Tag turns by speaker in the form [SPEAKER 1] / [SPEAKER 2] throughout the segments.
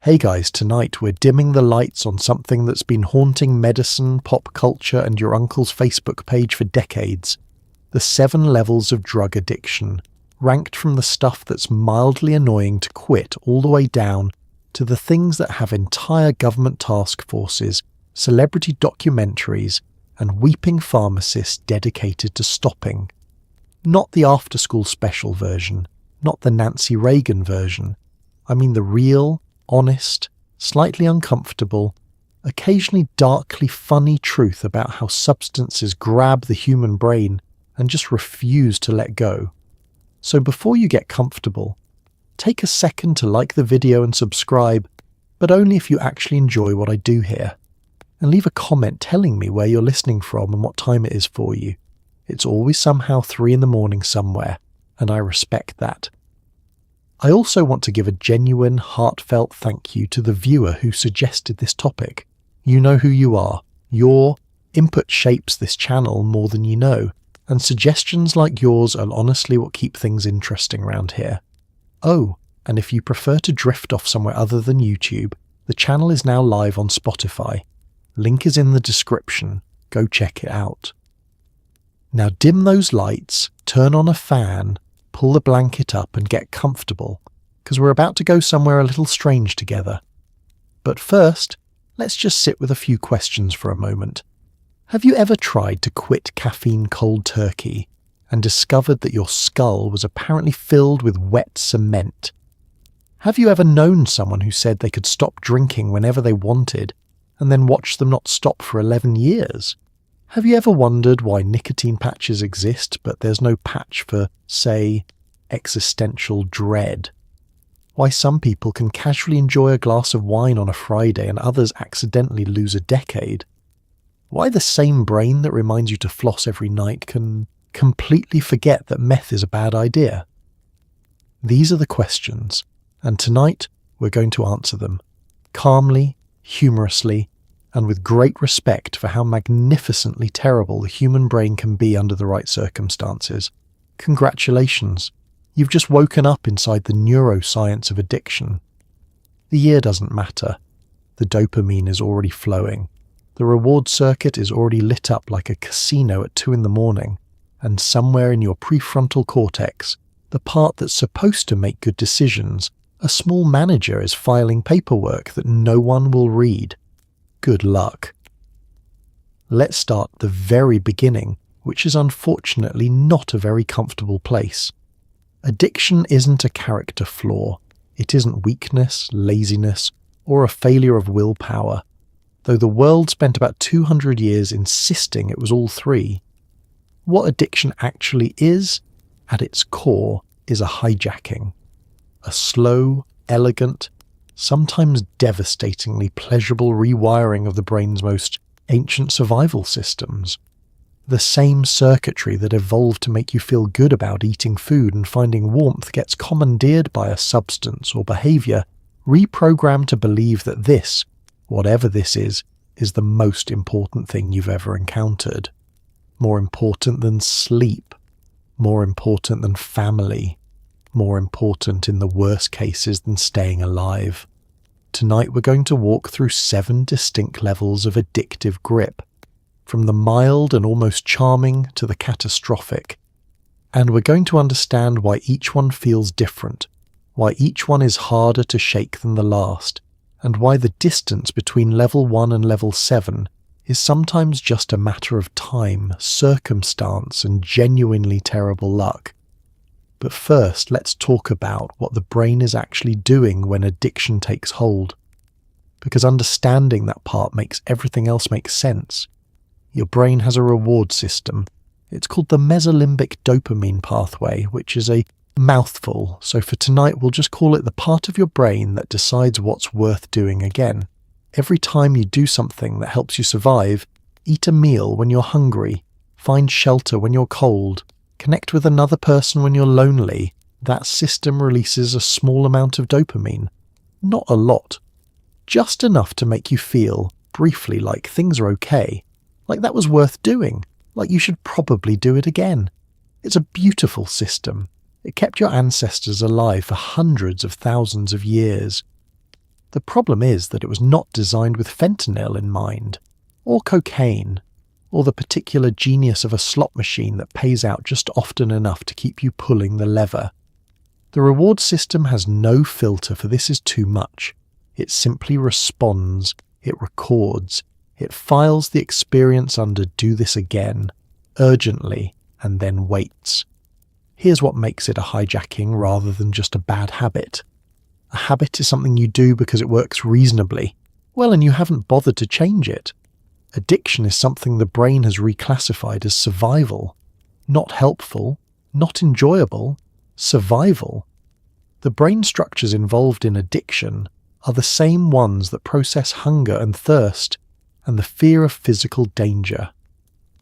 [SPEAKER 1] Hey guys, tonight we're dimming the lights on something that's been haunting medicine, pop culture, and your uncle's Facebook page for decades. The 7 levels of drug addiction, ranked from the stuff that's mildly annoying to quit all the way down to the things that have entire government task forces, celebrity documentaries, and weeping pharmacists dedicated to stopping. Not the after-school special version, not the Nancy Reagan version. I mean the real, honest, slightly uncomfortable, occasionally darkly funny truth about how substances grab the human brain and just refuse to let go. So before you get comfortable, take a second to like the video and subscribe, but only if you actually enjoy what I do here. And leave a comment telling me where you're listening from and what time it is for you. It's always somehow 3 a.m. somewhere, and I respect that. I also want to give a genuine, heartfelt thank you to the viewer who suggested this topic. You know who you are. Your input shapes this channel more than you know, and suggestions like yours are honestly what keep things interesting around here. Oh, and if you prefer to drift off somewhere other than YouTube, the channel is now live on Spotify. Link is in the description. Go check it out. Now dim those lights, turn on a fan, pull the blanket up and get comfortable, because we're about to go somewhere a little strange together. But first, let's just sit with a few questions for a moment. Have you ever tried to quit caffeine cold turkey and discovered that your skull was apparently filled with wet cement? Have you ever known someone who said they could stop drinking whenever they wanted and then watched them not stop for 11 years? Have you ever wondered why nicotine patches exist, but there's no patch for, say, existential dread? Why some people can casually enjoy a glass of wine on a Friday and others accidentally lose a decade? Why the same brain that reminds you to floss every night can completely forget that meth is a bad idea? These are the questions, and tonight we're going to answer them, calmly, humorously, and with great respect for how magnificently terrible the human brain can be under the right circumstances. Congratulations, you've just woken up inside the neuroscience of addiction. The year doesn't matter. The dopamine is already flowing. The reward circuit is already lit up like a casino at 2 a.m, and somewhere in your prefrontal cortex, the part that's supposed to make good decisions, a small manager is filing paperwork that no one will read. Good luck. Let's start at the very beginning, which is unfortunately not a very comfortable place. Addiction isn't a character flaw. It isn't weakness, laziness, or a failure of willpower, though the world spent about 200 years insisting it was all three. What addiction actually is, at its core, is a hijacking. A slow, elegant, sometimes devastatingly pleasurable rewiring of the brain's most ancient survival systems. The same circuitry that evolved to make you feel good about eating food and finding warmth gets commandeered by a substance or behavior reprogrammed to believe that this, whatever this is the most important thing you've ever encountered. More important than sleep. More important than family. More important in the worst cases than staying alive. Tonight we're going to walk through 7 distinct levels of addictive grip, from the mild and almost charming to the catastrophic. And we're going to understand why each one feels different, why each one is harder to shake than the last, and why the distance between level 1 and level 7 is sometimes just a matter of time, circumstance, and genuinely terrible luck. But first, let's talk about what the brain is actually doing when addiction takes hold. Because understanding that part makes everything else make sense. Your brain has a reward system. It's called the mesolimbic dopamine pathway, which is a mouthful, so for tonight we'll just call it the part of your brain that decides what's worth doing again. Every time you do something that helps you survive, eat a meal when you're hungry, find shelter when you're cold, connect with another person when you're lonely, that system releases a small amount of dopamine. Not a lot. Just enough to make you feel, briefly, like things are okay. Like that was worth doing. Like you should probably do it again. It's a beautiful system. It kept your ancestors alive for hundreds of thousands of years. The problem is that it was not designed with fentanyl in mind, or cocaine, or the particular genius of a slot machine that pays out just often enough to keep you pulling the lever. The reward system has no filter for this is too much. It simply responds, it records, it files the experience under do this again, urgently, and then waits. Here's what makes it a hijacking rather than just a bad habit. A habit is something you do because it works reasonably, well, and you haven't bothered to change it. Addiction is something the brain has reclassified as survival. Not helpful, not enjoyable, survival. The brain structures involved in addiction are the same ones that process hunger and thirst and the fear of physical danger.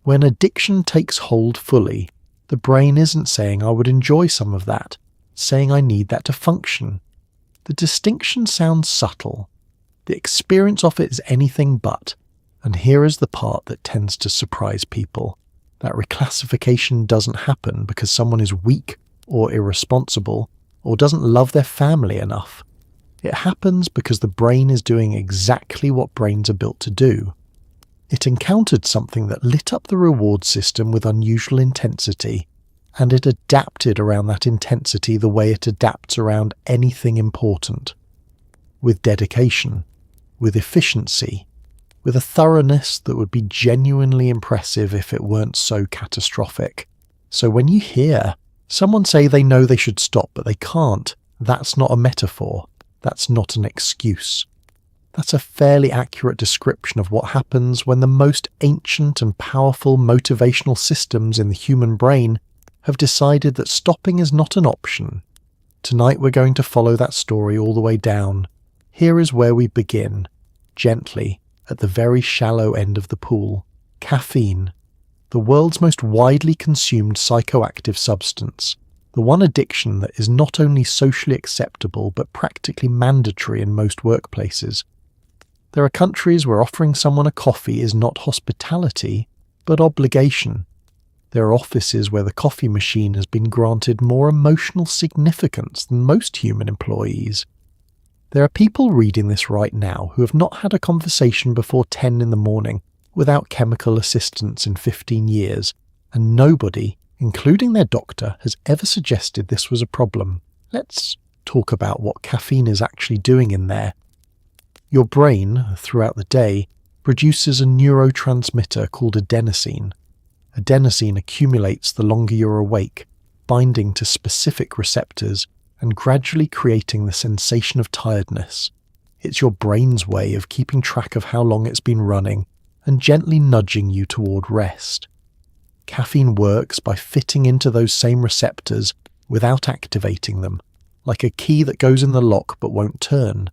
[SPEAKER 1] When addiction takes hold fully, the brain isn't saying I would enjoy some of that, it's saying I need that to function. The distinction sounds subtle. The experience of it is anything but, and here is the part that tends to surprise people. That reclassification doesn't happen because someone is weak or irresponsible or doesn't love their family enough. It happens because the brain is doing exactly what brains are built to do. It encountered something that lit up the reward system with unusual intensity, and it adapted around that intensity the way it adapts around anything important. With dedication, with efficiency, with a thoroughness that would be genuinely impressive if it weren't so catastrophic. So when you hear someone say they know they should stop but they can't, that's not a metaphor, that's not an excuse. That's a fairly accurate description of what happens when the most ancient and powerful motivational systems in the human brain have decided that stopping is not an option. Tonight we're going to follow that story all the way down. Here is where we begin, gently, at the very shallow end of the pool. Caffeine, the world's most widely consumed psychoactive substance, the one addiction that is not only socially acceptable but practically mandatory in most workplaces. There are countries where offering someone a coffee is not hospitality, but obligation. There are offices where the coffee machine has been granted more emotional significance than most human employees. There are people reading this right now who have not had a conversation before 10 in the morning without chemical assistance in 15 years, and nobody, including their doctor, has ever suggested this was a problem. Let's talk about what caffeine is actually doing in there. Your brain, throughout the day, produces a neurotransmitter called adenosine. Adenosine accumulates the longer you're awake, binding to specific receptors and gradually creating the sensation of tiredness. It's your brain's way of keeping track of how long it's been running and gently nudging you toward rest. Caffeine works by fitting into those same receptors without activating them, like a key that goes in the lock but won't turn.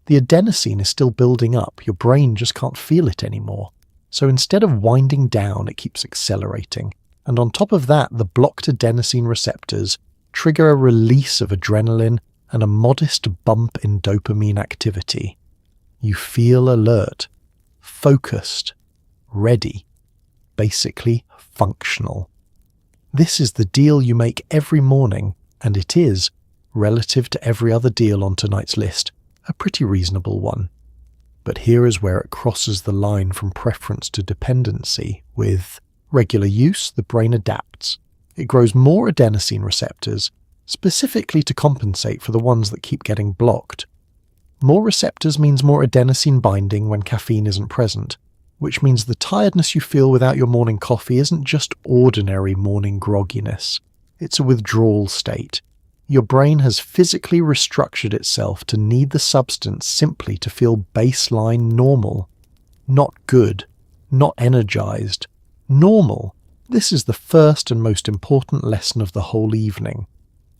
[SPEAKER 1] The adenosine is still building up, your brain just can't feel it anymore. So instead of winding down, it keeps accelerating. And on top of that, the blocked adenosine receptors trigger a release of adrenaline and a modest bump in dopamine activity. You feel alert, focused, ready, basically functional. This is the deal you make every morning, and it is, relative to every other deal on tonight's list, a pretty reasonable one. But here is where it crosses the line from preference to dependency. With regular use, the brain adapts. It grows more adenosine receptors, specifically to compensate for the ones that keep getting blocked. More receptors means more adenosine binding when caffeine isn't present, which means the tiredness you feel without your morning coffee isn't just ordinary morning grogginess. It's a withdrawal state. Your brain has physically restructured itself to need the substance simply to feel baseline normal. Not good, not energized. Normal. This is the first and most important lesson of the whole evening.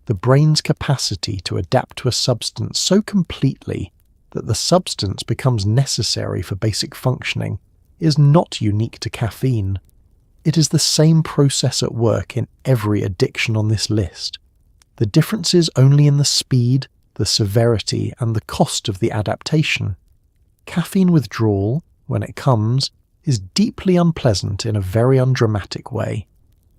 [SPEAKER 1] The brain's capacity to adapt to a substance so completely that the substance becomes necessary for basic functioning is not unique to caffeine. It is the same process at work in every addiction on this list. The difference is only in the speed, the severity, and the cost of the adaptation. Caffeine withdrawal, when it comes, is deeply unpleasant in a very undramatic way.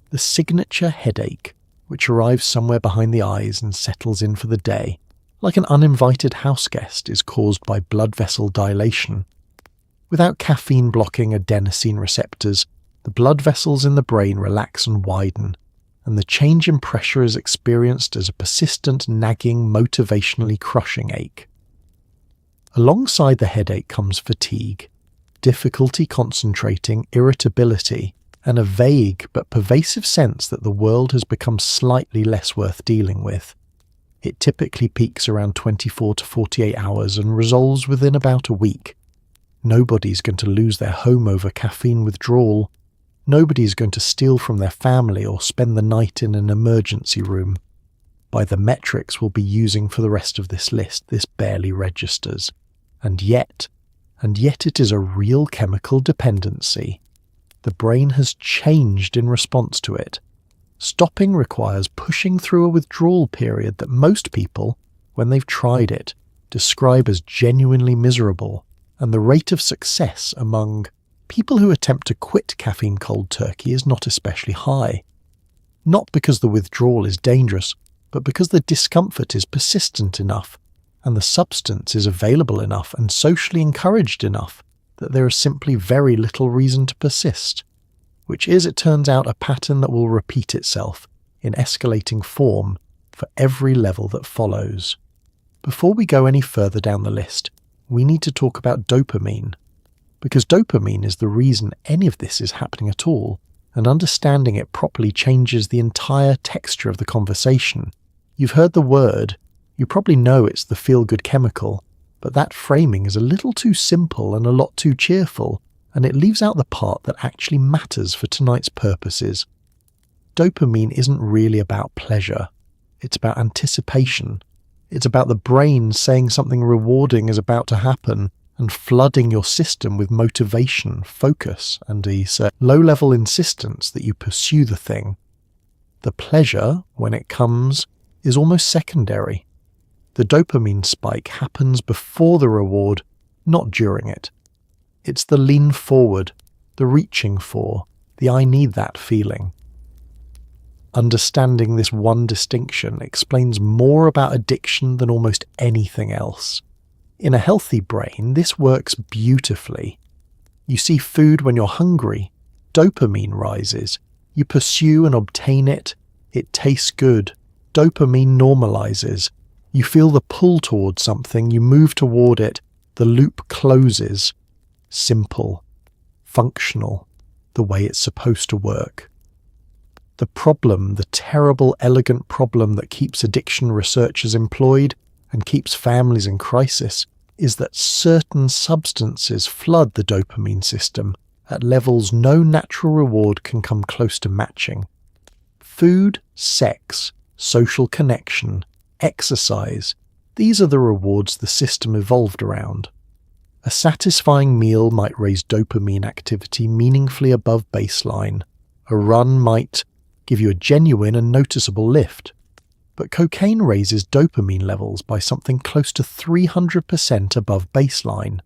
[SPEAKER 1] The signature headache, which arrives somewhere behind the eyes and settles in for the day, like an uninvited houseguest is caused by blood vessel dilation. Without caffeine blocking adenosine receptors, the blood vessels in the brain relax and widen, and the change in pressure is experienced as a persistent, nagging, motivationally crushing ache. Alongside the headache comes fatigue, difficulty concentrating, irritability, and a vague but pervasive sense that the world has become slightly less worth dealing with. It typically peaks around 24 to 48 hours and resolves within about a week. Nobody's going to lose their home over caffeine withdrawal. Nobody's going to steal from their family or spend the night in an emergency room. By the metrics we'll be using for the rest of this list, this barely registers. And yet it is a real chemical dependency. The brain has changed in response to it. Stopping requires pushing through a withdrawal period that most people, when they've tried it, describe as genuinely miserable, and the rate of success among people who attempt to quit caffeine cold turkey is not especially high. Not because the withdrawal is dangerous, but because the discomfort is persistent enough, and the substance is available enough and socially encouraged enough that there is simply very little reason to persist, which is, it turns out, a pattern that will repeat itself in escalating form for every level that follows. Before we go any further down the list, we need to talk about dopamine, because dopamine is the reason any of this is happening at all, and understanding it properly changes the entire texture of the conversation. You've heard the word, you probably know it's the feel-good chemical, but that framing is a little too simple and a lot too cheerful, and it leaves out the part that actually matters for tonight's purposes. Dopamine isn't really about pleasure. It's about anticipation. It's about the brain saying something rewarding is about to happen and flooding your system with motivation, focus, and a low-level insistence that you pursue the thing. The pleasure, when it comes, is almost secondary. The dopamine spike happens before the reward, not during it. It's the lean forward, the reaching for, the I need that feeling. Understanding this one distinction explains more about addiction than almost anything else. In a healthy brain, this works beautifully. You see food when you're hungry, dopamine rises. You pursue and obtain it, it tastes good, dopamine normalizes. You feel the pull towards something, you move toward it, the loop closes. Simple, functional, the way it's supposed to work. The problem, the terrible, elegant problem that keeps addiction researchers employed and keeps families in crisis, is that certain substances flood the dopamine system at levels no natural reward can come close to matching. Food, sex, social connection, exercise, these are the rewards the system evolved around. A satisfying meal might raise dopamine activity meaningfully above baseline. A run might give you a genuine and noticeable lift. But cocaine raises dopamine levels by something close to 300% above baseline.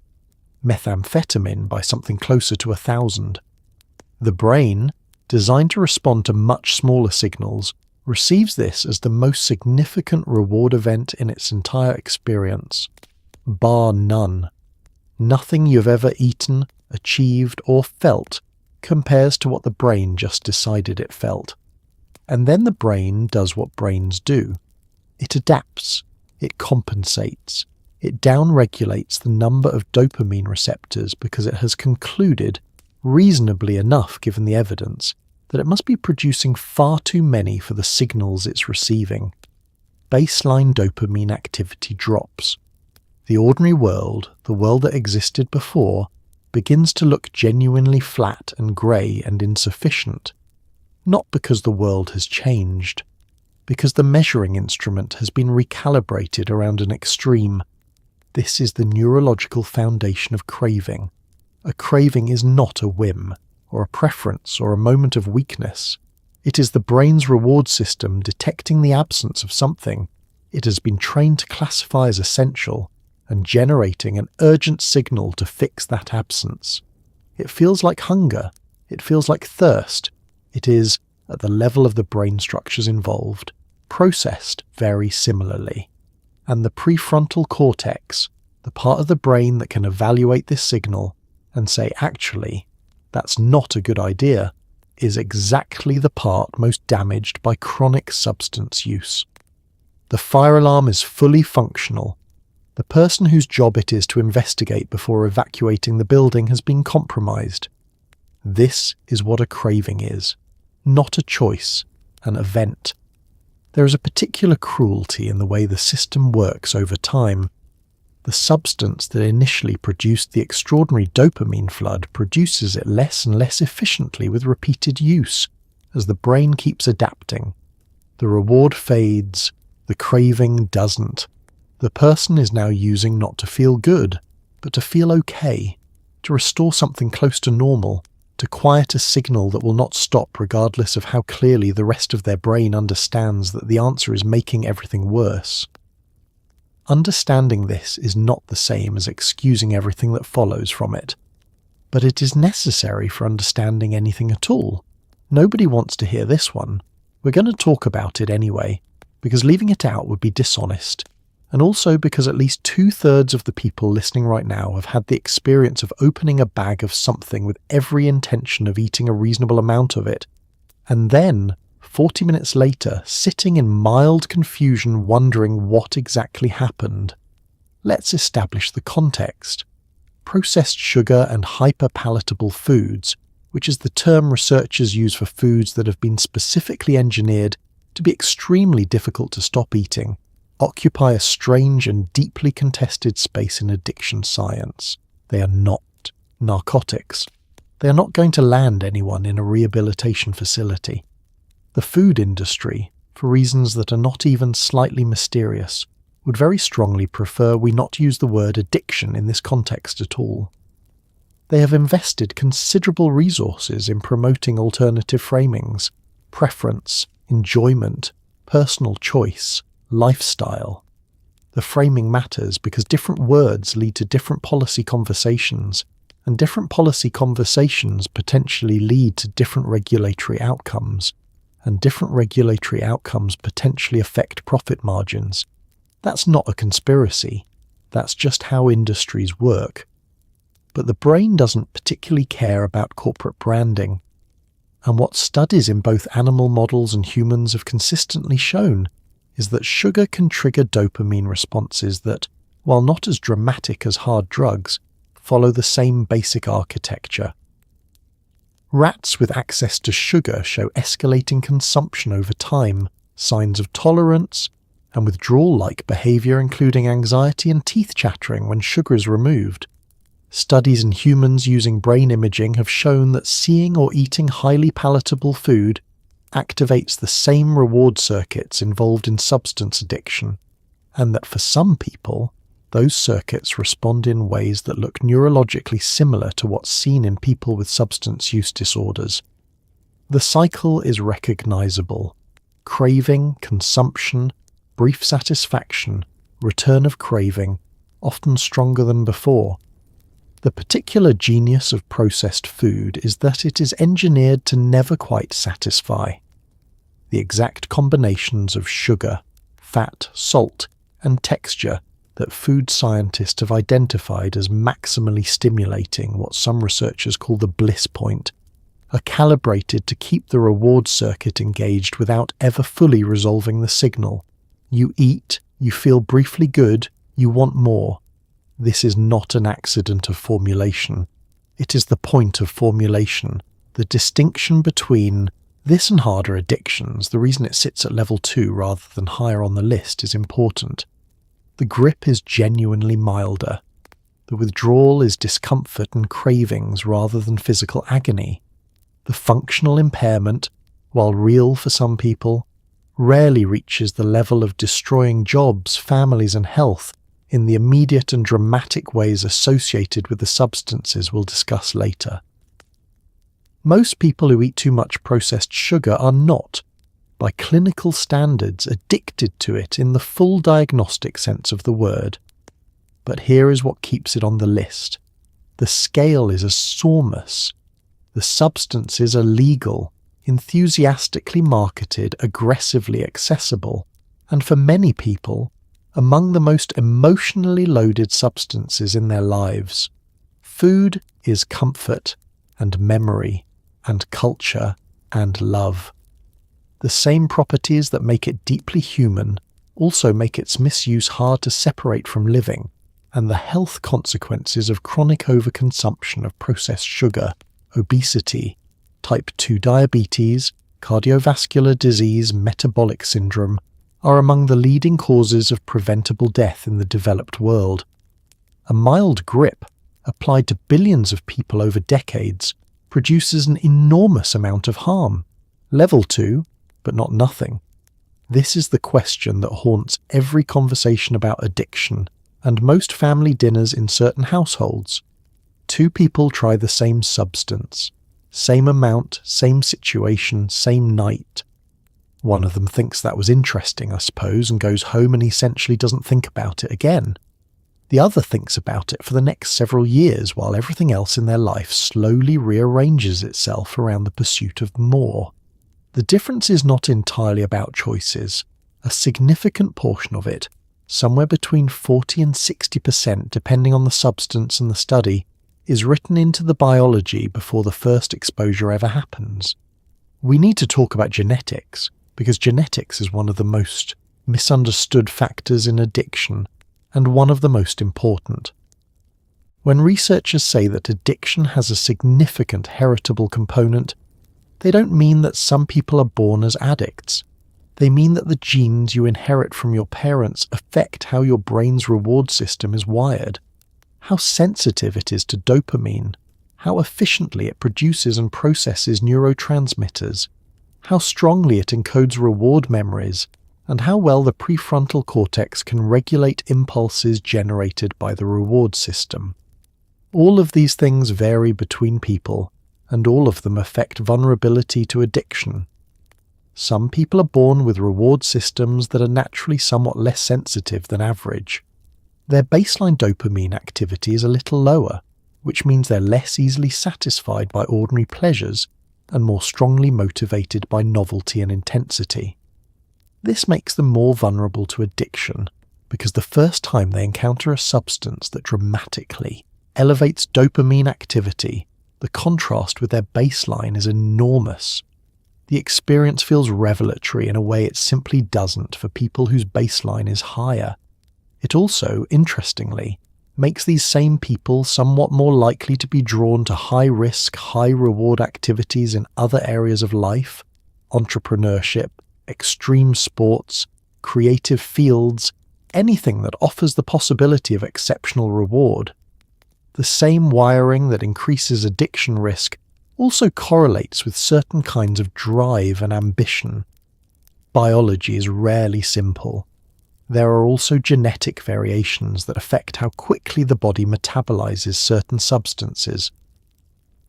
[SPEAKER 1] Methamphetamine by something closer to 1,000. The brain, designed to respond to much smaller signals, receives this as the most significant reward event in its entire experience. Bar none. Nothing you've ever eaten, achieved, or felt compares to what the brain just decided it felt. And then the brain does what brains do. It adapts, it compensates, it downregulates the number of dopamine receptors because it has concluded, reasonably enough given the evidence, that it must be producing far too many for the signals it's receiving. Baseline dopamine activity drops. The ordinary world, the world that existed before, begins to look genuinely flat and grey and insufficient. Not because the world has changed, because the measuring instrument has been recalibrated around an extreme. This is the neurological foundation of craving. A craving is not a whim, or a preference, or a moment of weakness. It is the brain's reward system detecting the absence of something it has been trained to classify as essential, and generating an urgent signal to fix that absence. It feels like hunger. It feels like thirst. It is, at the level of the brain structures involved, processed very similarly. and the prefrontal cortex, the part of the brain that can evaluate this signal and say, actually, that's not a good idea, is exactly the part most damaged by chronic substance use. The fire alarm is fully functional. The person whose job it is to investigate before evacuating the building has been compromised. This is what a craving is, not a choice, an event. There is a particular cruelty in the way the system works over time. The substance that initially produced the extraordinary dopamine flood produces it less and less efficiently with repeated use, as the brain keeps adapting. The reward fades, the craving doesn't. The person is now using not to feel good, but to feel okay, to restore something close to normal, to quiet a signal that will not stop regardless of how clearly the rest of their brain understands that the answer is making everything worse. Understanding this is not the same as excusing everything that follows from it, but it is necessary for understanding anything at all. Nobody wants to hear this one. We're going to talk about it anyway, because leaving it out would be dishonest, and also because at least 2/3 of the people listening right now have had the experience of opening a bag of something with every intention of eating a reasonable amount of it, and then, 40 minutes later, sitting in mild confusion wondering what exactly happened. Let's establish the context. Processed sugar and hyperpalatable foods, which is the term researchers use for foods that have been specifically engineered to be extremely difficult to stop eating, occupy a strange and deeply contested space in addiction science. They are not narcotics. They are not going to land anyone in a rehabilitation facility. The food industry, for reasons that are not even slightly mysterious, would very strongly prefer we not use the word addiction in this context at all. They have invested considerable resources in promoting alternative framings, preference, enjoyment, personal choice, lifestyle. The framing matters because different words lead to different policy conversations, and different policy conversations potentially lead to different regulatory outcomes, and different regulatory outcomes potentially affect profit margins. That's not a conspiracy. That's just how industries work. But the brain doesn't particularly care about corporate branding. And what studies in both animal models and humans have consistently shown is that sugar can trigger dopamine responses that, while not as dramatic as hard drugs, follow the same basic architecture. Rats with access to sugar show escalating consumption over time, signs of tolerance, and withdrawal-like behavior including anxiety and teeth chattering when sugar is removed. Studies in humans using brain imaging have shown that seeing or eating highly palatable food activates the same reward circuits involved in substance addiction, and that for some people, those circuits respond in ways that look neurologically similar to what's seen in people with substance use disorders. The cycle is recognizable. Craving, consumption, brief satisfaction, return of craving, often stronger than before. The particular genius of processed food is that it is engineered to never quite satisfy. The exact combinations of sugar, fat, salt, and texture that food scientists have identified as maximally stimulating what some researchers call the bliss point, are calibrated to keep the reward circuit engaged without ever fully resolving the signal. You eat, you feel briefly good, you want more. This is not an accident of formulation. It is the point of formulation, the distinction between this and harder addictions. The reason it sits at level 2 rather than higher on the list is important. The grip is genuinely milder. The withdrawal is discomfort and cravings rather than physical agony. The functional impairment, while real for some people, rarely reaches the level of destroying jobs, families and health in the immediate and dramatic ways associated with the substances we'll discuss later. Most people who eat too much processed sugar are not, by clinical standards, addicted to it in the full diagnostic sense of the word. But here is what keeps it on the list. The scale is enormous. The substances are legal, enthusiastically marketed, aggressively accessible, and for many people, among the most emotionally loaded substances in their lives. Food is comfort and memory and culture and love. The same properties that make it deeply human also make its misuse hard to separate from living, and the health consequences of chronic overconsumption of processed sugar, obesity, type 2 diabetes, cardiovascular disease, metabolic syndrome, are among the leading causes of preventable death in the developed world. A mild grip, applied to billions of people over decades, produces an enormous amount of harm. Level 2, but not nothing. This is the question that haunts every conversation about addiction and most family dinners in certain households. Two people try the same substance, same amount, same situation, same night. One of them thinks that was interesting, I suppose, and goes home and essentially doesn't think about it again. The other thinks about it for the next several years while everything else in their life slowly rearranges itself around the pursuit of more. The difference is not entirely about choices. A significant portion of it, somewhere between 40 and 60% depending on the substance and the study, is written into the biology before the first exposure ever happens. We need to talk about genetics, because genetics is one of the most misunderstood factors in addiction, and one of the most important. When researchers say that addiction has a significant heritable component, they don't mean that some people are born as addicts. They mean that the genes you inherit from your parents affect how your brain's reward system is wired, how sensitive it is to dopamine, how efficiently it produces and processes neurotransmitters, how strongly it encodes reward memories, and how well the prefrontal cortex can regulate impulses generated by the reward system. All of these things vary between people, and all of them affect vulnerability to addiction. Some people are born with reward systems that are naturally somewhat less sensitive than average. Their baseline dopamine activity is a little lower, which means they're less easily satisfied by ordinary pleasures and more strongly motivated by novelty and intensity. This makes them more vulnerable to addiction, because the first time they encounter a substance that dramatically elevates dopamine activity, the contrast with their baseline is enormous. The experience feels revelatory in a way it simply doesn't for people whose baseline is higher. It also, interestingly, makes these same people somewhat more likely to be drawn to high-risk, high-reward activities in other areas of life, entrepreneurship, extreme sports, creative fields, anything that offers the possibility of exceptional reward. The same wiring that increases addiction risk also correlates with certain kinds of drive and ambition. Biology is rarely simple. There are also genetic variations that affect how quickly the body metabolizes certain substances.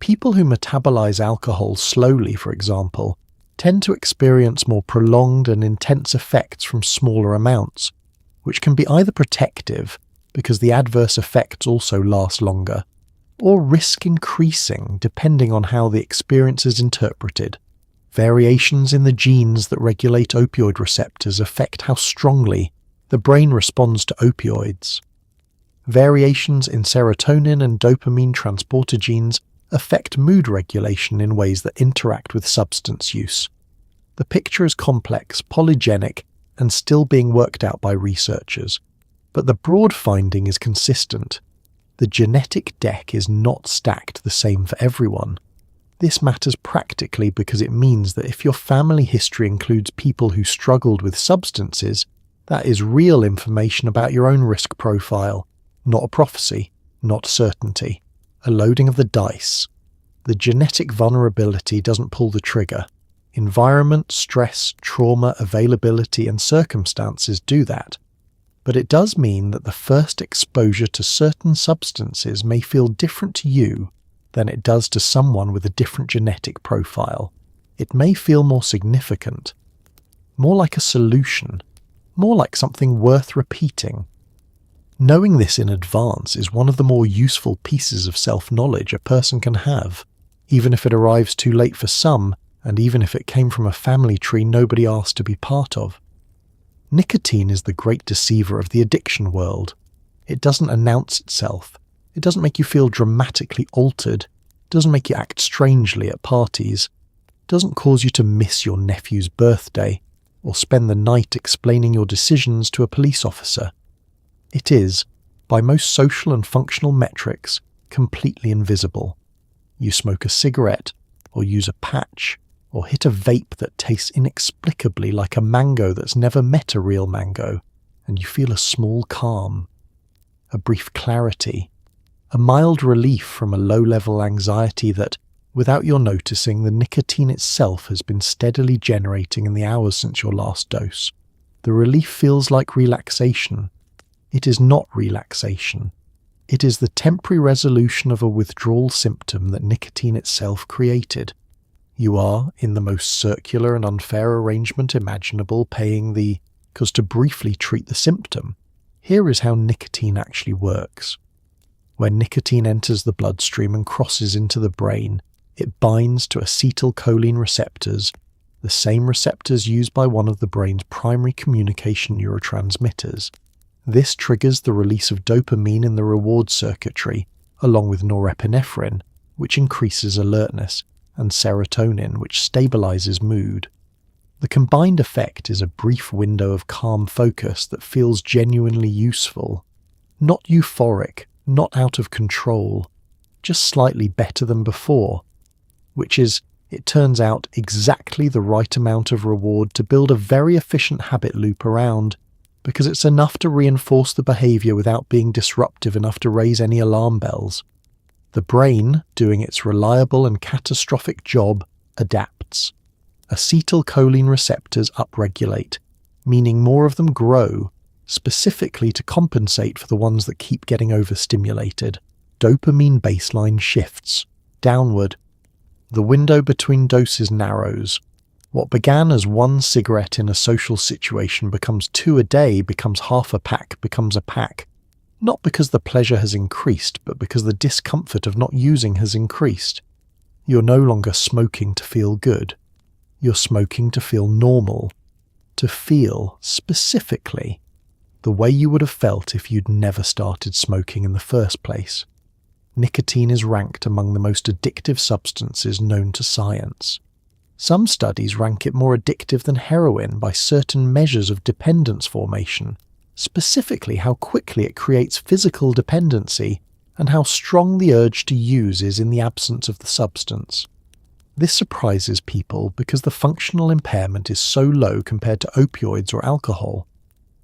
[SPEAKER 1] People who metabolize alcohol slowly, for example, tend to experience more prolonged and intense effects from smaller amounts, which can be either protective, because the adverse effects also last longer, or risk increasing depending on how the experience is interpreted. Variations in the genes that regulate opioid receptors affect how strongly the brain responds to opioids. Variations in serotonin and dopamine transporter genes affect mood regulation in ways that interact with substance use. The picture is complex, polygenic, and still being worked out by researchers, but the broad finding is consistent. The genetic deck is not stacked the same for everyone. This matters practically because it means that if your family history includes people who struggled with substances, that is real information about your own risk profile, not a prophecy, not certainty, a loading of the dice. The genetic vulnerability doesn't pull the trigger. Environment, stress, trauma, availability, and circumstances do that. But it does mean that the first exposure to certain substances may feel different to you than it does to someone with a different genetic profile. It may feel more significant, more like a solution, more like something worth repeating. Knowing this in advance is one of the more useful pieces of self-knowledge a person can have, even if it arrives too late for some, and even if it came from a family tree nobody asked to be part of. Nicotine is the great deceiver of the addiction world. It doesn't announce itself. It doesn't make you feel dramatically altered. It doesn't make you act strangely at parties. It doesn't cause you to miss your nephew's birthday or spend the night explaining your decisions to a police officer. It is, by most social and functional metrics, completely invisible. You smoke a cigarette, or use a patch, or hit a vape that tastes inexplicably like a mango that's never met a real mango, and you feel a small calm, a brief clarity, a mild relief from a low-level anxiety that, without your noticing, the nicotine itself has been steadily generating in the hours since your last dose. The relief feels like relaxation. It is not relaxation. It is the temporary resolution of a withdrawal symptom that nicotine itself created. You are, in the most circular and unfair arrangement imaginable, paying the, because to briefly treat the symptom. Here is how nicotine actually works. When nicotine enters the bloodstream and crosses into the brain, it binds to acetylcholine receptors, the same receptors used by one of the brain's primary communication neurotransmitters. This triggers the release of dopamine in the reward circuitry, along with norepinephrine, which increases alertness, and serotonin, which stabilizes mood. The combined effect is a brief window of calm focus that feels genuinely useful. Not euphoric, not out of control, just slightly better than before, which is, it turns out, exactly the right amount of reward to build a very efficient habit loop around, because it's enough to reinforce the behavior without being disruptive enough to raise any alarm bells. The brain, doing its reliable and catastrophic job, adapts. Acetylcholine receptors upregulate, meaning more of them grow, specifically to compensate for the ones that keep getting overstimulated. Dopamine baseline shifts downward. The window between doses narrows. What began as one cigarette in a social situation becomes 2 a day, becomes half a pack, becomes a pack. Not because the pleasure has increased, but because the discomfort of not using has increased. You're no longer smoking to feel good. You're smoking to feel normal. To feel, specifically, the way you would have felt if you'd never started smoking in the first place. Nicotine is ranked among the most addictive substances known to science. Some studies rank it more addictive than heroin by certain measures of dependence formation, specifically how quickly it creates physical dependency and how strong the urge to use is in the absence of the substance. This surprises people because the functional impairment is so low compared to opioids or alcohol.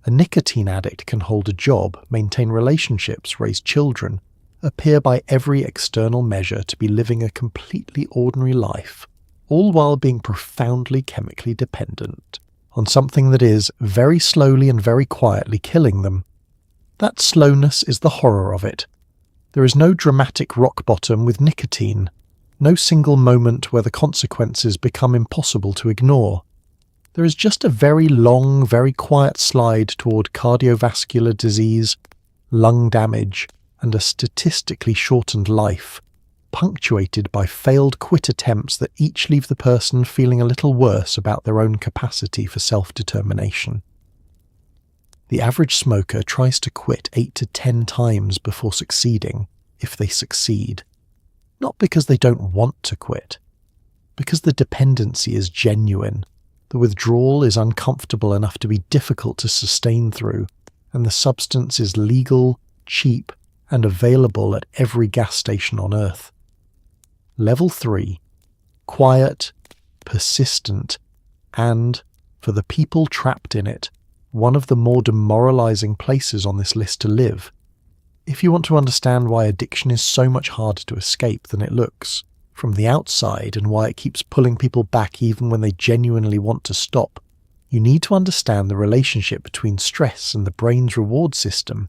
[SPEAKER 1] A nicotine addict can hold a job, maintain relationships, raise children, appear by every external measure to be living a completely ordinary life, all while being profoundly chemically dependent on something that is, very slowly and very quietly, killing them. That slowness is the horror of it. There is no dramatic rock bottom with nicotine, no single moment where the consequences become impossible to ignore. There is just a very long, very quiet slide toward cardiovascular disease, lung damage, and a statistically shortened life, punctuated by failed quit attempts that each leave the person feeling a little worse about their own capacity for self-determination. The average smoker tries to quit 8 to 10 times before succeeding, if they succeed. Not because they don't want to quit, because the dependency is genuine, the withdrawal is uncomfortable enough to be difficult to sustain through, and the substance is legal, cheap, and available at every gas station on Earth. Level 3. Quiet, persistent, and, for the people trapped in it, one of the more demoralizing places on this list to live. If you want to understand why addiction is so much harder to escape than it looks from the outside and why it keeps pulling people back even when they genuinely want to stop, you need to understand the relationship between stress and the brain's reward system,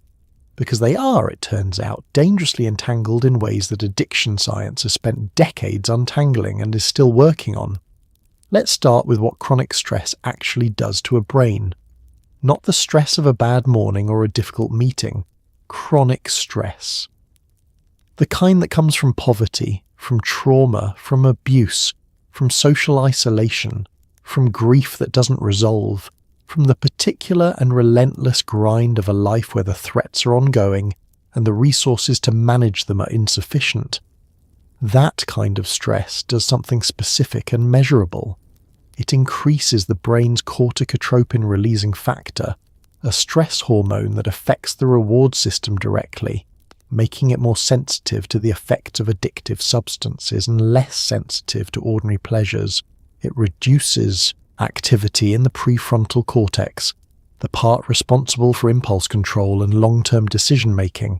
[SPEAKER 1] because they are, it turns out, dangerously entangled in ways that addiction science has spent decades untangling and is still working on. Let's start with what chronic stress actually does to a brain. Not the stress of a bad morning or a difficult meeting. Chronic stress. The kind that comes from poverty, from trauma, from abuse, from social isolation, from grief that doesn't resolve, From the particular and relentless grind of a life where the threats are ongoing and the resources to manage them are insufficient. That kind of stress does something specific and measurable. It increases the brain's corticotropin-releasing factor, a stress hormone that affects the reward system directly, making it more sensitive to the effects of addictive substances and less sensitive to ordinary pleasures. It reduces activity in the prefrontal cortex, the part responsible for impulse control and long-term decision-making.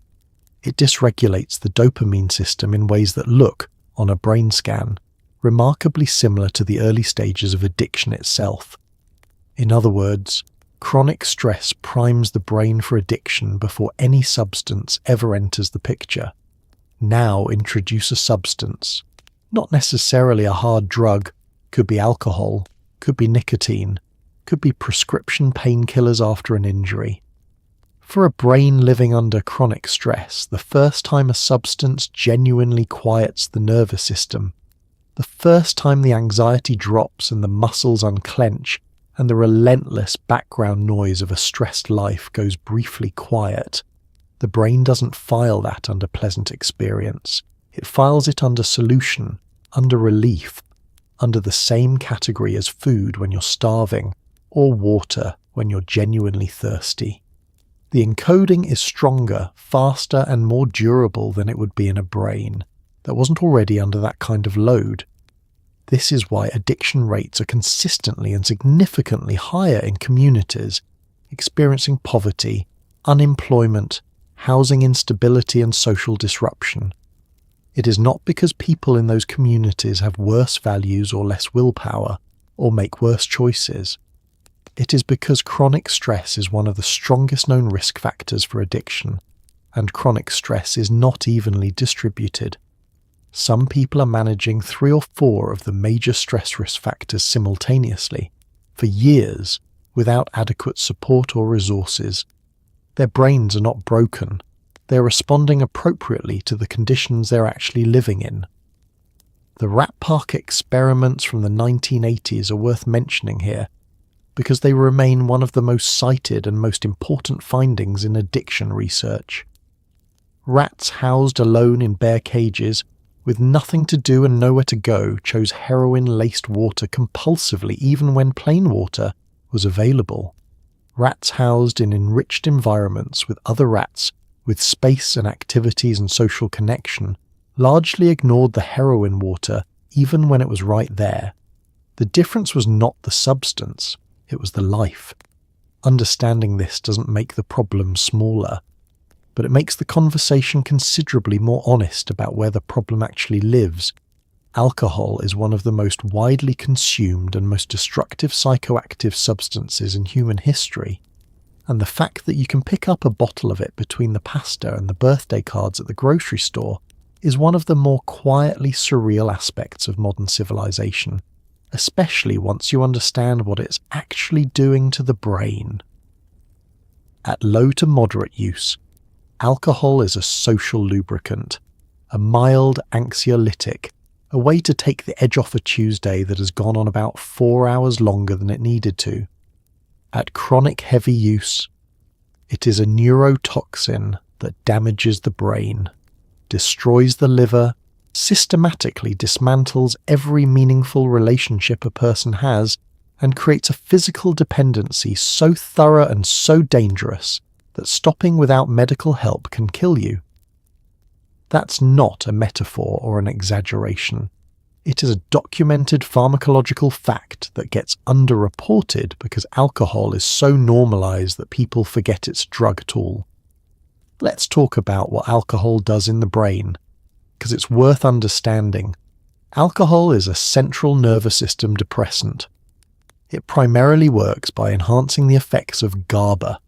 [SPEAKER 1] It dysregulates the dopamine system in ways that look, on a brain scan, remarkably similar to the early stages of addiction itself. In other words, chronic stress primes the brain for addiction before any substance ever enters the picture. Now introduce a substance, not necessarily a hard drug, could be alcohol, could be nicotine, could be prescription painkillers after an injury. For a brain living under chronic stress, the first time a substance genuinely quiets the nervous system, the first time the anxiety drops and the muscles unclench, and the relentless background noise of a stressed life goes briefly quiet, the brain doesn't file that under pleasant experience. It files it under solution, under relief, under the same category as food when you're starving, or water when you're genuinely thirsty. The encoding is stronger, faster, and more durable than it would be in a brain that wasn't already under that kind of load. This is why addiction rates are consistently and significantly higher in communities experiencing poverty, unemployment, housing instability, and social disruption. It is not because people in those communities have worse values or less willpower, or make worse choices. It is because chronic stress is one of the strongest known risk factors for addiction, and chronic stress is not evenly distributed. Some people are managing 3 or 4 of the major stress risk factors simultaneously, for years, without adequate support or resources. Their brains are not broken. They're responding appropriately to the conditions they're actually living in. The Rat Park experiments from the 1980s are worth mentioning here, because they remain one of the most cited and most important findings in addiction research. Rats housed alone in bare cages, with nothing to do and nowhere to go, chose heroin-laced water compulsively even when plain water was available. Rats housed in enriched environments with other rats, with space and activities and social connection, largely ignored the heroin water even when it was right there. The difference was not the substance, it was the life. Understanding this doesn't make the problem smaller, but it makes the conversation considerably more honest about where the problem actually lives. Alcohol is one of the most widely consumed and most destructive psychoactive substances in human history, and the fact that you can pick up a bottle of it between the pasta and the birthday cards at the grocery store is one of the more quietly surreal aspects of modern civilization, especially once you understand what it's actually doing to the brain. At low to moderate use, alcohol is a social lubricant, a mild anxiolytic, a way to take the edge off a Tuesday that has gone on about 4 hours longer than it needed to. At chronic heavy use, it is a neurotoxin that damages the brain, destroys the liver, systematically dismantles every meaningful relationship a person has, and creates a physical dependency so thorough and so dangerous that stopping without medical help can kill you. That's not a metaphor or an exaggeration. It is a documented pharmacological fact that gets underreported because alcohol is so normalized that people forget it's a drug at all. Let's talk about what alcohol does in the brain, because it's worth understanding. Alcohol is a central nervous system depressant. It primarily works by enhancing the effects of GABA,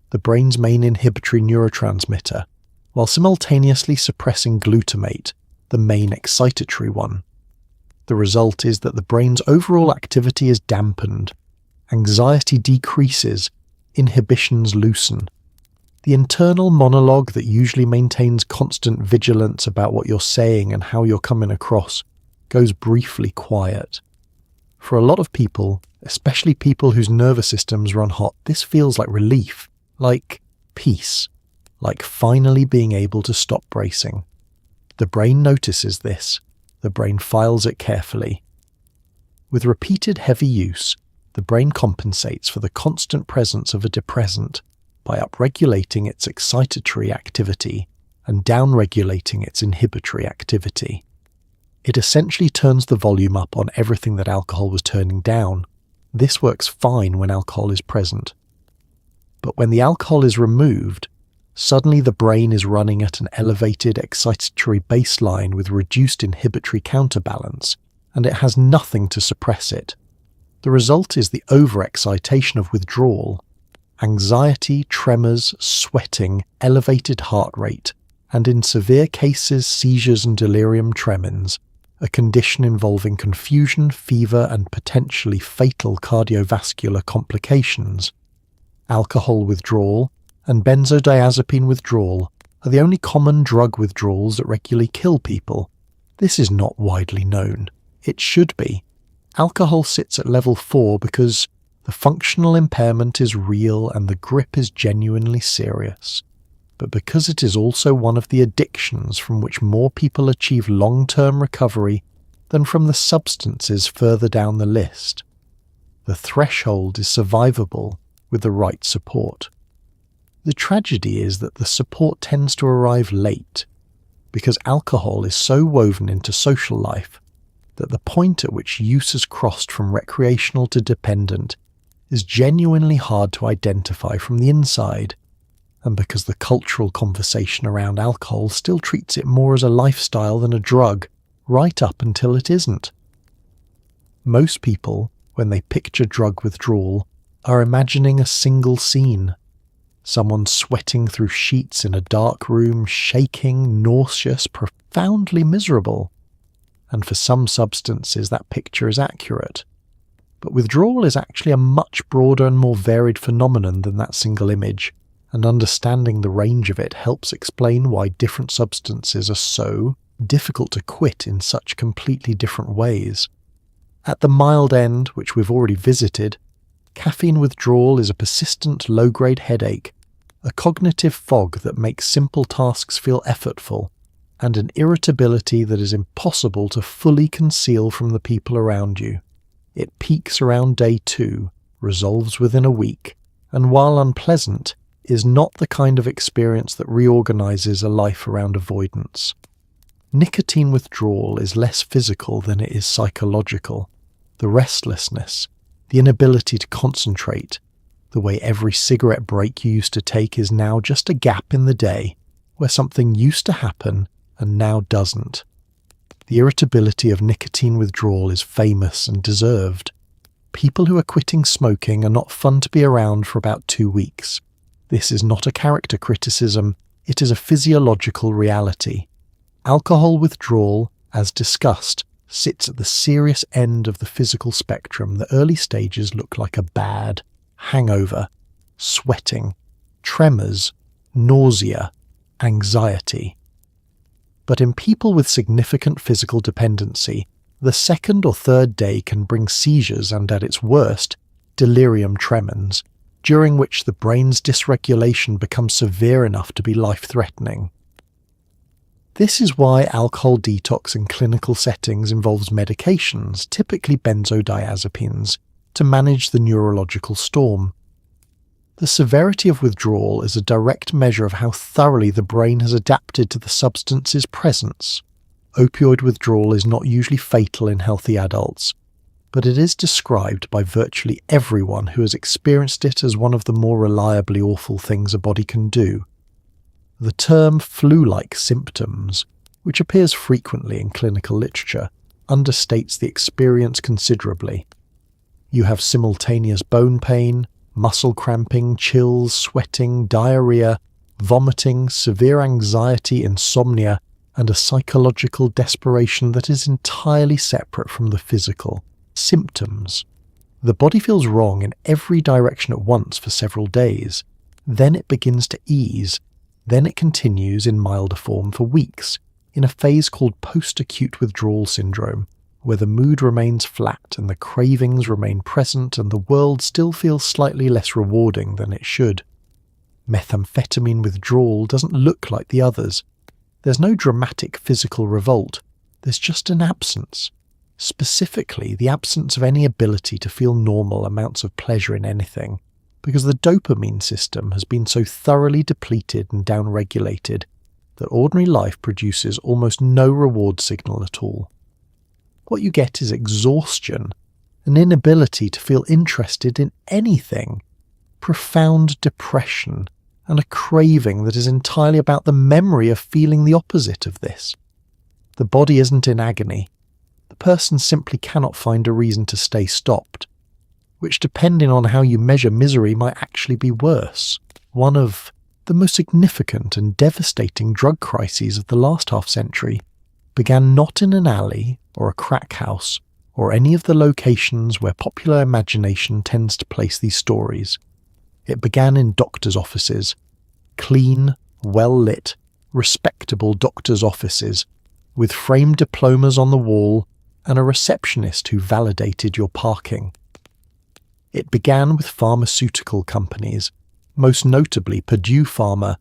[SPEAKER 1] the brain's main inhibitory neurotransmitter, while simultaneously suppressing glutamate, the main excitatory one. The result is that the brain's overall activity is dampened, anxiety decreases, inhibitions loosen. The internal monologue that usually maintains constant vigilance about what you're saying and how you're coming across goes briefly quiet. For a lot of people, especially people whose nervous systems run hot, this feels like relief, like peace, like finally being able to stop bracing. The brain notices this. The brain files it carefully. With repeated heavy use, the brain compensates for the constant presence of a depressant by upregulating its excitatory activity and downregulating its inhibitory activity. It essentially turns the volume up on everything that alcohol was turning down. This works fine when alcohol is present. But when the alcohol is removed, suddenly the brain is running at an elevated excitatory baseline with reduced inhibitory counterbalance, and it has nothing to suppress it. The result is the overexcitation of withdrawal, anxiety, tremors, sweating, elevated heart rate, and in severe cases seizures and delirium tremens, a condition involving confusion, fever, and potentially fatal cardiovascular complications. Alcohol withdrawal and benzodiazepine withdrawal are the only common drug withdrawals that regularly kill people. This is not widely known. It should be. Alcohol sits at level 4 because the functional impairment is real and the grip is genuinely serious. But because it is also one of the addictions from which more people achieve long-term recovery than from the substances further down the list. The threshold is survivable with the right support. The tragedy is that the support tends to arrive late, because alcohol is so woven into social life that the point at which use has crossed from recreational to dependent is genuinely hard to identify from the inside, and because the cultural conversation around alcohol still treats it more as a lifestyle than a drug, right up until it isn't. Most people, when they picture drug withdrawal, are imagining a single scene. Someone sweating through sheets in a dark room, shaking, nauseous, profoundly miserable. And for some substances that picture is accurate. But withdrawal is actually a much broader and more varied phenomenon than that single image, and understanding the range of it helps explain why different substances are so difficult to quit in such completely different ways. At the mild end, which we've already visited, caffeine withdrawal is a persistent low-grade headache, a cognitive fog that makes simple tasks feel effortful, and an irritability that is impossible to fully conceal from the people around you. It peaks around day 2, resolves within a week, and while unpleasant, is not the kind of experience that reorganizes a life around avoidance. Nicotine withdrawal is less physical than it is psychological. The restlessness, the inability to concentrate, the way every cigarette break you used to take is now just a gap in the day, where something used to happen and now doesn't. The irritability of nicotine withdrawal is famous and deserved. People who are quitting smoking are not fun to be around for about 2 weeks. This is not a character criticism, it is a physiological reality. Alcohol withdrawal, as discussed, sits at the serious end of the physical spectrum. The early stages look like a bad hangover, sweating, tremors, nausea, anxiety. But in people with significant physical dependency, the second or third day can bring seizures and, at its worst, delirium tremens, during which the brain's dysregulation becomes severe enough to be life-threatening. This is why alcohol detox in clinical settings involves medications, typically benzodiazepines, to manage the neurological storm. The severity of withdrawal is a direct measure of how thoroughly the brain has adapted to the substance's presence. Opioid withdrawal is not usually fatal in healthy adults, but it is described by virtually everyone who has experienced it as one of the more reliably awful things a body can do. The term flu-like symptoms, which appears frequently in clinical literature, understates the experience considerably. You have simultaneous bone pain, muscle cramping, chills, sweating, diarrhea, vomiting, severe anxiety, insomnia, and a psychological desperation that is entirely separate from the physical symptoms. The body feels wrong in every direction at once for several days. Then it begins to ease. Then it continues in milder form for weeks, in a phase called post-acute withdrawal syndrome, where the mood remains flat and the cravings remain present and the world still feels slightly less rewarding than it should. Methamphetamine withdrawal doesn't look like the others. There's no dramatic physical revolt, there's just an absence. Specifically, the absence of any ability to feel normal amounts of pleasure in anything, because the dopamine system has been so thoroughly depleted and downregulated that ordinary life produces almost no reward signal at all. What you get is exhaustion, an inability to feel interested in anything, profound depression, and a craving that is entirely about the memory of feeling the opposite of this. The body isn't in agony. The person simply cannot find a reason to stay stopped, which, depending on how you measure misery, might actually be worse. One of the most significant and devastating drug crises of the last half-century began not in an alley or a crack house or any of the locations where popular imagination tends to place these stories. It began in doctors' offices, clean, well-lit, respectable doctors' offices, with framed diplomas on the wall and a receptionist who validated your parking. It began with pharmaceutical companies, most notably Purdue Pharma,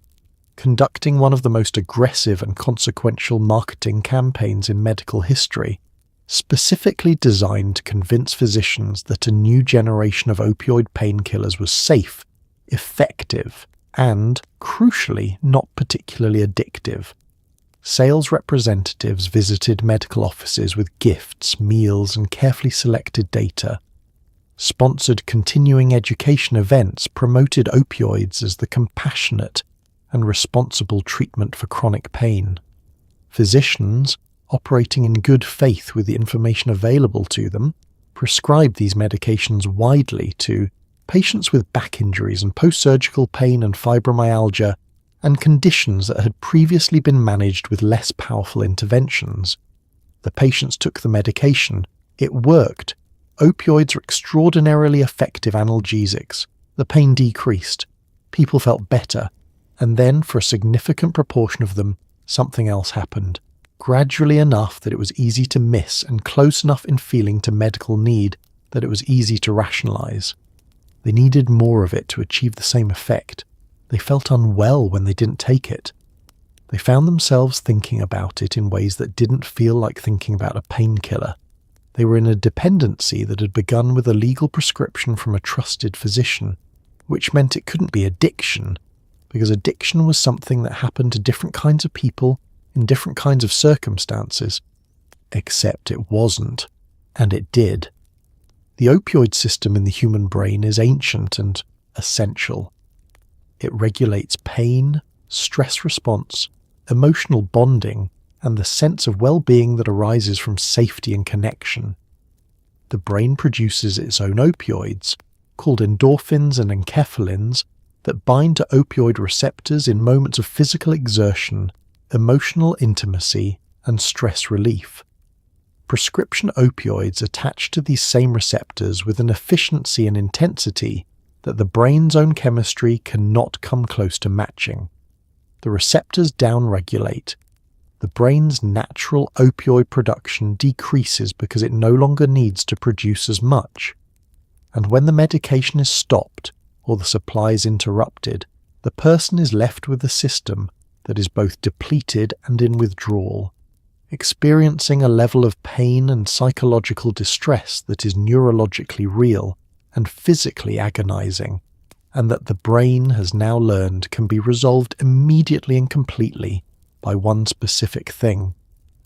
[SPEAKER 1] conducting one of the most aggressive and consequential marketing campaigns in medical history, specifically designed to convince physicians that a new generation of opioid painkillers was safe, effective, and, crucially, not particularly addictive. Sales representatives visited medical offices with gifts, meals, and carefully selected data. Sponsored continuing education events promoted opioids as the compassionate and responsible treatment for chronic pain. Physicians, operating in good faith with the information available to them, prescribed these medications widely to patients with back injuries and post-surgical pain and fibromyalgia, and conditions that had previously been managed with less powerful interventions. The patients took the medication. It worked. Opioids are extraordinarily effective analgesics. The pain decreased. People felt better. And then, for a significant proportion of them, something else happened. Gradually enough that it was easy to miss and close enough in feeling to medical need that it was easy to rationalize. They needed more of it to achieve the same effect. They felt unwell when they didn't take it. They found themselves thinking about it in ways that didn't feel like thinking about a painkiller. They were in a dependency that had begun with a legal prescription from a trusted physician, which meant it couldn't be addiction, because addiction was something that happened to different kinds of people in different kinds of circumstances. Except it wasn't, and it did. The opioid system in the human brain is ancient and essential. It regulates pain, stress response, emotional bonding, and the sense of well-being that arises from safety and connection. The brain produces its own opioids, called endorphins and enkephalins, that bind to opioid receptors in moments of physical exertion, emotional intimacy, and stress relief. Prescription opioids attach to these same receptors with an efficiency and intensity that the brain's own chemistry cannot come close to matching. The receptors downregulate. The brain's natural opioid production decreases because it no longer needs to produce as much. And when the medication is stopped or the supply is interrupted, the person is left with a system that is both depleted and in withdrawal, experiencing a level of pain and psychological distress that is neurologically real and physically agonizing, and that the brain has now learned can be resolved immediately and completely by one specific thing.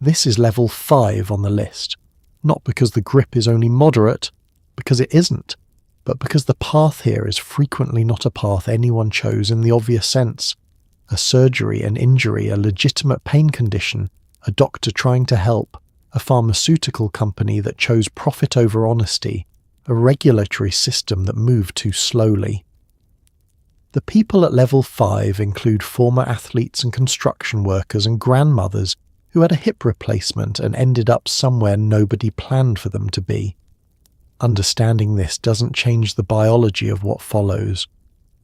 [SPEAKER 1] This is level 5 on the list, not because the grip is only moderate, because it isn't, but because the path here is frequently not a path anyone chose in the obvious sense. A surgery, an injury, a legitimate pain condition, a doctor trying to help, a pharmaceutical company that chose profit over honesty, a regulatory system that moved too slowly. The people at level 5 include former athletes and construction workers and grandmothers who had a hip replacement and ended up somewhere nobody planned for them to be. Understanding this doesn't change the biology of what follows,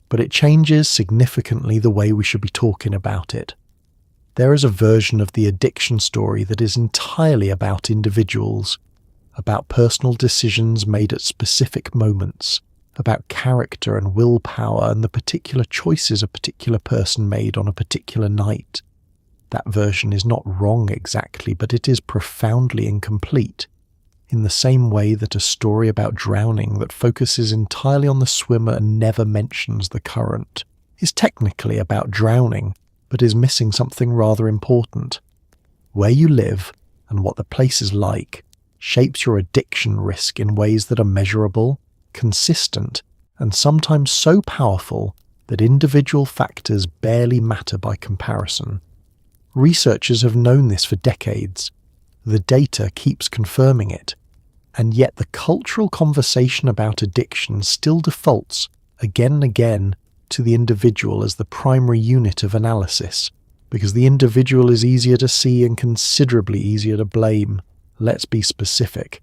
[SPEAKER 1] but it changes significantly the way we should be talking about it. There is a version of the addiction story that is entirely about individuals, about personal decisions made at specific moments, about character and willpower and the particular choices a particular person made on a particular night. That version is not wrong exactly, but it is profoundly incomplete, in the same way that a story about drowning that focuses entirely on the swimmer and never mentions the current is technically about drowning, but is missing something rather important. Where you live and what the place is like shapes your addiction risk in ways that are measurable, consistent, and sometimes so powerful that individual factors barely matter by comparison. Researchers have known this for decades. The data keeps confirming it. And yet the cultural conversation about addiction still defaults, again and again, to the individual as the primary unit of analysis, because the individual is easier to see and considerably easier to blame. Let's be specific.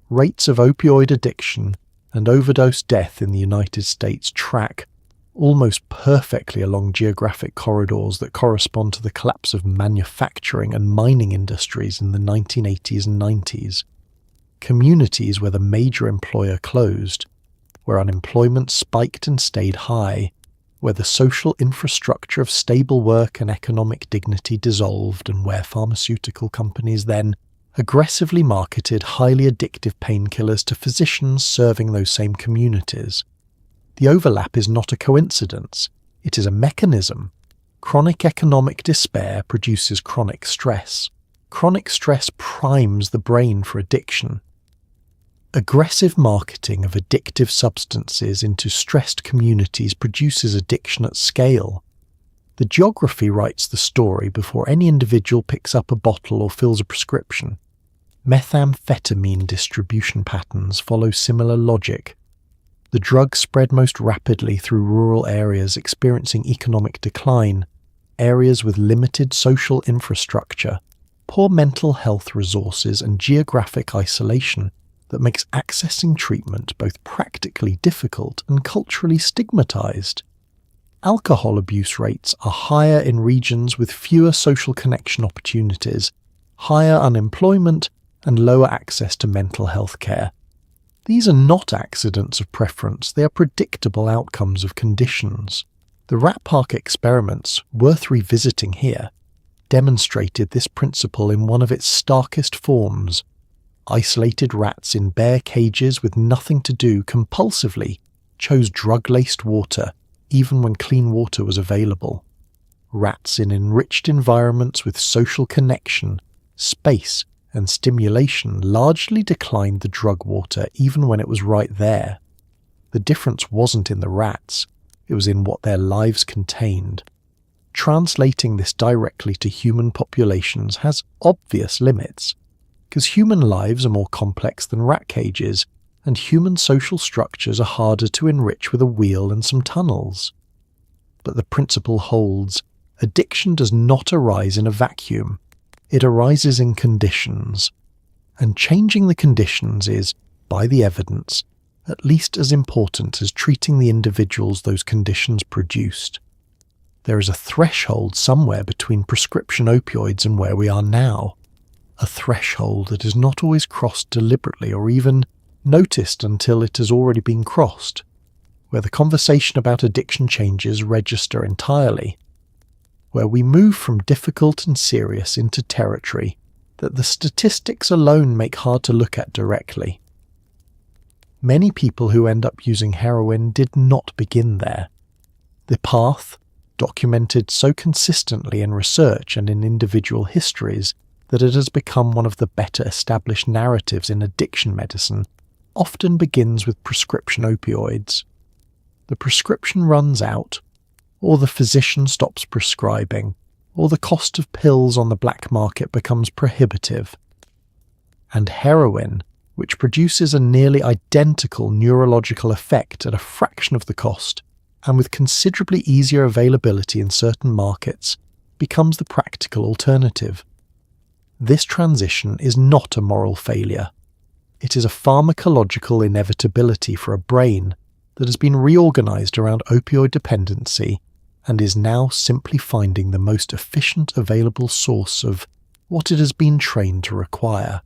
[SPEAKER 1] Rates of opioid addiction and overdose death in the United States track almost perfectly along geographic corridors that correspond to the collapse of manufacturing and mining industries in the 1980s and 90s. Communities where the major employer closed, where unemployment spiked and stayed high, where the social infrastructure of stable work and economic dignity dissolved, and where pharmaceutical companies then aggressively marketed highly addictive painkillers to physicians serving those same communities. The overlap is not a coincidence, it is a mechanism. Chronic economic despair produces chronic stress. Chronic stress primes the brain for addiction. Aggressive marketing of addictive substances into stressed communities produces addiction at scale. The geography writes the story before any individual picks up a bottle or fills a prescription. Methamphetamine distribution patterns follow similar logic. The drug spread most rapidly through rural areas experiencing economic decline, areas with limited social infrastructure, poor mental health resources, and geographic isolation that makes accessing treatment both practically difficult and culturally stigmatized. Alcohol abuse rates are higher in regions with fewer social connection opportunities, higher unemployment, and lower access to mental health care. These are not accidents of preference, they are predictable outcomes of conditions. The Rat Park experiments, worth revisiting here, demonstrated this principle in one of its starkest forms. Isolated rats in bare cages with nothing to do compulsively chose drug-laced water, even when clean water was available. Rats in enriched environments with social connection, space, and stimulation largely declined the drug water even when it was right there. The difference wasn't in the rats, it was in what their lives contained. Translating this directly to human populations has obvious limits, because human lives are more complex than rat cages, and human social structures are harder to enrich with a wheel and some tunnels. But the principle holds. Addiction does not arise in a vacuum. It arises in conditions. And changing the conditions is, by the evidence, at least as important as treating the individuals those conditions produced. There is a threshold somewhere between prescription opioids and where we are now. A threshold that is not always crossed deliberately or even noticed until it has already been crossed, where the conversation about addiction changes register entirely, where we move from difficult and serious into territory that the statistics alone make hard to look at directly. Many people who end up using heroin did not begin there. The path, documented so consistently in research and in individual histories that it has become one of the better established narratives in addiction medicine, often begins with prescription opioids. The prescription runs out, or the physician stops prescribing, or the cost of pills on the black market becomes prohibitive. And heroin, which produces a nearly identical neurological effect at a fraction of the cost, and with considerably easier availability in certain markets, becomes the practical alternative. This transition is not a moral failure. It is a pharmacological inevitability for a brain that has been reorganized around opioid dependency and is now simply finding the most efficient available source of what it has been trained to require.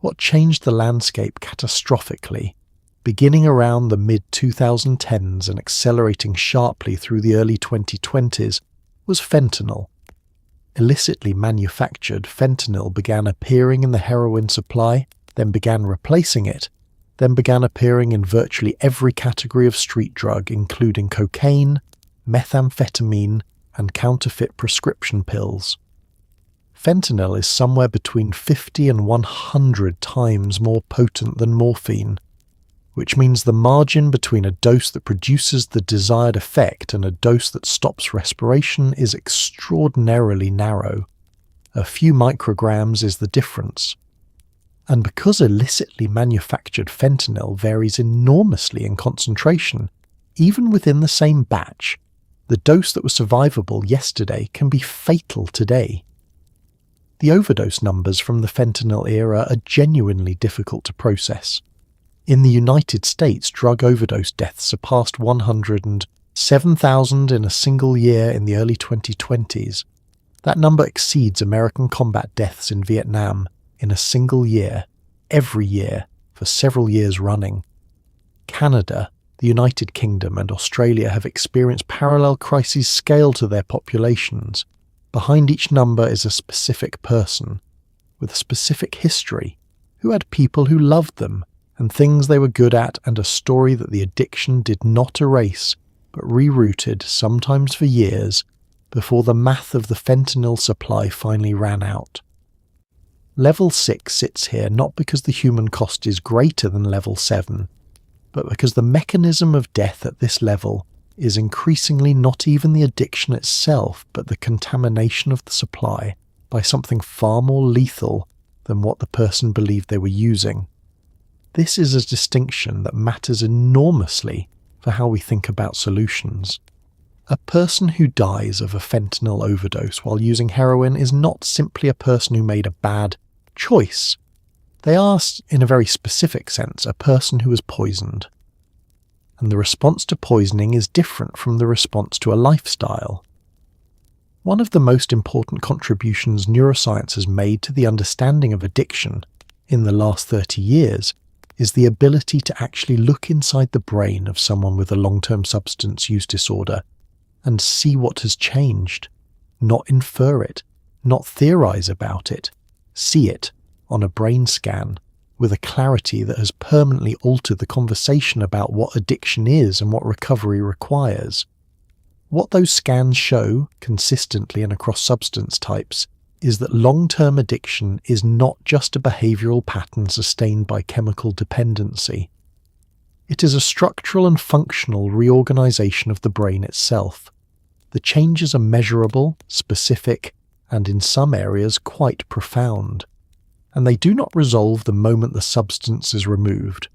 [SPEAKER 1] What changed the landscape catastrophically, beginning around the mid-2010s and accelerating sharply through the early 2020s, was fentanyl. Illicitly manufactured fentanyl began appearing in the heroin supply, then began replacing it, then began appearing in virtually every category of street drug, including cocaine, methamphetamine, and counterfeit prescription pills. Fentanyl is somewhere between 50 and 100 times more potent than morphine, which means the margin between a dose that produces the desired effect and a dose that stops respiration is extraordinarily narrow. A few micrograms is the difference. And because illicitly manufactured fentanyl varies enormously in concentration, even within the same batch, the dose that was survivable yesterday can be fatal today. The overdose numbers from the fentanyl era are genuinely difficult to process. In the United States, drug overdose deaths surpassed 107,000 in a single year in the early 2020s. That number exceeds American combat deaths in Vietnam in a single year, every year, for several years running. Canada, the United Kingdom, and Australia have experienced parallel crises scaled to their populations. Behind each number is a specific person, with a specific history, who had people who loved them, and things they were good at, and a story that the addiction did not erase, but rerouted, sometimes for years, before the math of the fentanyl supply finally ran out. Level 6 sits here not because the human cost is greater than Level 7, but because the mechanism of death at this level is increasingly not even the addiction itself, but the contamination of the supply by something far more lethal than what the person believed they were using. This is a distinction that matters enormously for how we think about solutions. A person who dies of a fentanyl overdose while using heroin is not simply a person who made a bad choice. They are, in a very specific sense, a person who was poisoned. And the response to poisoning is different from the response to a lifestyle. One of the most important contributions neuroscience has made to the understanding of addiction in the last 30 years is the ability to actually look inside the brain of someone with a long-term substance use disorder and see what has changed, not infer it, not theorize about it, see it on a brain scan with a clarity that has permanently altered the conversation about what addiction is and what recovery requires. What those scans show, consistently and across substance types, is that long-term addiction is not just a behavioral pattern sustained by chemical dependency. It is a structural and functional reorganization of the brain itself. The changes are measurable, specific, and in some areas quite profound. And they do not resolve the moment the substance is removed.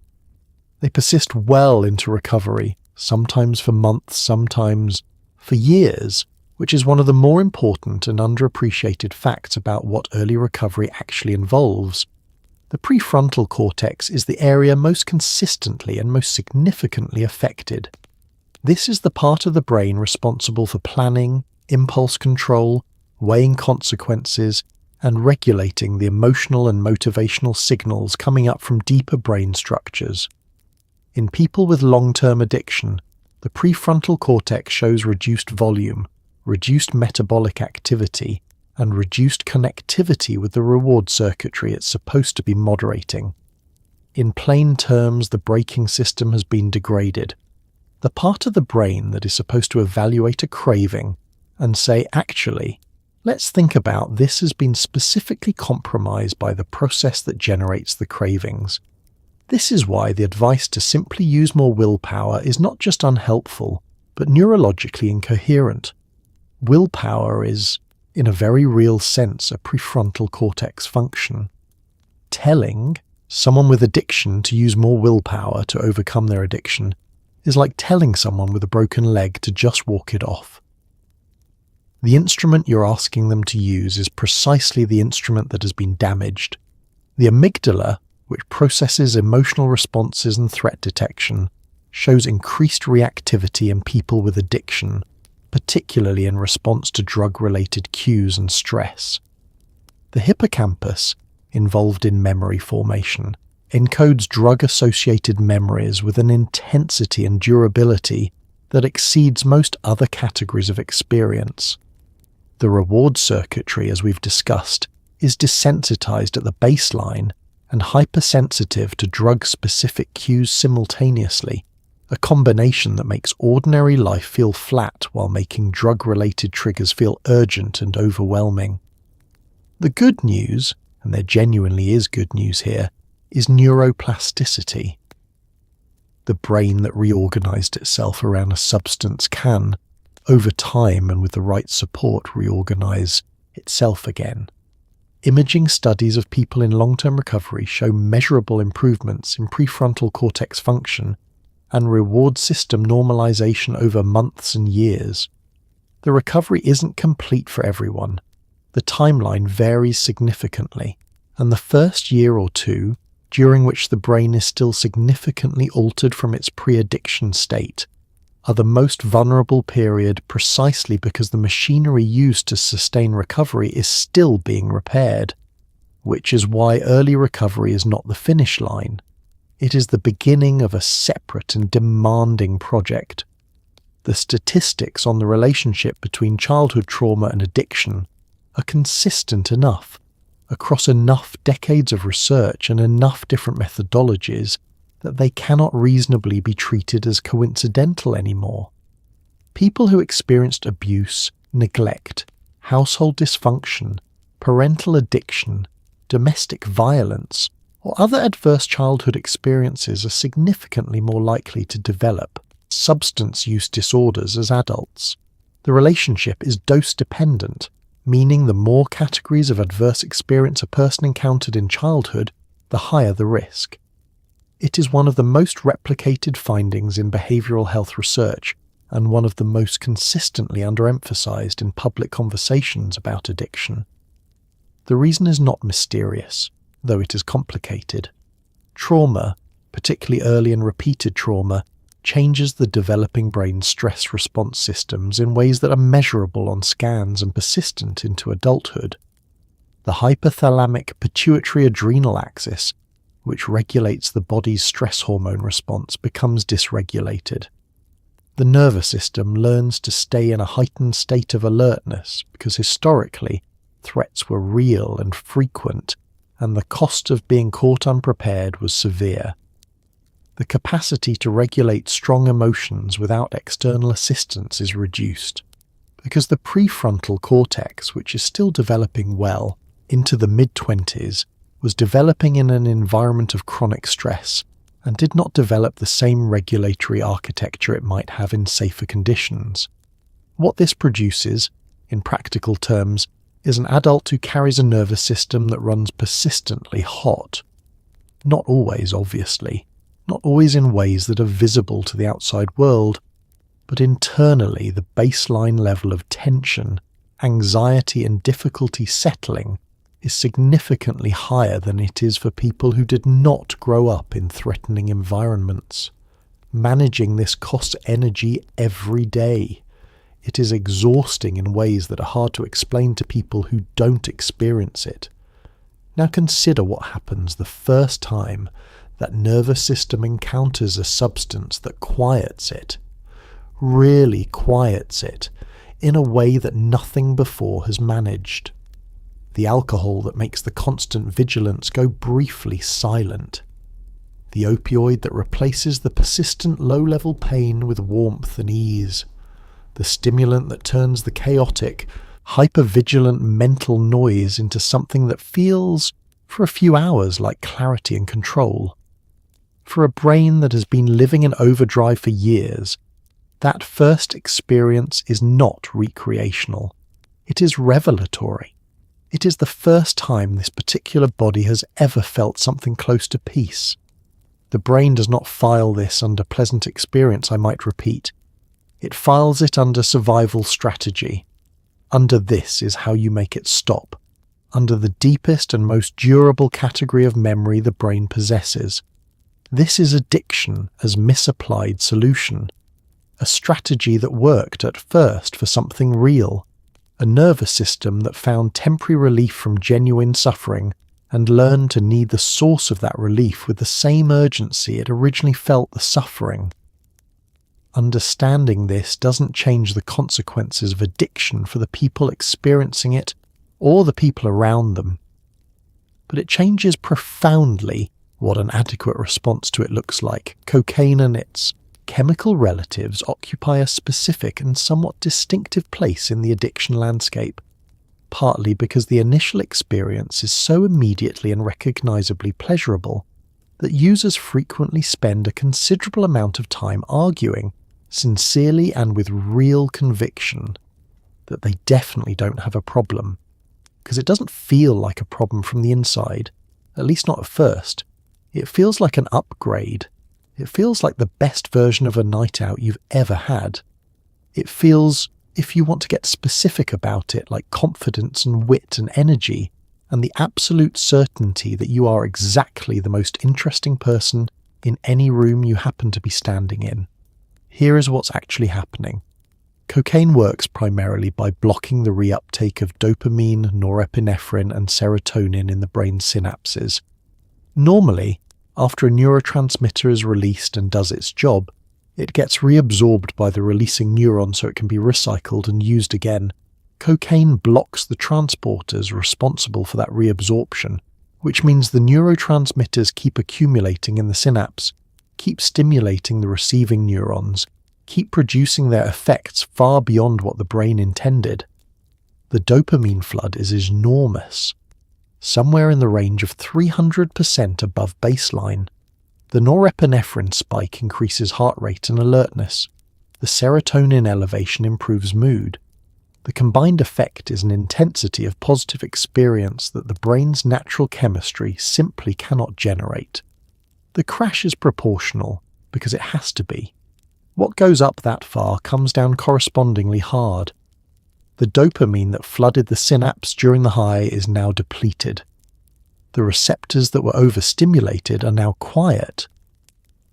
[SPEAKER 1] They persist well into recovery, sometimes for months, sometimes for years, which is one of the more important and underappreciated facts about what early recovery actually involves. The prefrontal cortex is the area most consistently and most significantly affected. This is the part of the brain responsible for planning, impulse control, weighing consequences, and regulating the emotional and motivational signals coming up from deeper brain structures. In people with long-term addiction, the prefrontal cortex shows reduced volume, reduced metabolic activity, and reduced connectivity with the reward circuitry it's supposed to be moderating. In plain terms, the braking system has been degraded. The part of the brain that is supposed to evaluate a craving and say, actually, let's think about this has been specifically compromised by the process that generates the cravings. This is why the advice to simply use more willpower is not just unhelpful, but neurologically incoherent. Willpower is, in a very real sense, a prefrontal cortex function. Telling someone with addiction to use more willpower to overcome their addiction is like telling someone with a broken leg to just walk it off. The instrument you're asking them to use is precisely the instrument that has been damaged. The amygdala, which processes emotional responses and threat detection, shows increased reactivity in people with addiction, particularly in response to drug-related cues and stress. The hippocampus, involved in memory formation, encodes drug-associated memories with an intensity and durability that exceeds most other categories of experience. The reward circuitry, as we've discussed, is desensitized at the baseline and hypersensitive to drug-specific cues simultaneously, a combination that makes ordinary life feel flat while making drug-related triggers feel urgent and overwhelming. The good news, and there genuinely is good news here, is neuroplasticity. The brain that reorganized itself around a substance can, over time and with the right support, reorganize itself again. Imaging studies of people in long-term recovery show measurable improvements in prefrontal cortex function and reward system normalization over months and years. The recovery isn't complete for everyone. The timeline varies significantly, and the first year or two, during which the brain is still significantly altered from its pre-addiction state, are the most vulnerable period precisely because the machinery used to sustain recovery is still being repaired, which is why early recovery is not the finish line. It is the beginning of a separate and demanding project. The statistics on the relationship between childhood trauma and addiction are consistent enough, across enough decades of research and enough different methodologies, that they cannot reasonably be treated as coincidental anymore. People who experienced abuse, neglect, household dysfunction, parental addiction, domestic violence, or other adverse childhood experiences are significantly more likely to develop substance use disorders as adults. The relationship is dose-dependent, meaning the more categories of adverse experience a person encountered in childhood, the higher the risk. It is one of the most replicated findings in behavioral health research and one of the most consistently underemphasized in public conversations about addiction. The reason is not mysterious, though it is complicated. Trauma, particularly early and repeated trauma, changes the developing brain's stress response systems in ways that are measurable on scans and persistent into adulthood. The hypothalamic pituitary adrenal axis, which regulates the body's stress hormone response, becomes dysregulated. The nervous system learns to stay in a heightened state of alertness because historically threats were real and frequent, and the cost of being caught unprepared was severe. The capacity to regulate strong emotions without external assistance is reduced, because the prefrontal cortex, which is still developing well into the mid-20s, was developing in an environment of chronic stress and did not develop the same regulatory architecture it might have in safer conditions. What this produces, in practical terms, is an adult who carries a nervous system that runs persistently hot. Not always, obviously, not always in ways that are visible to the outside world, but internally the baseline level of tension, anxiety and difficulty settling is significantly higher than it is for people who did not grow up in threatening environments. Managing this costs energy every day. It is exhausting in ways that are hard to explain to people who don't experience it. Now consider what happens the first time that nervous system encounters a substance that quiets it, really quiets it, in a way that nothing before has managed. The alcohol that makes the constant vigilance go briefly silent. The opioid that replaces the persistent low-level pain with warmth and ease. The stimulant that turns the chaotic, hyper-vigilant mental noise into something that feels, for a few hours, like clarity and control. For a brain that has been living in overdrive for years, that first experience is not recreational. It is revelatory. It is the first time this particular body has ever felt something close to peace. The brain does not file this under pleasant experience, I might repeat. It files it under survival strategy. Under this is how you make it stop. Under the deepest and most durable category of memory the brain possesses. This is addiction as misapplied solution. A strategy that worked at first for something real. A nervous system that found temporary relief from genuine suffering and learn to need the source of that relief with the same urgency it originally felt the suffering. Understanding this doesn't change the consequences of addiction for the people experiencing it or the people around them, but it changes profoundly what an adequate response to it looks like. Cocaine and its chemical relatives occupy a specific and somewhat distinctive place in the addiction landscape, partly because the initial experience is so immediately and recognizably pleasurable that users frequently spend a considerable amount of time arguing, sincerely and with real conviction, that they definitely don't have a problem, because it doesn't feel like a problem from the inside, at least not at first. It feels like an upgrade. It feels like the best version of a night out you've ever had. It feels, if you want to get specific about it, like confidence and wit and energy, and the absolute certainty that you are exactly the most interesting person in any room you happen to be standing in. Here is what's actually happening. Cocaine works primarily by blocking the reuptake of dopamine, norepinephrine, and serotonin in the brain synapses. Normally, after a neurotransmitter is released and does its job, it gets reabsorbed by the releasing neuron so it can be recycled and used again. Cocaine blocks the transporters responsible for that reabsorption, which means the neurotransmitters keep accumulating in the synapse, keep stimulating the receiving neurons, keep producing their effects far beyond what the brain intended. The dopamine flood is enormous, somewhere in the range of 300% above baseline. The norepinephrine spike increases heart rate and alertness. The serotonin elevation improves mood. The combined effect is an intensity of positive experience that the brain's natural chemistry simply cannot generate. The crash is proportional, because it has to be. What goes up that far comes down correspondingly hard. The dopamine that flooded the synapse during the high is now depleted. The receptors that were overstimulated are now quiet.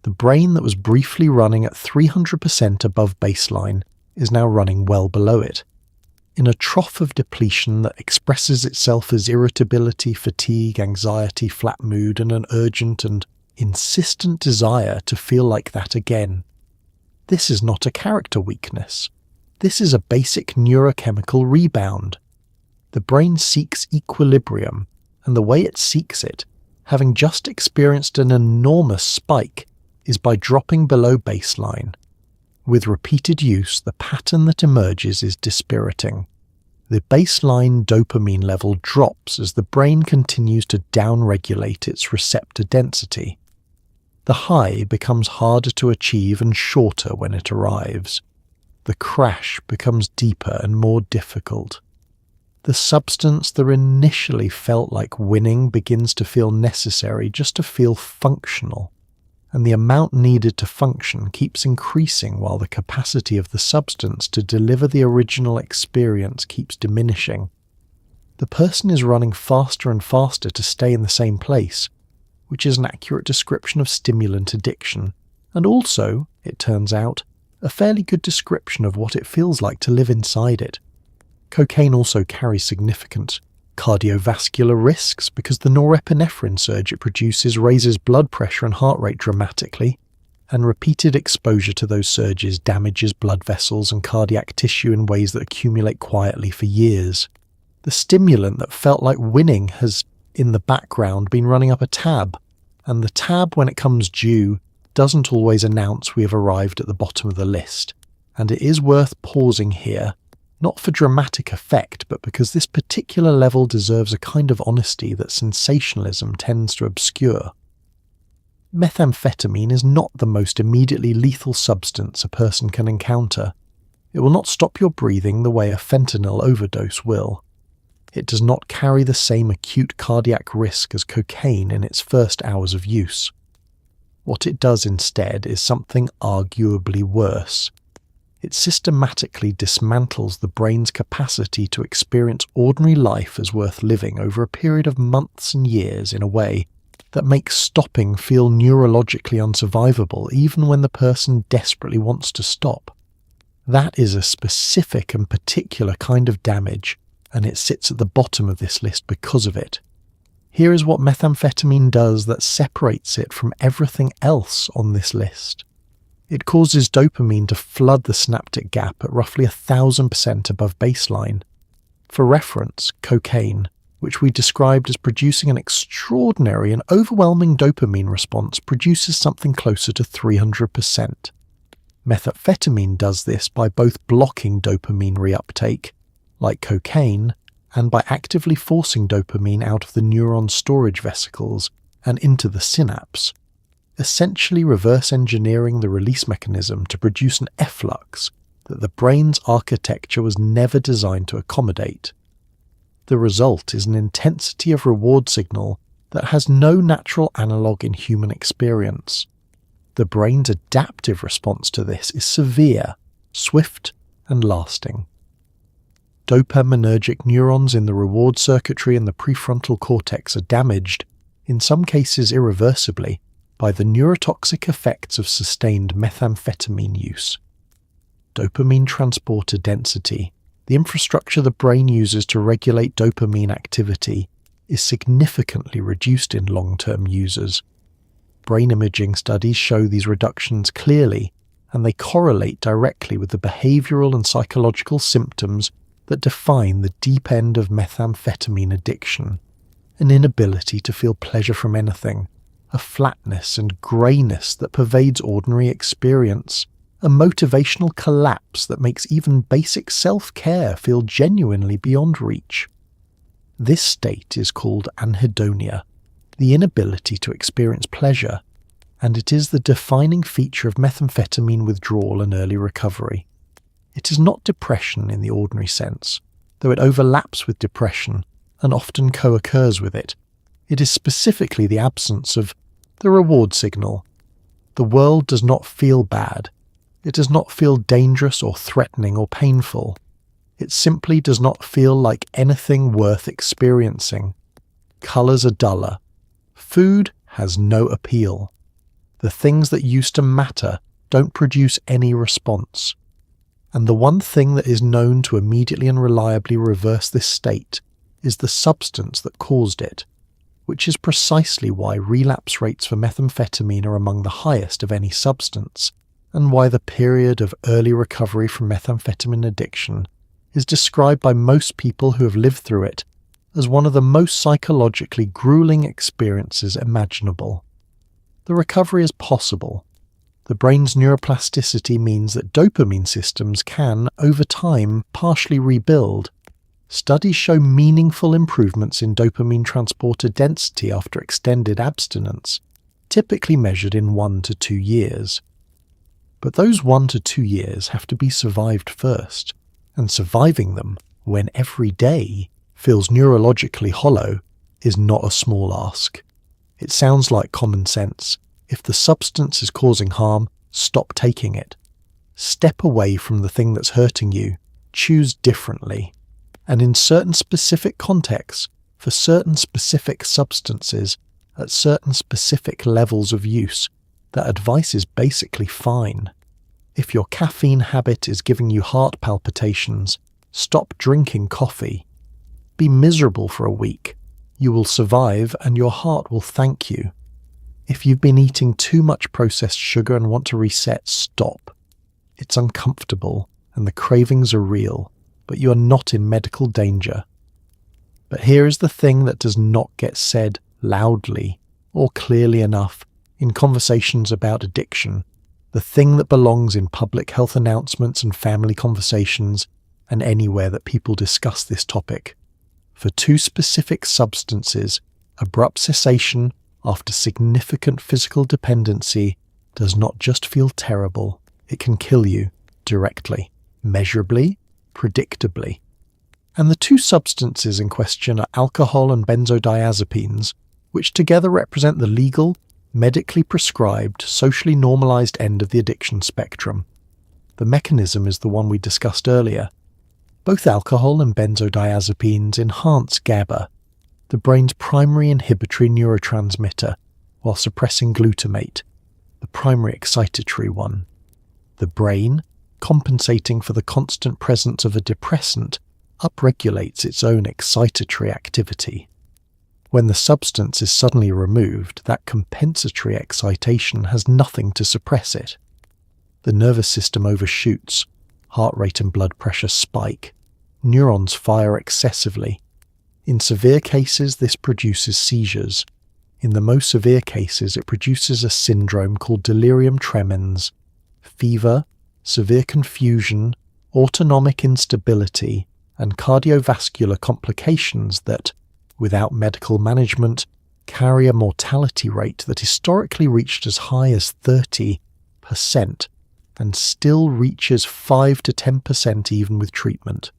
[SPEAKER 1] The brain that was briefly running at 300% above baseline is now running well below it. In a trough of depletion that expresses itself as irritability, fatigue, anxiety, flat mood, and an urgent and insistent desire to feel like that again. This is not a character weakness. This is a basic neurochemical rebound. The brain seeks equilibrium, and the way it seeks it, having just experienced an enormous spike, is by dropping below baseline. With repeated use, the pattern that emerges is dispiriting. The baseline dopamine level drops as the brain continues to downregulate its receptor density. The high becomes harder to achieve and shorter when it arrives. The crash becomes deeper and more difficult. The substance that initially felt like winning begins to feel necessary just to feel functional, and the amount needed to function keeps increasing while the capacity of the substance to deliver the original experience keeps diminishing. The person is running faster and faster to stay in the same place, which is an accurate description of stimulant addiction, and also, it turns out, a fairly good description of what it feels like to live inside it. Cocaine also carries significant cardiovascular risks because the norepinephrine surge it produces raises blood pressure and heart rate dramatically, and repeated exposure to those surges damages blood vessels and cardiac tissue in ways that accumulate quietly for years. The stimulant that felt like winning has, in the background, been running up a tab, and the tab, when it comes due, doesn't always announce we have arrived at the bottom of the list, and it is worth pausing here, not for dramatic effect, but because this particular level deserves a kind of honesty that sensationalism tends to obscure. Methamphetamine is not the most immediately lethal substance a person can encounter. It will not stop your breathing the way a fentanyl overdose will. It does not carry the same acute cardiac risk as cocaine in its first hours of use. What it does instead is something arguably worse. It systematically dismantles the brain's capacity to experience ordinary life as worth living over a period of months and years in a way that makes stopping feel neurologically unsurvivable even when the person desperately wants to stop. That is a specific and particular kind of damage, and it sits at the bottom of this list because of it. Here is what methamphetamine does that separates it from everything else on this list. It causes dopamine to flood the synaptic gap at roughly 1,000% above baseline. For reference, cocaine, which we described as producing an extraordinary and overwhelming dopamine response, produces something closer to 300%. Methamphetamine does this by both blocking dopamine reuptake, like cocaine, and by actively forcing dopamine out of the neuron storage vesicles and into the synapse, essentially reverse engineering the release mechanism to produce an efflux that the brain's architecture was never designed to accommodate. The result is an intensity of reward signal that has no natural analogue in human experience. The brain's adaptive response to this is severe, swift, and lasting. Dopaminergic neurons in the reward circuitry in the prefrontal cortex are damaged, in some cases irreversibly, by the neurotoxic effects of sustained methamphetamine use. Dopamine transporter density, the infrastructure the brain uses to regulate dopamine activity, is significantly reduced in long-term users. Brain imaging studies show these reductions clearly, and they correlate directly with the behavioral and psychological symptoms that define the deep end of methamphetamine addiction: an inability to feel pleasure from anything, a flatness and greyness that pervades ordinary experience, a motivational collapse that makes even basic self-care feel genuinely beyond reach. This state is called anhedonia, the inability to experience pleasure, and it is the defining feature of methamphetamine withdrawal and early recovery. It is not depression in the ordinary sense, though it overlaps with depression and often co-occurs with it. It is specifically the absence of the reward signal. The world does not feel bad. It does not feel dangerous or threatening or painful. It simply does not feel like anything worth experiencing. Colours are duller. Food has no appeal. The things that used to matter don't produce any response. And the one thing that is known to immediately and reliably reverse this state is the substance that caused it, which is precisely why relapse rates for methamphetamine are among the highest of any substance, and why the period of early recovery from methamphetamine addiction is described by most people who have lived through it as one of the most psychologically grueling experiences imaginable. The recovery is possible. The brain's neuroplasticity means that dopamine systems can, over time, partially rebuild. Studies show meaningful improvements in dopamine transporter density after extended abstinence, typically measured in 1 to 2 years. But those 1 to 2 years have to be survived first, and surviving them, when every day feels neurologically hollow, is not a small ask. It sounds like common sense. If the substance is causing harm, stop taking it. Step away from the thing that's hurting you. Choose differently. And in certain specific contexts, for certain specific substances, at certain specific levels of use, that advice is basically fine. If your caffeine habit is giving you heart palpitations, stop drinking coffee. Be miserable for a week. You will survive and your heart will thank you. If you've been eating too much processed sugar and want to reset, stop. It's uncomfortable and the cravings are real, but you are not in medical danger. But here is the thing that does not get said loudly or clearly enough in conversations about addiction, the thing that belongs in public health announcements and family conversations and anywhere that people discuss this topic. For 2 specific substances, abrupt cessation after significant physical dependency does not just feel terrible, it can kill you directly, measurably, predictably. And the 2 substances in question are alcohol and benzodiazepines, which together represent the legal, medically prescribed, socially normalized end of the addiction spectrum. The mechanism is the one we discussed earlier. Both alcohol and benzodiazepines enhance GABA, the brain's primary inhibitory neurotransmitter, while suppressing glutamate, the primary excitatory one. The brain, compensating for the constant presence of a depressant, upregulates its own excitatory activity. When the substance is suddenly removed, that compensatory excitation has nothing to suppress it. The nervous system overshoots, heart rate and blood pressure spike, neurons fire excessively. In severe cases, this produces seizures. In the most severe cases, it produces a syndrome called delirium tremens, fever, severe confusion, autonomic instability, and cardiovascular complications that, without medical management, carry a mortality rate that historically reached as high as 30% and still reaches 5 to 10% even with treatment.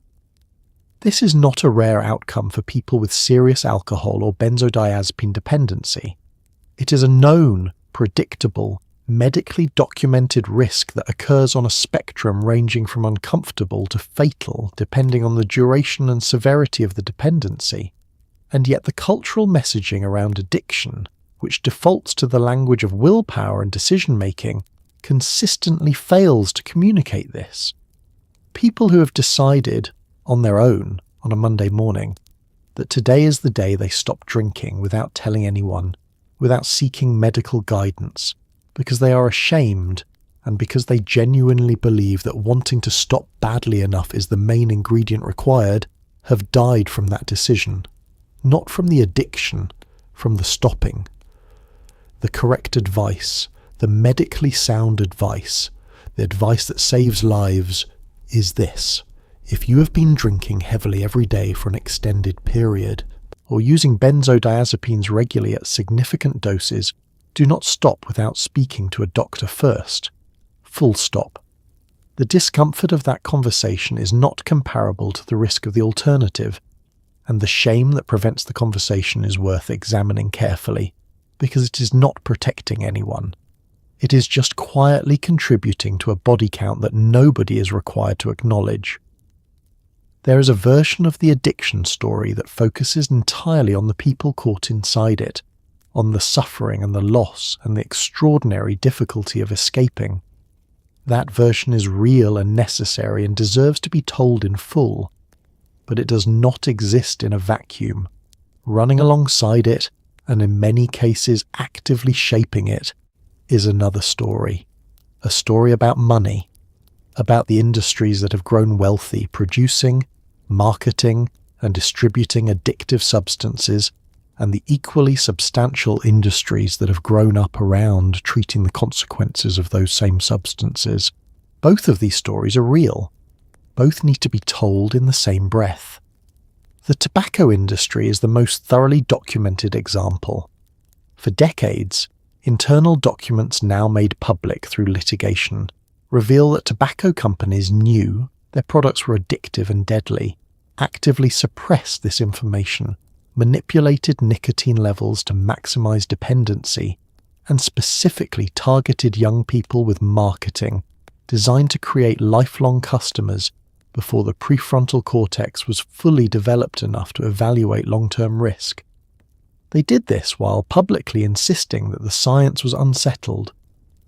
[SPEAKER 1] This is not a rare outcome for people with serious alcohol or benzodiazepine dependency. It is a known, predictable, medically documented risk that occurs on a spectrum ranging from uncomfortable to fatal depending on the duration and severity of the dependency. And yet the cultural messaging around addiction, which defaults to the language of willpower and decision-making, consistently fails to communicate this. People who have decided, on their own, on a Monday morning, that today is the day they stop drinking without telling anyone, without seeking medical guidance, because they are ashamed and because they genuinely believe that wanting to stop badly enough is the main ingredient required, have died from that decision. Not from the addiction, from the stopping. The correct advice, the medically sound advice, the advice that saves lives, is this. If you have been drinking heavily every day for an extended period, or using benzodiazepines regularly at significant doses, do not stop without speaking to a doctor first. Full stop. The discomfort of that conversation is not comparable to the risk of the alternative, and the shame that prevents the conversation is worth examining carefully, because it is not protecting anyone. It is just quietly contributing to a body count that nobody is required to acknowledge. There is a version of the addiction story that focuses entirely on the people caught inside it, on the suffering and the loss and the extraordinary difficulty of escaping. That version is real and necessary and deserves to be told in full, but it does not exist in a vacuum. Running alongside it, and in many cases actively shaping it, is another story. A story about money, about the industries that have grown wealthy producing, marketing, and distributing addictive substances, and the equally substantial industries that have grown up around treating the consequences of those same substances. Both of these stories are real. Both need to be told in the same breath. The tobacco industry is the most thoroughly documented example. For decades, internal documents now made public through litigation reveal that tobacco companies knew their products were addictive and deadly, actively suppressed this information, manipulated nicotine levels to maximize dependency, and specifically targeted young people with marketing designed to create lifelong customers before the prefrontal cortex was fully developed enough to evaluate long-term risk. They did this while publicly insisting that the science was unsettled,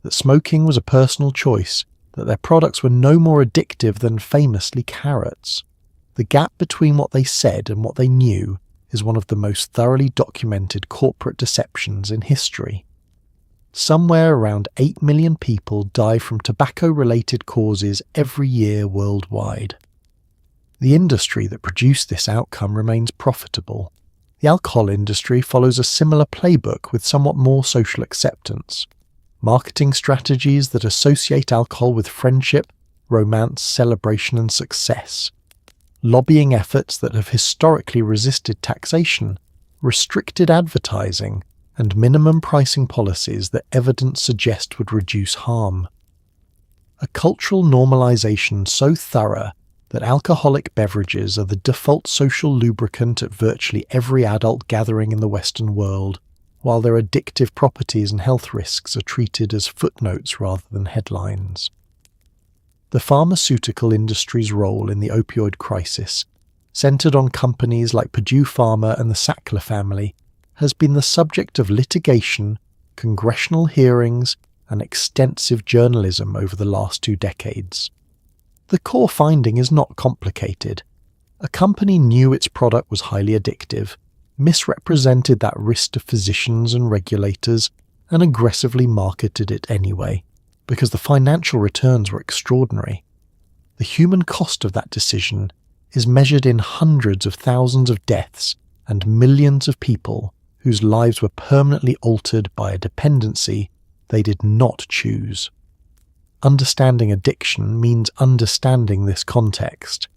[SPEAKER 1] that smoking was a personal choice, that their products were no more addictive than famously carrots. The gap between what they said and what they knew is one of the most thoroughly documented corporate deceptions in history. Somewhere around 8 million people die from tobacco-related causes every year worldwide. The industry that produced this outcome remains profitable. The alcohol industry follows a similar playbook with somewhat more social acceptance. Marketing strategies that associate alcohol with friendship, romance, celebration, and success. Lobbying efforts that have historically resisted taxation, restricted advertising, and minimum pricing policies that evidence suggest would reduce harm. A cultural normalization so thorough that alcoholic beverages are the default social lubricant at virtually every adult gathering in the Western world, while their addictive properties and health risks are treated as footnotes rather than headlines. The pharmaceutical industry's role in the opioid crisis, centered on companies like Purdue Pharma and the Sackler family, has been the subject of litigation, congressional hearings, and extensive journalism over the last 2 decades. The core finding is not complicated. A company knew its product was highly addictive, misrepresented that risk to physicians and regulators and aggressively marketed it anyway, because the financial returns were extraordinary. The human cost of that decision is measured in hundreds of thousands of deaths and millions of people whose lives were permanently altered by a dependency they did not choose. Understanding addiction means understanding this context,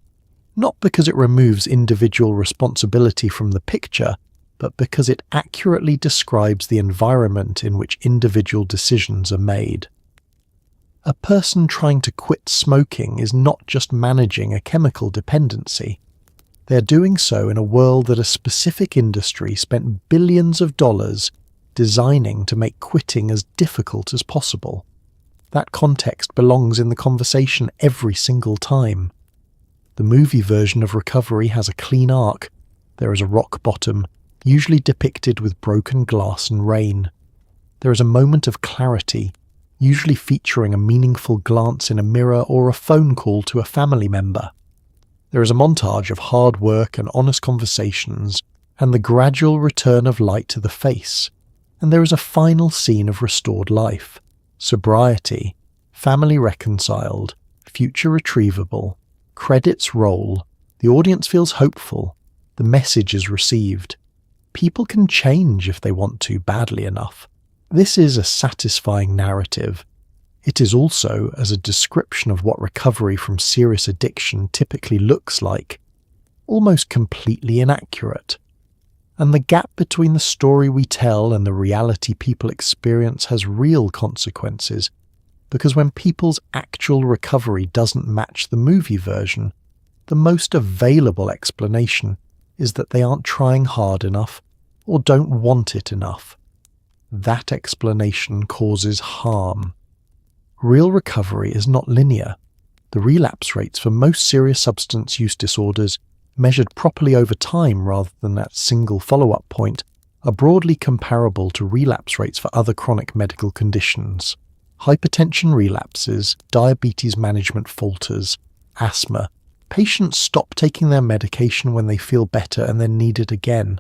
[SPEAKER 1] not because it removes individual responsibility from the picture, but because it accurately describes the environment in which individual decisions are made. A person trying to quit smoking is not just managing a chemical dependency. They are doing so in a world that a specific industry spent billions of dollars designing to make quitting as difficult as possible. That context belongs in the conversation every single time. The movie version of recovery has a clean arc. There is a rock bottom, usually depicted with broken glass and rain. There is a moment of clarity, usually featuring a meaningful glance in a mirror or a phone call to a family member. There is a montage of hard work and honest conversations, and the gradual return of light to the face. And there is a final scene of restored life, sobriety, family reconciled, future retrievable, credits roll, the audience feels hopeful, the message is received. People can change if they want to badly enough. This is a satisfying narrative. It is also as a description of what recovery from serious addiction typically looks like, almost completely inaccurate. And the gap between the story we tell and the reality people experience has real consequences, because when people's actual recovery doesn't match the movie version, the most available explanation is that they aren't trying hard enough or don't want it enough. That explanation causes harm. Real recovery is not linear. The relapse rates for most serious substance use disorders, measured properly over time rather than at single follow-up point, are broadly comparable to relapse rates for other chronic medical conditions. Hypertension relapses, diabetes management falters, asthma. Patients stop taking their medication when they feel better and then need it again.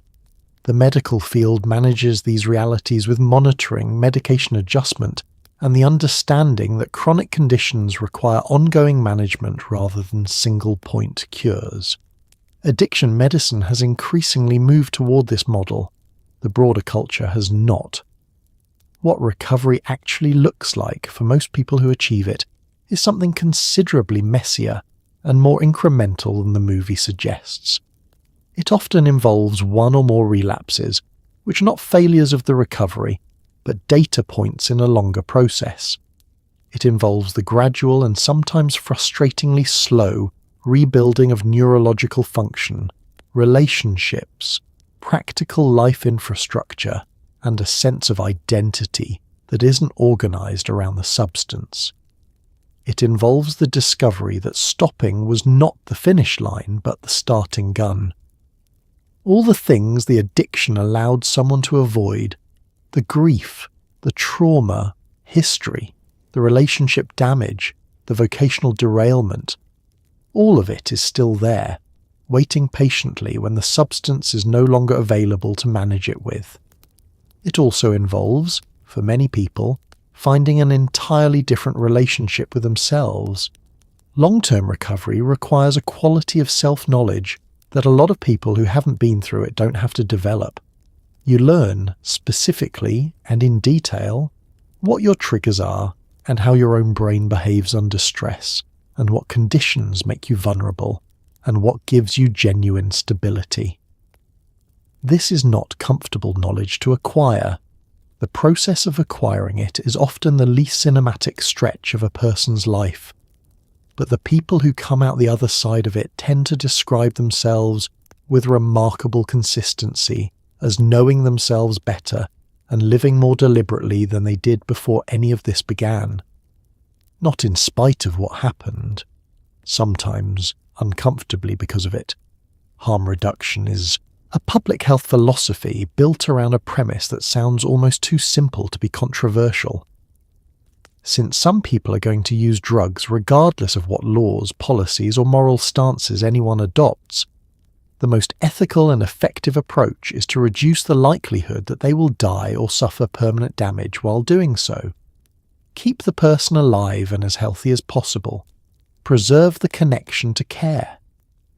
[SPEAKER 1] The medical field manages these realities with monitoring, medication adjustment, and the understanding that chronic conditions require ongoing management rather than single-point cures. Addiction medicine has increasingly moved toward this model. The broader culture has not. What recovery actually looks like for most people who achieve it is something considerably messier and more incremental than the movie suggests. It often involves one or more relapses, which are not failures of the recovery, but data points in a longer process. It involves the gradual and sometimes frustratingly slow rebuilding of neurological function, relationships, practical life infrastructure, and a sense of identity that isn't organized around the substance. It involves the discovery that stopping was not the finish line but the starting gun. All the things the addiction allowed someone to avoid, the grief, the trauma, history, the relationship damage, the vocational derailment, all of it is still there, waiting patiently when the substance is no longer available to manage it with. It also involves, for many people, finding an entirely different relationship with themselves. Long-term recovery requires a quality of self-knowledge that a lot of people who haven't been through it don't have to develop. You learn, specifically and in detail, what your triggers are and how your own brain behaves under stress, and what conditions make you vulnerable, and what gives you genuine stability. This is not comfortable knowledge to acquire. The process of acquiring it is often the least cinematic stretch of a person's life. But the people who come out the other side of it tend to describe themselves with remarkable consistency as knowing themselves better and living more deliberately than they did before any of this began. Not in spite of what happened, sometimes uncomfortably because of it. Harm reduction is a public health philosophy built around a premise that sounds almost too simple to be controversial. Since some people are going to use drugs regardless of what laws, policies, or moral stances anyone adopts, The most ethical and effective approach is to reduce the likelihood that they will die or suffer permanent damage while doing so. Keep the person alive and as healthy as possible. Preserve the connection to care.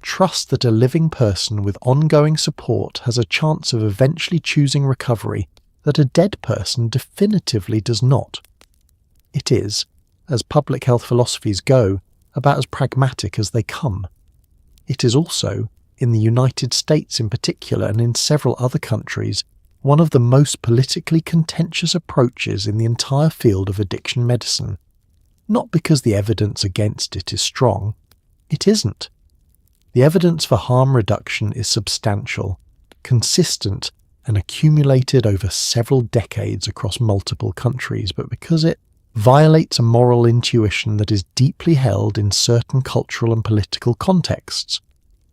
[SPEAKER 1] Trust that a living person with ongoing support has a chance of eventually choosing recovery that a dead person definitively does not. It is, as public health philosophies go, about as pragmatic as they come. It is also, in the United States in particular and in several other countries, one of the most politically contentious approaches in the entire field of addiction medicine. Not because the evidence against it is strong. It isn't. The evidence for harm reduction is substantial, consistent, and accumulated over several decades across multiple countries, but because it violates a moral intuition that is deeply held in certain cultural and political contexts.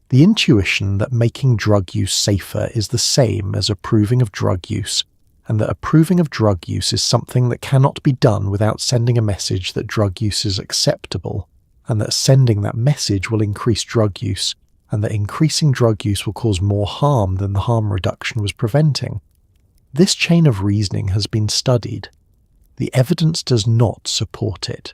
[SPEAKER 1] The intuition that making drug use safer is the same as approving of drug use, and that approving of drug use is something that cannot be done without sending a message that drug use is acceptable, and that sending that message will increase drug use, and that increasing drug use will cause more harm than the harm reduction was preventing. This chain of reasoning has been studied. The evidence does not support it.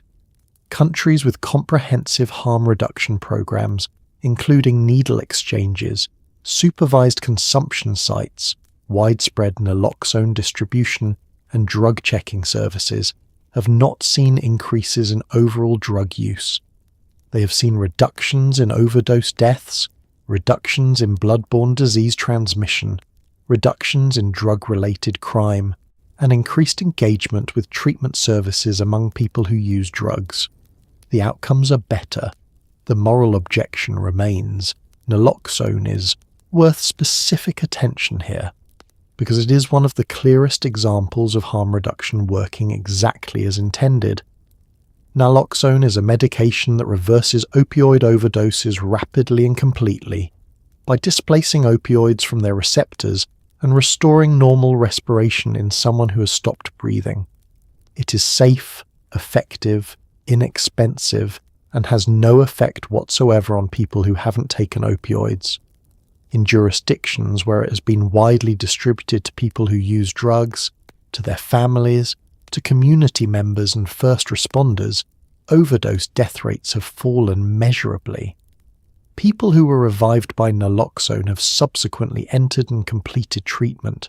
[SPEAKER 1] Countries with comprehensive harm reduction programs, including needle exchanges, supervised consumption sites, widespread naloxone distribution, and drug checking services, have not seen increases in overall drug use. They have seen reductions in overdose deaths, reductions in blood-borne disease transmission, reductions in drug-related crime, and increased engagement with treatment services among people who use drugs. The outcomes are better. The moral objection remains. Naloxone is worth specific attention here, because it is one of the clearest examples of harm reduction working exactly as intended. Naloxone is a medication that reverses opioid overdoses rapidly and completely by displacing opioids from their receptors and restoring normal respiration in someone who has stopped breathing. It is safe, effective, inexpensive, and has no effect whatsoever on people who haven't taken opioids. In jurisdictions where it has been widely distributed to people who use drugs, to their families, to community members and first responders, overdose death rates have fallen measurably. People who were revived by naloxone have subsequently entered and completed treatment.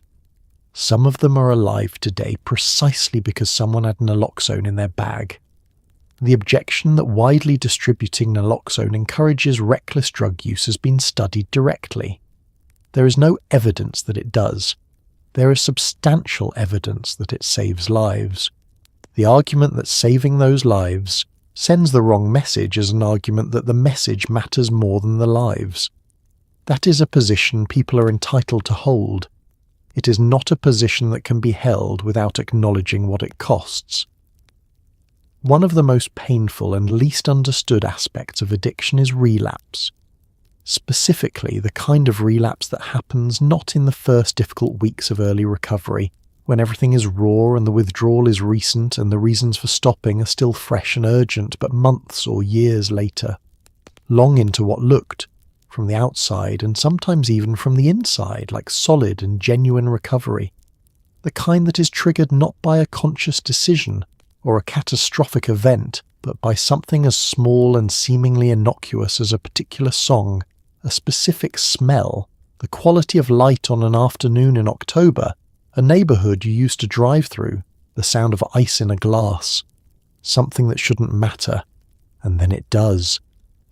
[SPEAKER 1] Some of them are alive today precisely because someone had naloxone in their bag. The objection that widely distributing naloxone encourages reckless drug use has been studied directly. There is no evidence that it does. There is substantial evidence that it saves lives. The argument that saving those lives sends the wrong message is an argument that the message matters more than the lives. That is a position people are entitled to hold. It is not a position that can be held without acknowledging what it costs. One of the most painful and least understood aspects of addiction is relapse. Specifically, the kind of relapse that happens not in the first difficult weeks of early recovery, when everything is raw and the withdrawal is recent and the reasons for stopping are still fresh and urgent, but months or years later, long into what looked, from the outside and sometimes even from the inside, like solid and genuine recovery. The kind that is triggered not by a conscious decision or a catastrophic event, but by something as small and seemingly innocuous as a particular song, a specific smell, the quality of light on an afternoon in October, a neighborhood you used to drive through, the sound of ice in a glass, something that shouldn't matter, and then it does,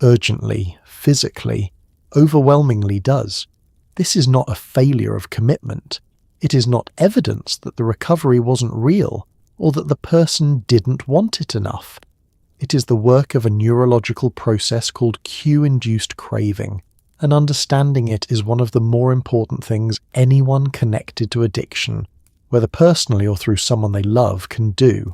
[SPEAKER 1] urgently, physically, overwhelmingly does. This is not a failure of commitment. It is not evidence that the recovery wasn't real, or that the person didn't want it enough. It is the work of a neurological process called Cue-induced craving, and understanding it is one of the more important things anyone connected to addiction, whether personally or through someone they love, can do.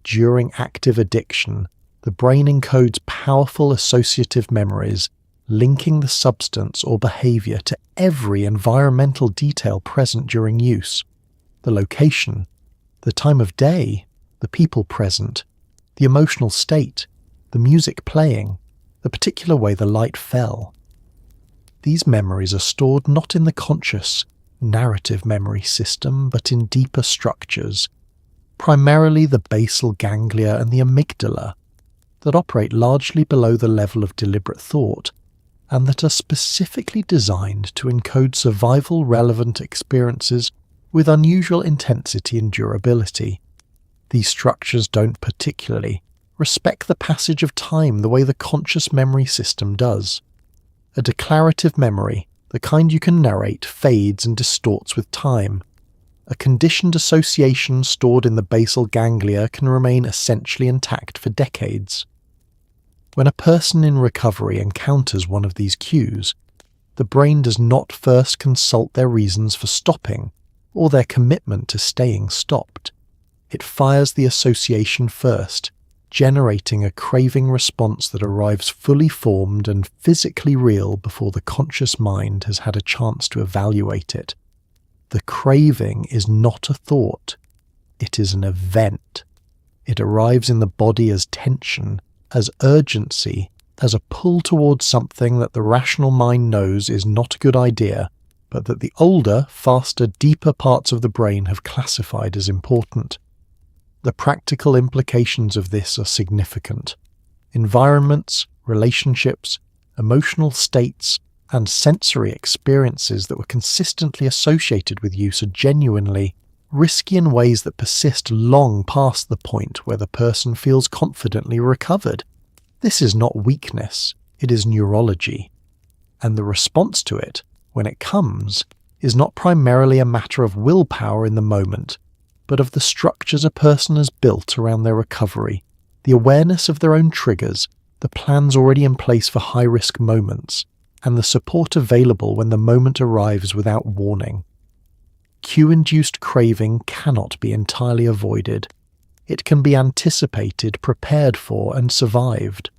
[SPEAKER 1] During active addiction, the brain encodes powerful associative memories, linking the substance or behavior to every environmental detail present during use. The location, the time of day, the people present, the emotional state, the music playing, the particular way the light fell. These memories are stored not in the conscious, narrative memory system, but in deeper structures, primarily the basal ganglia and the amygdala, that operate largely below the level of deliberate thought, and that are specifically designed to encode survival-relevant experiences with unusual intensity and durability. These structures don't particularly respect the passage of time the way the conscious memory system does. A declarative memory, the kind you can narrate, fades and distorts with time. A conditioned association stored in the basal ganglia can remain essentially intact for decades. When a person in recovery encounters one of these cues, the brain does not first consult their reasons for stopping or their commitment to staying stopped. It fires the association first, generating a craving response that arrives fully formed and physically real before the conscious mind has had a chance to evaluate it. The craving is not a thought, it is an event. It arrives in the body as tension, as urgency, as a pull towards something that the rational mind knows is not a good idea, but that the older, faster, deeper parts of the brain have classified as important. The practical implications of this are significant. Environments, relationships, emotional states, and sensory experiences that were consistently associated with use are genuinely risky in ways that persist long past the point where the person feels confidently recovered. This is not weakness, it is neurology. And the response to it, when it comes, is not primarily a matter of willpower in the moment, but of the structures a person has built around their recovery, the awareness of their own triggers, the plans already in place for high-risk moments, and the support available when the moment arrives without warning. Cue-induced craving cannot be entirely avoided. It can be anticipated, prepared for, and survived.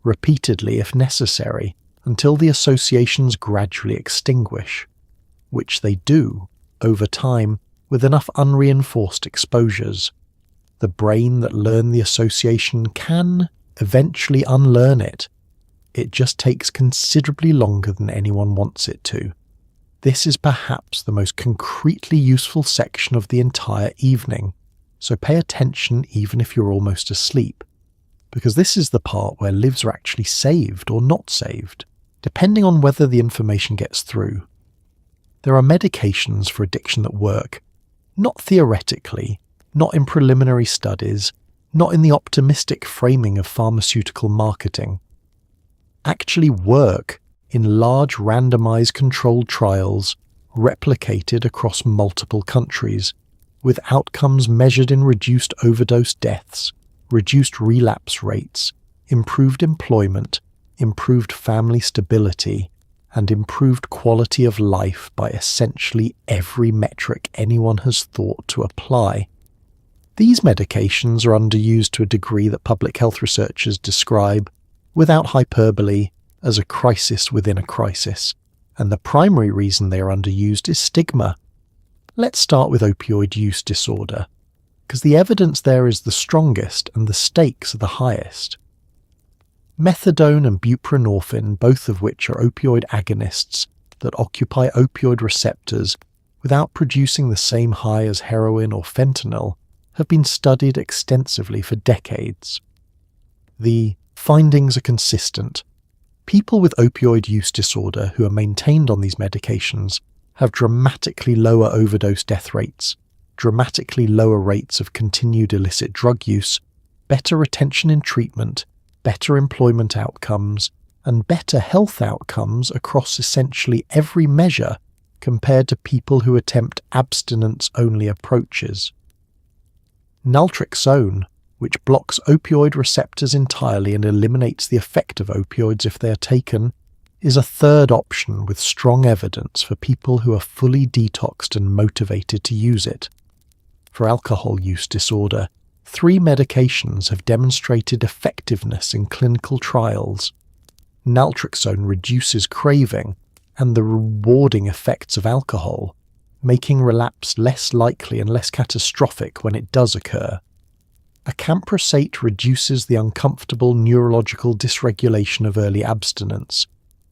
[SPEAKER 1] Repeatedly, if necessary, until the associations gradually extinguish, which they do, over time, with enough unreinforced exposures. The brain that learned the association can eventually unlearn it. It just takes considerably longer than anyone wants it to. This is perhaps the most concretely useful section of the entire evening, so pay attention even if you're almost asleep, because this is the part where lives are actually saved or not saved, depending on whether the information gets through. There are medications for addiction that work, not theoretically, not in preliminary studies, not in the optimistic framing of pharmaceutical marketing. Actually work in large randomized controlled trials replicated across multiple countries, with outcomes measured in reduced overdose deaths, reduced relapse rates, improved employment, improved family stability, and improved quality of life by essentially every metric anyone has thought to apply. These medications are underused to a degree that public health researchers describe, without hyperbole, as a crisis within a crisis, and the primary reason they are underused is stigma. Let's start with opioid use disorder, because the evidence there is the strongest and the stakes are the highest. Methadone and buprenorphine, both of which are opioid agonists that occupy opioid receptors without producing the same high as heroin or fentanyl, have been studied extensively for decades. The findings are consistent. People with opioid use disorder who are maintained on these medications have dramatically lower overdose death rates, dramatically lower rates of continued illicit drug use, better retention in treatment, better employment outcomes, and better health outcomes across essentially every measure compared to people who attempt abstinence-only approaches. Naltrexone, which blocks opioid receptors entirely and eliminates the effect of opioids if they are taken, is a third option with strong evidence for people who are fully detoxed and motivated to use it. For alcohol use disorder, 3 medications have demonstrated effectiveness in clinical trials. Naltrexone reduces craving and the rewarding effects of alcohol, making relapse less likely and less catastrophic when it does occur. Acamprosate reduces the uncomfortable neurological dysregulation of early abstinence,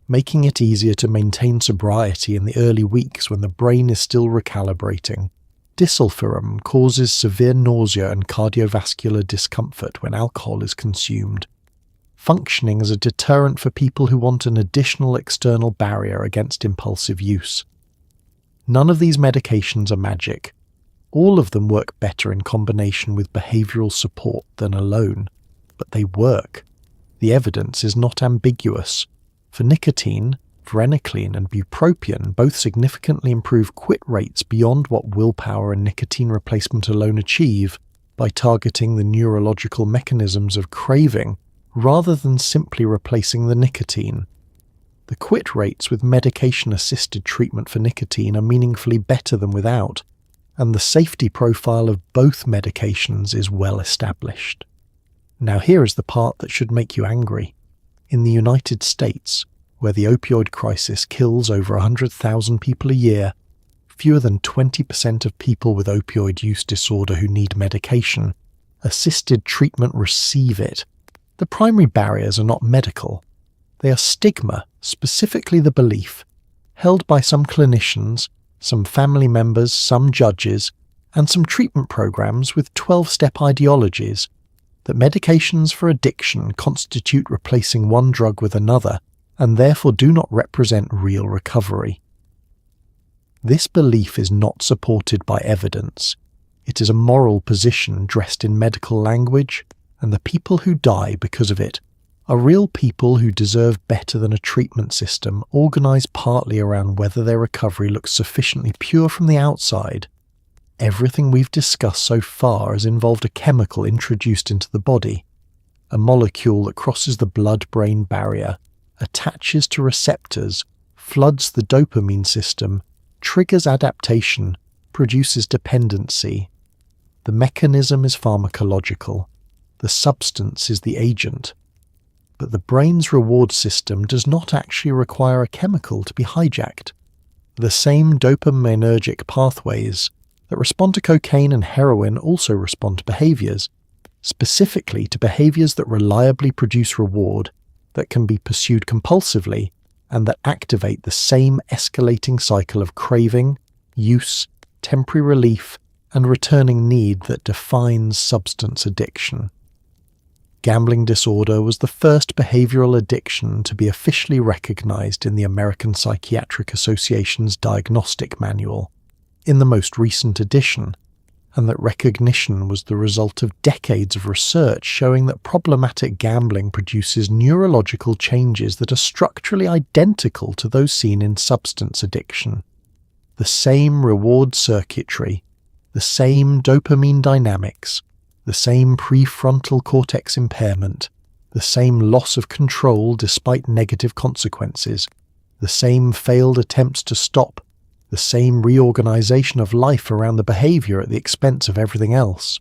[SPEAKER 1] making it easier to maintain sobriety in the early weeks when the brain is still recalibrating. Disulfiram causes severe nausea and cardiovascular discomfort when alcohol is consumed, functioning as a deterrent for people who want an additional external barrier against impulsive use. None of these medications are magic. All of them work better in combination with behavioral support than alone, but they work. The evidence is not ambiguous. For nicotine, varenicline and bupropion both significantly improve quit rates beyond what willpower and nicotine replacement alone achieve by targeting the neurological mechanisms of craving rather than simply replacing the nicotine. The quit rates with medication-assisted treatment for nicotine are meaningfully better than without, and the safety profile of both medications is well established. Now here is the part that should make you angry. In the United States, where the opioid crisis kills over 100,000 people a year, fewer than 20% of people with opioid use disorder who need medication, assisted treatment receive it. The primary barriers are not medical. They are stigma, specifically the belief, held by some clinicians, some family members, some judges, and some treatment programs with 12-step ideologies, that medications for addiction constitute replacing one drug with another and therefore do not represent real recovery. This belief is not supported by evidence. It is a moral position dressed in medical language, and the people who die because of it are real people who deserve better than a treatment system organized partly around whether their recovery looks sufficiently pure from the outside. Everything we've discussed so far has involved a chemical introduced into the body, a molecule that crosses the blood-brain barrier, attaches to receptors, floods the dopamine system, triggers adaptation, produces dependency. The mechanism is pharmacological. The substance is the agent. But the brain's reward system does not actually require a chemical to be hijacked. The same dopaminergic pathways that respond to cocaine and heroin also respond to behaviors, specifically to behaviors that reliably produce reward, that can be pursued compulsively, and that activate the same escalating cycle of craving, use, temporary relief, and returning need that defines substance addiction. Gambling disorder was the first behavioral addiction to be officially recognized in the American Psychiatric Association's Diagnostic Manual, in the most recent edition, and that recognition was the result of decades of research showing that problematic gambling produces neurological changes that are structurally identical to those seen in substance addiction. The same reward circuitry, the same dopamine dynamics, the same prefrontal cortex impairment, the same loss of control despite negative consequences, the same failed attempts to stop, the same reorganization of life around the behavior at the expense of everything else.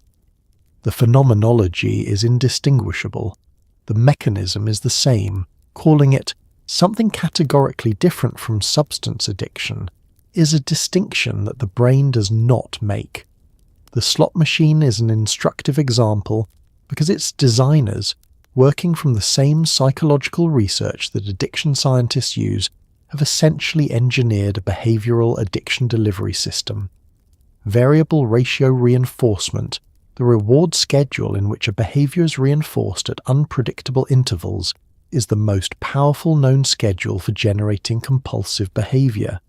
[SPEAKER 1] The phenomenology is indistinguishable. The mechanism is the same. Calling it something categorically different from substance addiction is a distinction that the brain does not make. The slot machine is an instructive example because its designers, working from the same psychological research that addiction scientists use, have essentially engineered a behavioral addiction delivery system. Variable ratio reinforcement, the reward schedule in which a behavior is reinforced at unpredictable intervals, is the most powerful known schedule for generating compulsive behavior.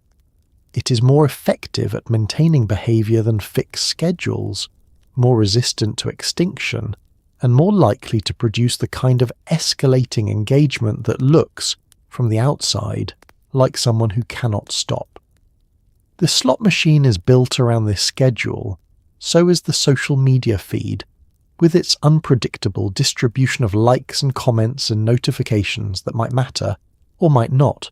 [SPEAKER 1] It is more effective at maintaining behavior than fixed schedules, more resistant to extinction, and more likely to produce the kind of escalating engagement that looks, from the outside, like someone who cannot stop. The slot machine is built around this schedule, so is the social media feed, with its unpredictable distribution of likes and comments and notifications that might matter, or might not.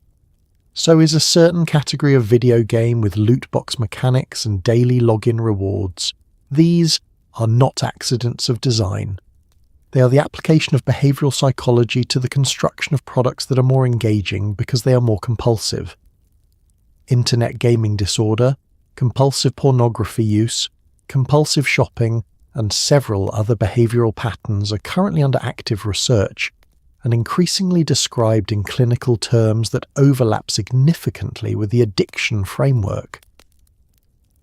[SPEAKER 1] So is a certain category of video game with loot box mechanics and daily login rewards. These are not accidents of design. They are the application of behavioral psychology to the construction of products that are more engaging because they are more compulsive. Internet gaming disorder, compulsive pornography use, compulsive shopping, and several other behavioral patterns are currently under active research, and increasingly described in clinical terms that overlap significantly with the addiction framework.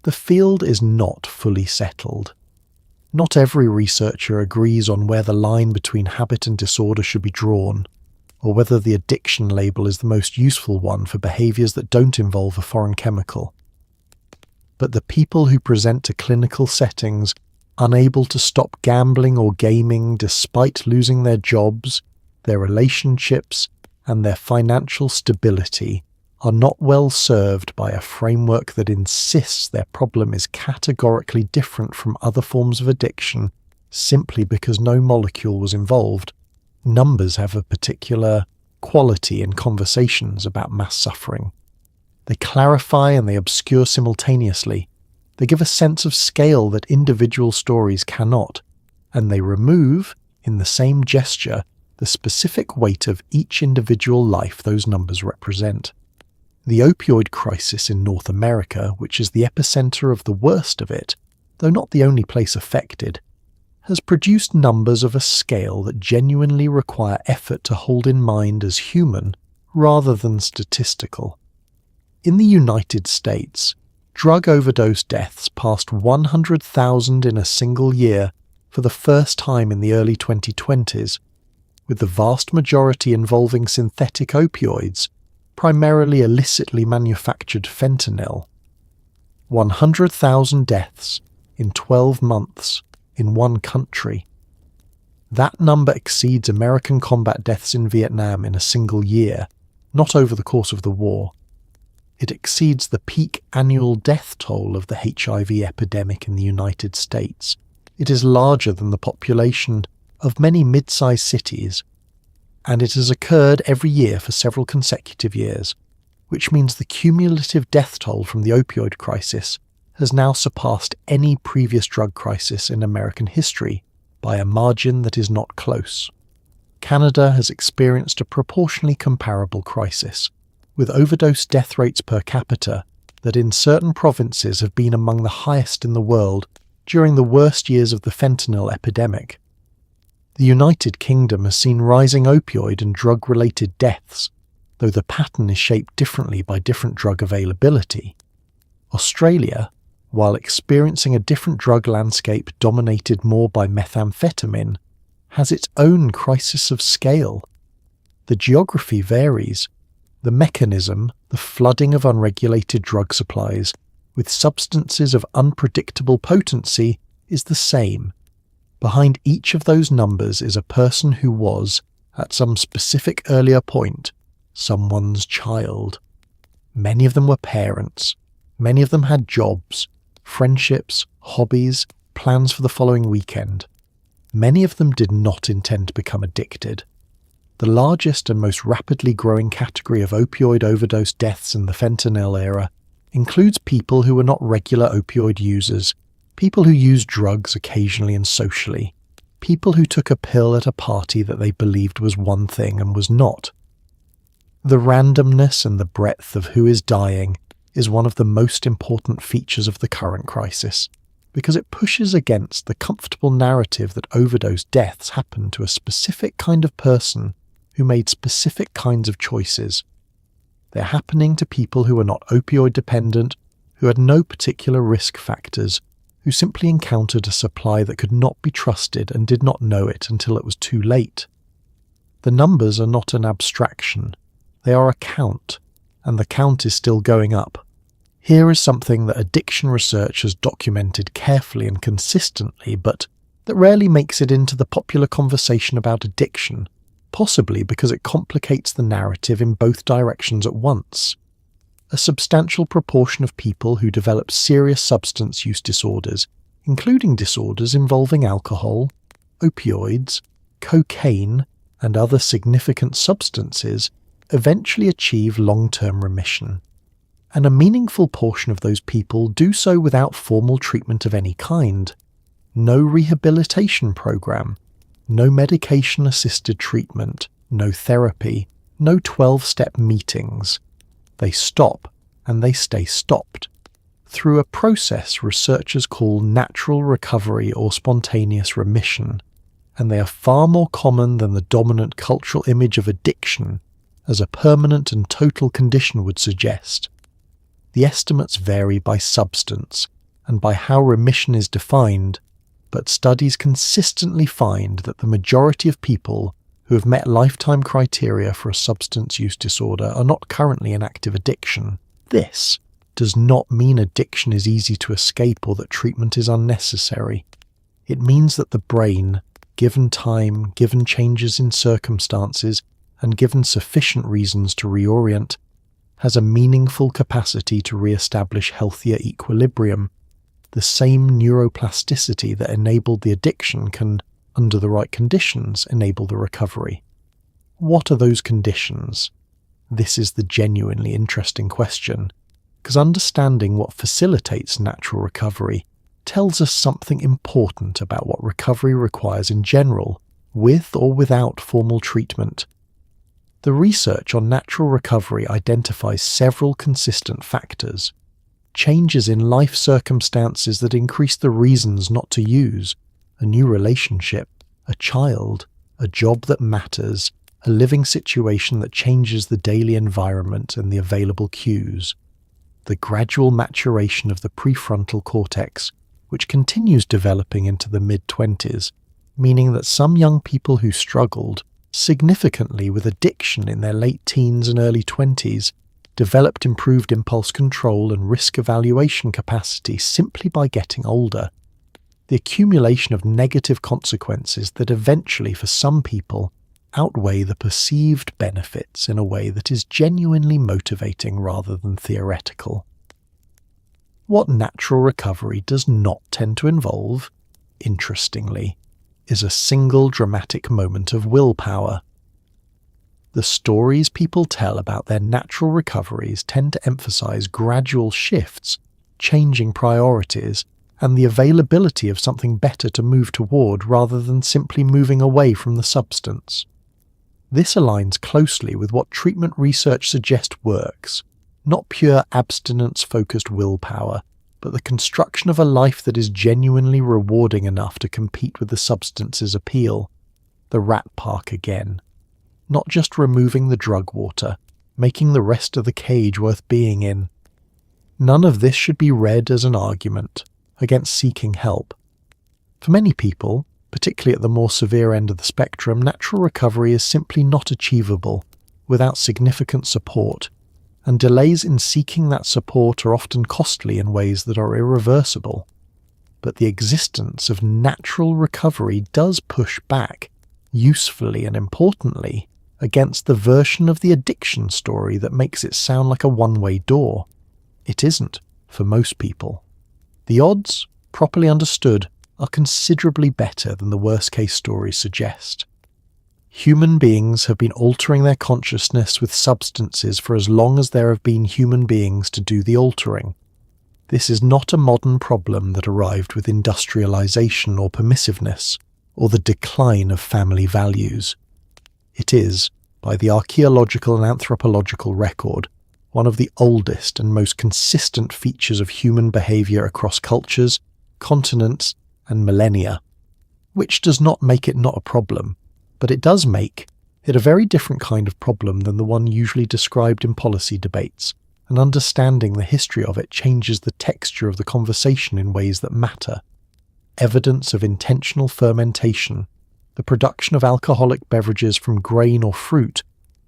[SPEAKER 1] The field is not fully settled. Not every researcher agrees on where the line between habit and disorder should be drawn, or whether the addiction label is the most useful one for behaviours that don't involve a foreign chemical. But the people who present to clinical settings unable to stop gambling or gaming despite losing their jobs, their relationships, and their financial stability are not well served by a framework that insists their problem is categorically different from other forms of addiction simply because no molecule was involved. Numbers have a particular quality in conversations about mass suffering. They clarify and they obscure simultaneously. They give a sense of scale that individual stories cannot, and they remove, in the same gesture, the specific weight of each individual life those numbers represent. The opioid crisis in North America, which is the epicenter of the worst of it, though not the only place affected, has produced numbers of a scale that genuinely require effort to hold in mind as human rather than statistical. In the United States, drug overdose deaths passed 100,000 in a single year for the first time in the early 2020s, with the vast majority involving synthetic opioids, primarily illicitly manufactured fentanyl. 100,000 deaths in 12 months in one country. That number exceeds American combat deaths in Vietnam in a single year, not over the course of the war. It exceeds the peak annual death toll of the HIV epidemic in the United States. It is larger than the population of many mid-sized cities, and it has occurred every year for several consecutive years, which means the cumulative death toll from the opioid crisis has now surpassed any previous drug crisis in American history by a margin that is not close. Canada has experienced a proportionally comparable crisis, with overdose death rates per capita that in certain provinces have been among the highest in the world during the worst years of the fentanyl epidemic. The United Kingdom has seen rising opioid and drug-related deaths, though the pattern is shaped differently by different drug availability. Australia, while experiencing a different drug landscape dominated more by methamphetamine, has its own crisis of scale. The geography varies. The mechanism, the flooding of unregulated drug supplies, with substances of unpredictable potency, is the same. Behind each of those numbers is a person who was, at some specific earlier point, someone's child. Many of them were parents. Many of them had jobs, friendships, hobbies, plans for the following weekend. Many of them did not intend to become addicted. The largest and most rapidly growing category of opioid overdose deaths in the fentanyl era includes people who were not regular opioid users, people who used drugs occasionally and socially, people who took a pill at a party that they believed was one thing and was not. The randomness and the breadth of who is dying is one of the most important features of the current crisis, because it pushes against the comfortable narrative that overdose deaths happen to a specific kind of person who made specific kinds of choices. They're happening to people who are not opioid dependent, who had no particular risk factors, who simply encountered a supply that could not be trusted and did not know it until it was too late. The numbers are not an abstraction. They are a count, and the count is still going up. Here is something that addiction research has documented carefully and consistently, but that rarely makes it into the popular conversation about addiction, possibly because it complicates the narrative in both directions at once. A substantial proportion of people who develop serious substance use disorders, including disorders involving alcohol, opioids, cocaine, and other significant substances, eventually achieve long-term remission. And a meaningful portion of those people do so without formal treatment of any kind. No rehabilitation program, no medication-assisted treatment, no therapy, no 12-step meetings. They stop, and they stay stopped, through a process researchers call natural recovery or spontaneous remission, and they are far more common than the dominant cultural image of addiction as a permanent and total condition would suggest. The estimates vary by substance and by how remission is defined, but studies consistently find that the majority of people who have met lifetime criteria for a substance use disorder are not currently in active addiction. This does not mean addiction is easy to escape or that treatment is unnecessary. It means that the brain, given time, given changes in circumstances, and given sufficient reasons to reorient, has a meaningful capacity to re-establish healthier equilibrium. The same neuroplasticity that enabled the addiction can, under the right conditions, enable the recovery. What are those conditions? This is the genuinely interesting question, because understanding what facilitates natural recovery tells us something important about what recovery requires in general, with or without formal treatment. The research on natural recovery identifies several consistent factors: changes in life circumstances that increase the reasons not to use, a new relationship, a child, a job that matters, a living situation that changes the daily environment and the available cues, the gradual maturation of the prefrontal cortex, which continues developing into the mid-20s, meaning that some young people who struggled significantly with addiction in their late teens and early 20s developed improved impulse control and risk evaluation capacity simply by getting older. The accumulation of negative consequences that eventually, for some people, outweigh the perceived benefits in a way that is genuinely motivating rather than theoretical. What natural recovery does not tend to involve, interestingly, is a single dramatic moment of willpower. The stories people tell about their natural recoveries tend to emphasize gradual shifts, changing priorities, and the availability of something better to move toward rather than simply moving away from the substance. This aligns closely with what treatment research suggests works, not pure abstinence-focused willpower, but the construction of a life that is genuinely rewarding enough to compete with the substance's appeal. The rat park again. Not just removing the drug water, making the rest of the cage worth being in. None of this should be read as an argument against seeking help. For many people, particularly at the more severe end of the spectrum, natural recovery is simply not achievable without significant support, and delays in seeking that support are often costly in ways that are irreversible. But the existence of natural recovery does push back, usefully and importantly, against the version of the addiction story that makes it sound like a one-way door. It isn't, for most people. The odds, properly understood, are considerably better than the worst-case stories suggest. Human beings have been altering their consciousness with substances for as long as there have been human beings to do the altering. This is not a modern problem that arrived with industrialization or permissiveness, or the decline of family values. It is, by the archaeological and anthropological record, one of the oldest and most consistent features of human behavior across cultures, continents, and millennia, which does not make it not a problem, but it does make it a very different kind of problem than the one usually described in policy debates, and understanding the history of it changes the texture of the conversation in ways that matter. Evidence of intentional fermentation, the production of alcoholic beverages from grain or fruit,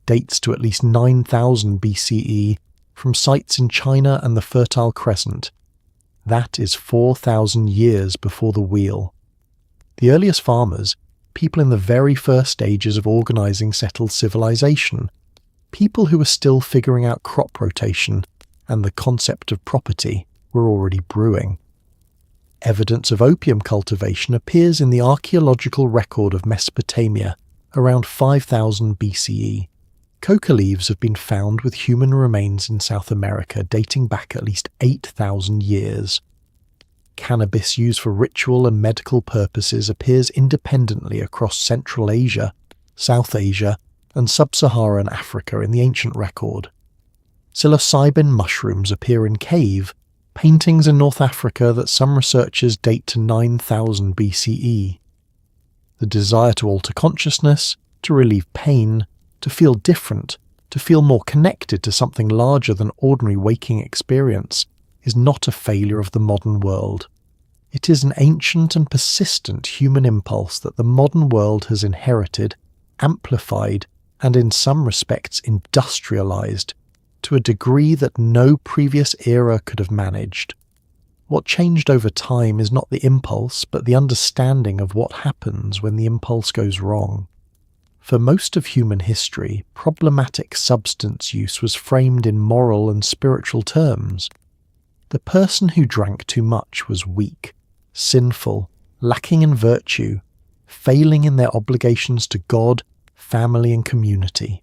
[SPEAKER 1] dates to at least 9,000 BCE from sites in China and the Fertile Crescent. That is 4,000 years before the wheel. The earliest farmers, people in the very first stages of organizing settled civilization, people who were still figuring out crop rotation and the concept of property, were already brewing. Evidence of opium cultivation appears in the archaeological record of Mesopotamia around 5000 BCE. Coca leaves have been found with human remains in South America dating back at least 8,000 years. Cannabis used for ritual and medical purposes appears independently across Central Asia, South Asia, and Sub-Saharan Africa in the ancient record. Psilocybin mushrooms appear in cave paintings in North Africa that some researchers date to 9,000 BCE. the desire to alter consciousness, to relieve pain, to feel different, to feel more connected to something larger than ordinary waking experience, is not a failure of the modern world. It is an ancient and persistent human impulse that the modern world has inherited, amplified, and in some respects industrialized, to a degree that no previous era could have managed. What changed over time is not the impulse, but the understanding of what happens when the impulse goes wrong. For most of human history, problematic substance use was framed in moral and spiritual terms. The person who drank too much was weak, sinful, lacking in virtue, failing in their obligations to God, family, and community.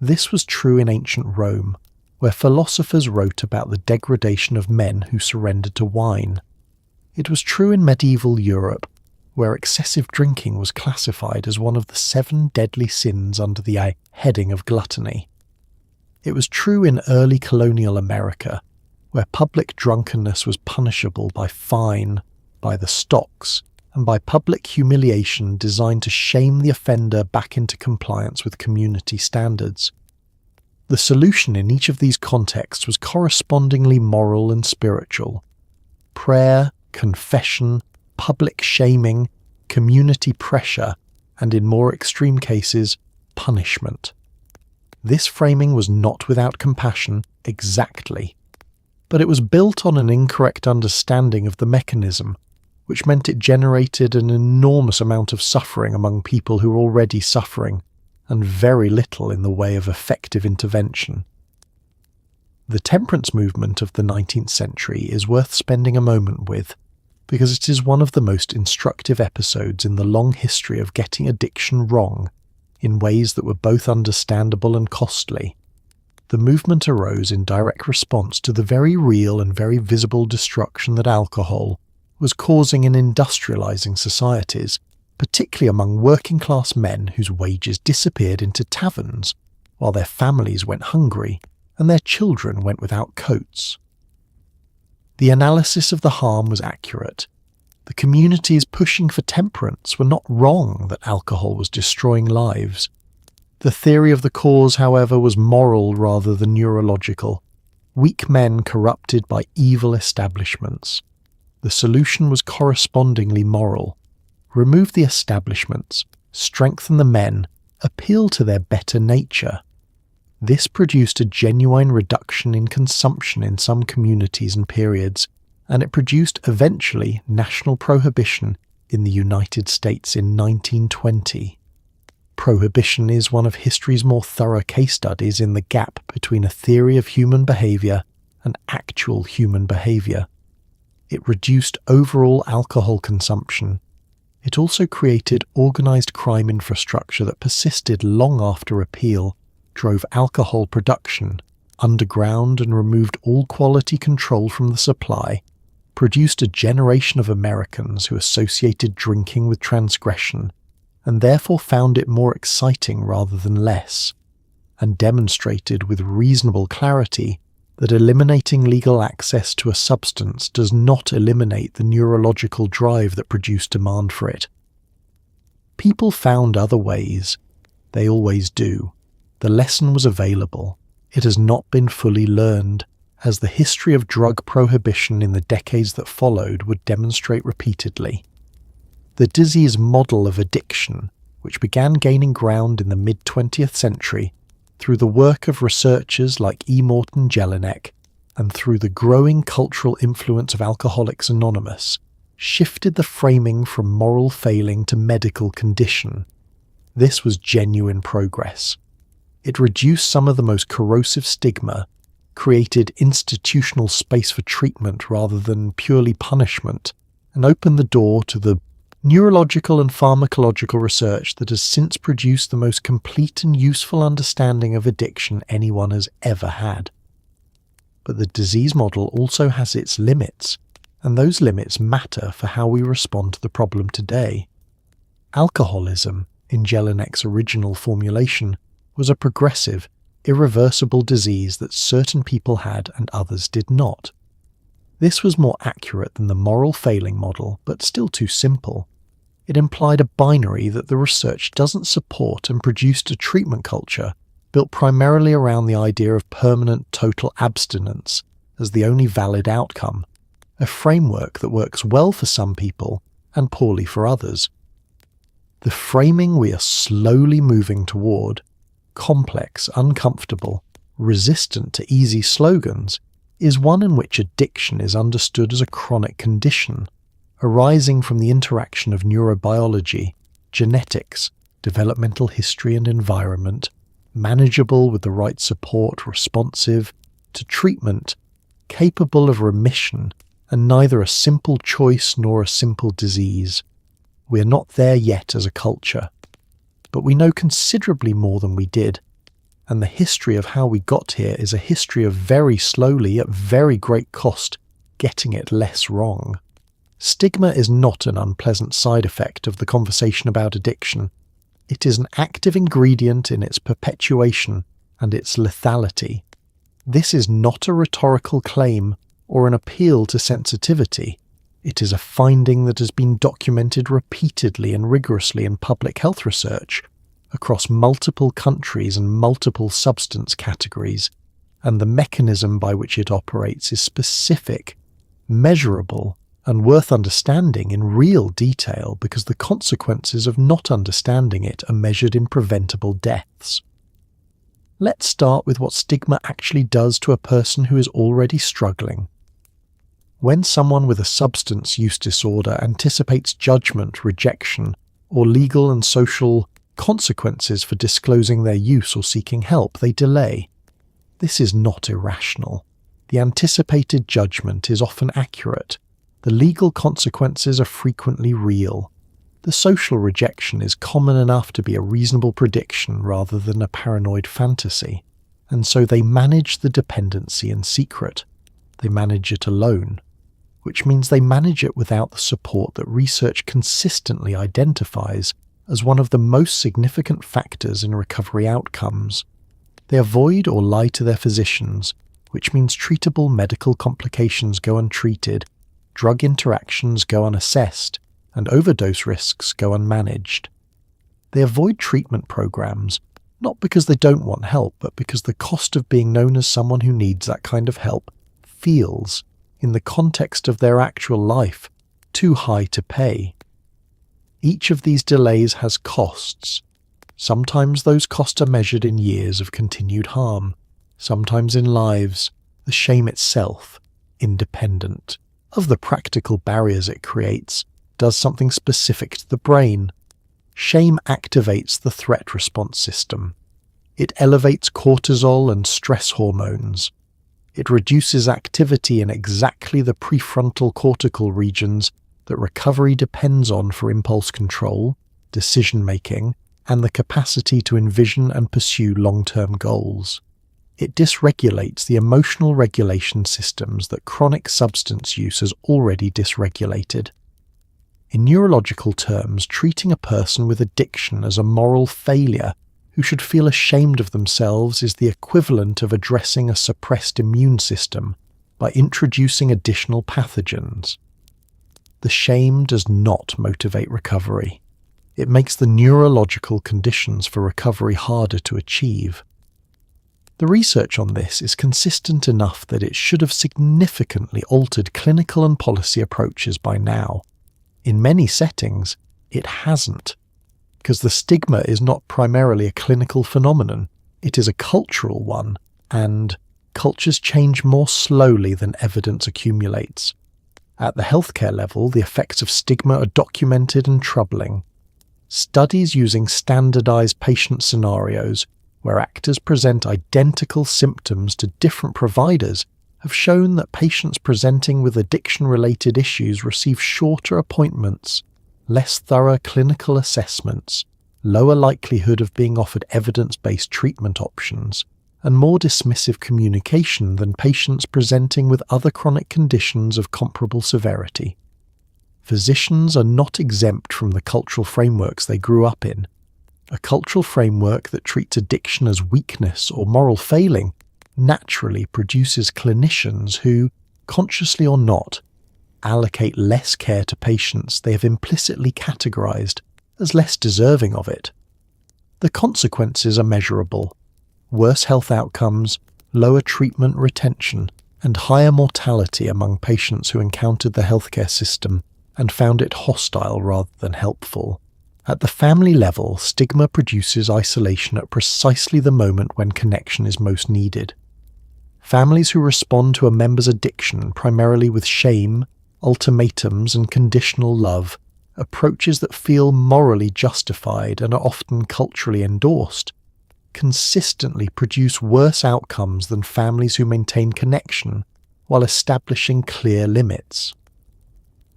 [SPEAKER 1] This was true in ancient Rome, where philosophers wrote about the degradation of men who surrendered to wine. It was true in medieval Europe, where excessive drinking was classified as one of the 7 deadly sins under the heading of gluttony. It was true in early colonial America, where public drunkenness was punishable by fine, by the stocks, and by public humiliation designed to shame the offender back into compliance with community standards. The solution in each of these contexts was correspondingly moral and spiritual. Prayer, confession, public shaming, community pressure, and in more extreme cases, punishment. This framing was not without compassion, exactly, but it was built on an incorrect understanding of the mechanism, which meant it generated an enormous amount of suffering among people who were already suffering, and very little in the way of effective intervention. The temperance movement of the 19th century is worth spending a moment with, because it is one of the most instructive episodes in the long history of getting addiction wrong, in ways that were both understandable and costly. The movement arose in direct response to the very real and very visible destruction that alcohol was causing in industrializing societies, particularly among working-class men whose wages disappeared into taverns, while their families went hungry and their children went without coats. The analysis of the harm was accurate. The communities pushing for temperance were not wrong that alcohol was destroying lives. The theory of the cause, however, was moral rather than neurological. Weak men corrupted by evil establishments. The solution was correspondingly moral. Remove the establishments, strengthen the men, appeal to their better nature. This produced a genuine reduction in consumption in some communities and periods, and it produced eventually national prohibition in the United States in 1920. Prohibition is one of history's more thorough case studies in the gap between a theory of human behavior and actual human behavior. It reduced overall alcohol consumption. It also created organized crime infrastructure that persisted long after repeal, drove alcohol production underground and removed all quality control from the supply, produced a generation of Americans who associated drinking with transgression, and therefore found it more exciting rather than less, and demonstrated with reasonable clarity that eliminating legal access to a substance does not eliminate the neurological drive that produced demand for it. People found other ways. They always do. The lesson was available. It has not been fully learned, as the history of drug prohibition in the decades that followed would demonstrate repeatedly. The disease model of addiction, which began gaining ground in the mid-20th century, through the work of researchers like E. Morton Jelinek, and through the growing cultural influence of Alcoholics Anonymous, shifted the framing from moral failing to medical condition. This was genuine progress. It reduced some of the most corrosive stigma, created institutional space for treatment rather than purely punishment, and opened the door to the neurological and pharmacological research that has since produced the most complete and useful understanding of addiction anyone has ever had. But the disease model also has its limits, and those limits matter for how we respond to the problem today. Alcoholism, in Jelinek's original formulation, was a progressive, irreversible disease that certain people had and others did not. This was more accurate than the moral failing model, but still too simple. it implied a binary that the research doesn't support and produced a treatment culture built primarily around the idea of permanent total abstinence as the only valid outcome, a framework that works well for some people and poorly for others. The framing we are slowly moving toward, complex, uncomfortable, resistant to easy slogans, is one in which addiction is understood as a chronic condition, arising from the interaction of neurobiology, genetics, developmental history and environment, manageable with the right support, responsive to treatment, capable of remission, and neither a simple choice nor a simple disease. We are not there yet as a culture, but we know considerably more than we did, and the history of how we got here is a history of very slowly, at very great cost, getting it less wrong. Stigma is not an unpleasant side effect of the conversation about addiction. It is an active ingredient in its perpetuation and its lethality. This is not a rhetorical claim or an appeal to sensitivity. It is a finding that has been documented repeatedly and rigorously in public health research across multiple countries and multiple substance categories, and the mechanism by which it operates is specific, measurable, and worth understanding in real detail because the consequences of not understanding it are measured in preventable deaths. Let's start with what stigma actually does to a person who is already struggling. When someone with a substance use disorder anticipates judgment, rejection, or legal and social consequences for disclosing their use or seeking help, they delay. This is not irrational. The anticipated judgment is often accurate. The legal consequences are frequently real. The social rejection is common enough to be a reasonable prediction rather than a paranoid fantasy, and so they manage the dependency in secret. They manage it alone, which means they manage it without the support that research consistently identifies as one of the most significant factors in recovery outcomes. They avoid or lie to their physicians, which means treatable medical complications go untreated, drug interactions go unassessed, and overdose risks go unmanaged. They avoid treatment programs, not because they don't want help, but because the cost of being known as someone who needs that kind of help feels, in the context of their actual life, too high to pay. Each of these delays has costs. Sometimes those costs are measured in years of continued harm, sometimes in lives, the shame itself, independent of the practical barriers it creates, does something specific to the brain. Shame activates the threat response system. It elevates cortisol and stress hormones. It reduces activity in exactly the prefrontal cortical regions that recovery depends on for impulse control, decision-making, and the capacity to envision and pursue long-term goals. It dysregulates the emotional regulation systems that chronic substance use has already dysregulated. In neurological terms, treating a person with addiction as a moral failure who should feel ashamed of themselves is the equivalent of addressing a suppressed immune system by introducing additional pathogens. The shame does not motivate recovery. It makes the neurological conditions for recovery harder to achieve. The research on this is consistent enough that it should have significantly altered clinical and policy approaches by now. In many settings, it hasn't, because the stigma is not primarily a clinical phenomenon, it is a cultural one, and cultures change more slowly than evidence accumulates. At the healthcare level, the effects of stigma are documented and troubling. Studies using standardized patient scenarios, where actors present identical symptoms to different providers, have shown that patients presenting with addiction-related issues receive shorter appointments, less thorough clinical assessments, lower likelihood of being offered evidence-based treatment options, and more dismissive communication than patients presenting with other chronic conditions of comparable severity. Physicians are not exempt from the cultural frameworks they grew up in. A cultural framework that treats addiction as weakness or moral failing naturally produces clinicians who, consciously or not, allocate less care to patients they have implicitly categorized as less deserving of it. The consequences are measurable: worse health outcomes, lower treatment retention, and higher mortality among patients who encountered the healthcare system and found it hostile rather than helpful. At the family level, stigma produces isolation at precisely the moment when connection is most needed. Families who respond to a member's addiction primarily with shame, ultimatums, and conditional love, approaches that feel morally justified and are often culturally endorsed, consistently produce worse outcomes than families who maintain connection while establishing clear limits.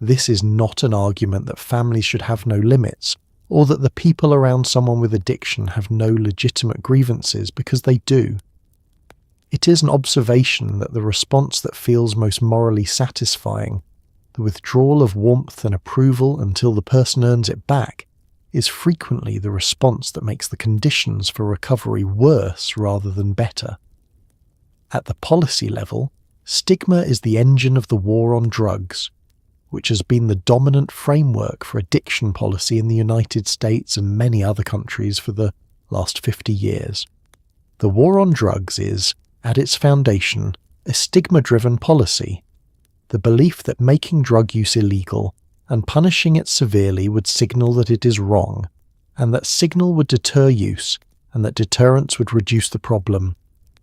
[SPEAKER 1] This is not an argument that families should have no limits, or that the people around someone with addiction have no legitimate grievances, because they do. It is an observation that the response that feels most morally satisfying, the withdrawal of warmth and approval until the person earns it back, is frequently the response that makes the conditions for recovery worse rather than better. At the policy level, stigma is the engine of the war on drugs, which has been the dominant framework for addiction policy in the United States and many other countries for the last 50 years. The war on drugs is, at its foundation, a stigma-driven policy. The belief that making drug use illegal and punishing it severely would signal that it is wrong, and that signal would deter use, and that deterrence would reduce the problem.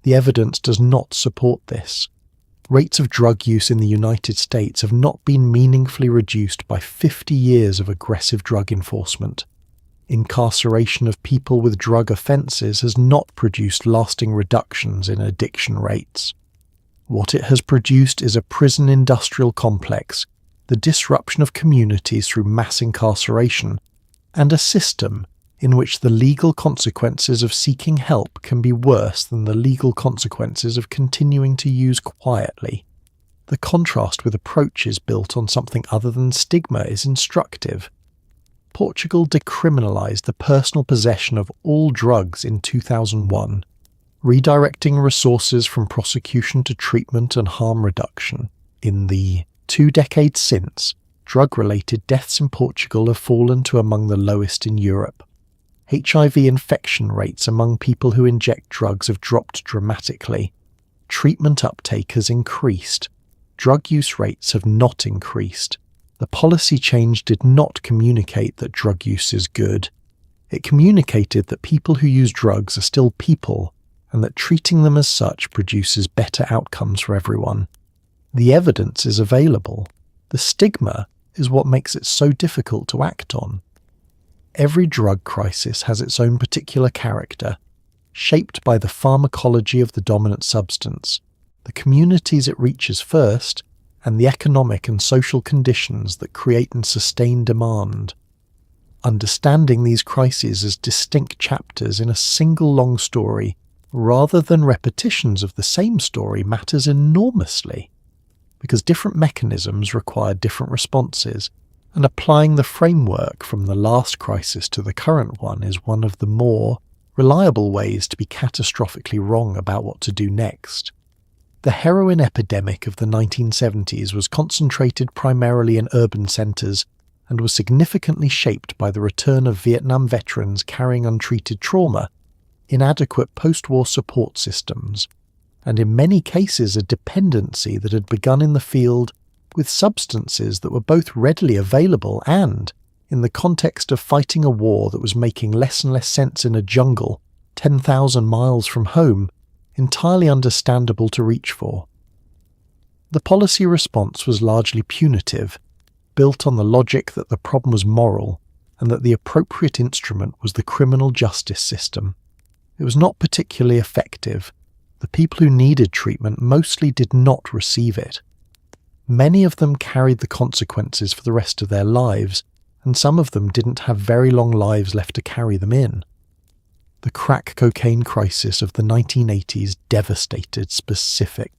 [SPEAKER 1] The evidence does not support this. Rates of drug use in the United States have not been meaningfully reduced by 50 years of aggressive drug enforcement. Incarceration of people with drug offences has not produced lasting reductions in addiction rates. What it has produced is a prison industrial complex, the disruption of communities through mass incarceration, and a system in which the legal consequences of seeking help can be worse than the legal consequences of continuing to use quietly. The contrast with approaches built on something other than stigma is instructive. Portugal decriminalised the personal possession of all drugs in 2001, redirecting resources from prosecution to treatment and harm reduction. In the 2 decades since, drug-related deaths in Portugal have fallen to among the lowest in Europe. HIV infection rates among people who inject drugs have dropped dramatically. Treatment uptake has increased. Drug use rates have not increased. The policy change did not communicate that drug use is good. It communicated that people who use drugs are still people, and that treating them as such produces better outcomes for everyone. The evidence is available. The stigma is what makes it so difficult to act on. Every drug crisis has its own particular character, shaped by the pharmacology of the dominant substance, the communities it reaches first, and the economic and social conditions that create and sustain demand. Understanding these crises as distinct chapters in a single long story, rather than repetitions of the same story, matters enormously, because different mechanisms require different responses, and applying the framework from the last crisis to the current one is one of the more reliable ways to be catastrophically wrong about what to do next. The heroin epidemic of the 1970s was concentrated primarily in urban centres and was significantly shaped by the return of Vietnam veterans carrying untreated trauma, inadequate post-war support systems, and in many cases a dependency that had begun in the field with substances that were both readily available and, in the context of fighting a war that was making less and less sense in a jungle 10,000 miles from home, entirely understandable to reach for. The policy response was largely punitive, built on the logic that the problem was moral and that the appropriate instrument was the criminal justice system. It was not particularly effective. The people who needed treatment mostly did not receive it. Many of them carried the consequences for the rest of their lives, and some of them didn't have very long lives left to carry them in. The crack cocaine crisis of the 1980s devastated specific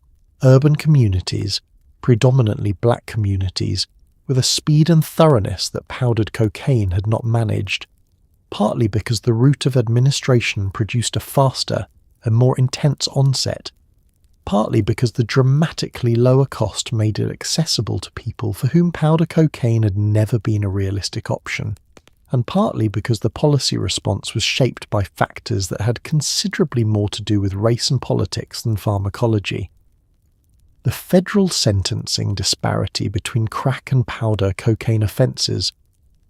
[SPEAKER 1] urban communities, predominantly black communities, with a speed and thoroughness that powdered cocaine had not managed, partly because the route of administration produced a faster and more intense onset, partly because the dramatically lower cost made it accessible to people for whom powder cocaine had never been a realistic option, and partly because the policy response was shaped by factors that had considerably more to do with race and politics than pharmacology. The federal sentencing disparity between crack and powder cocaine offences,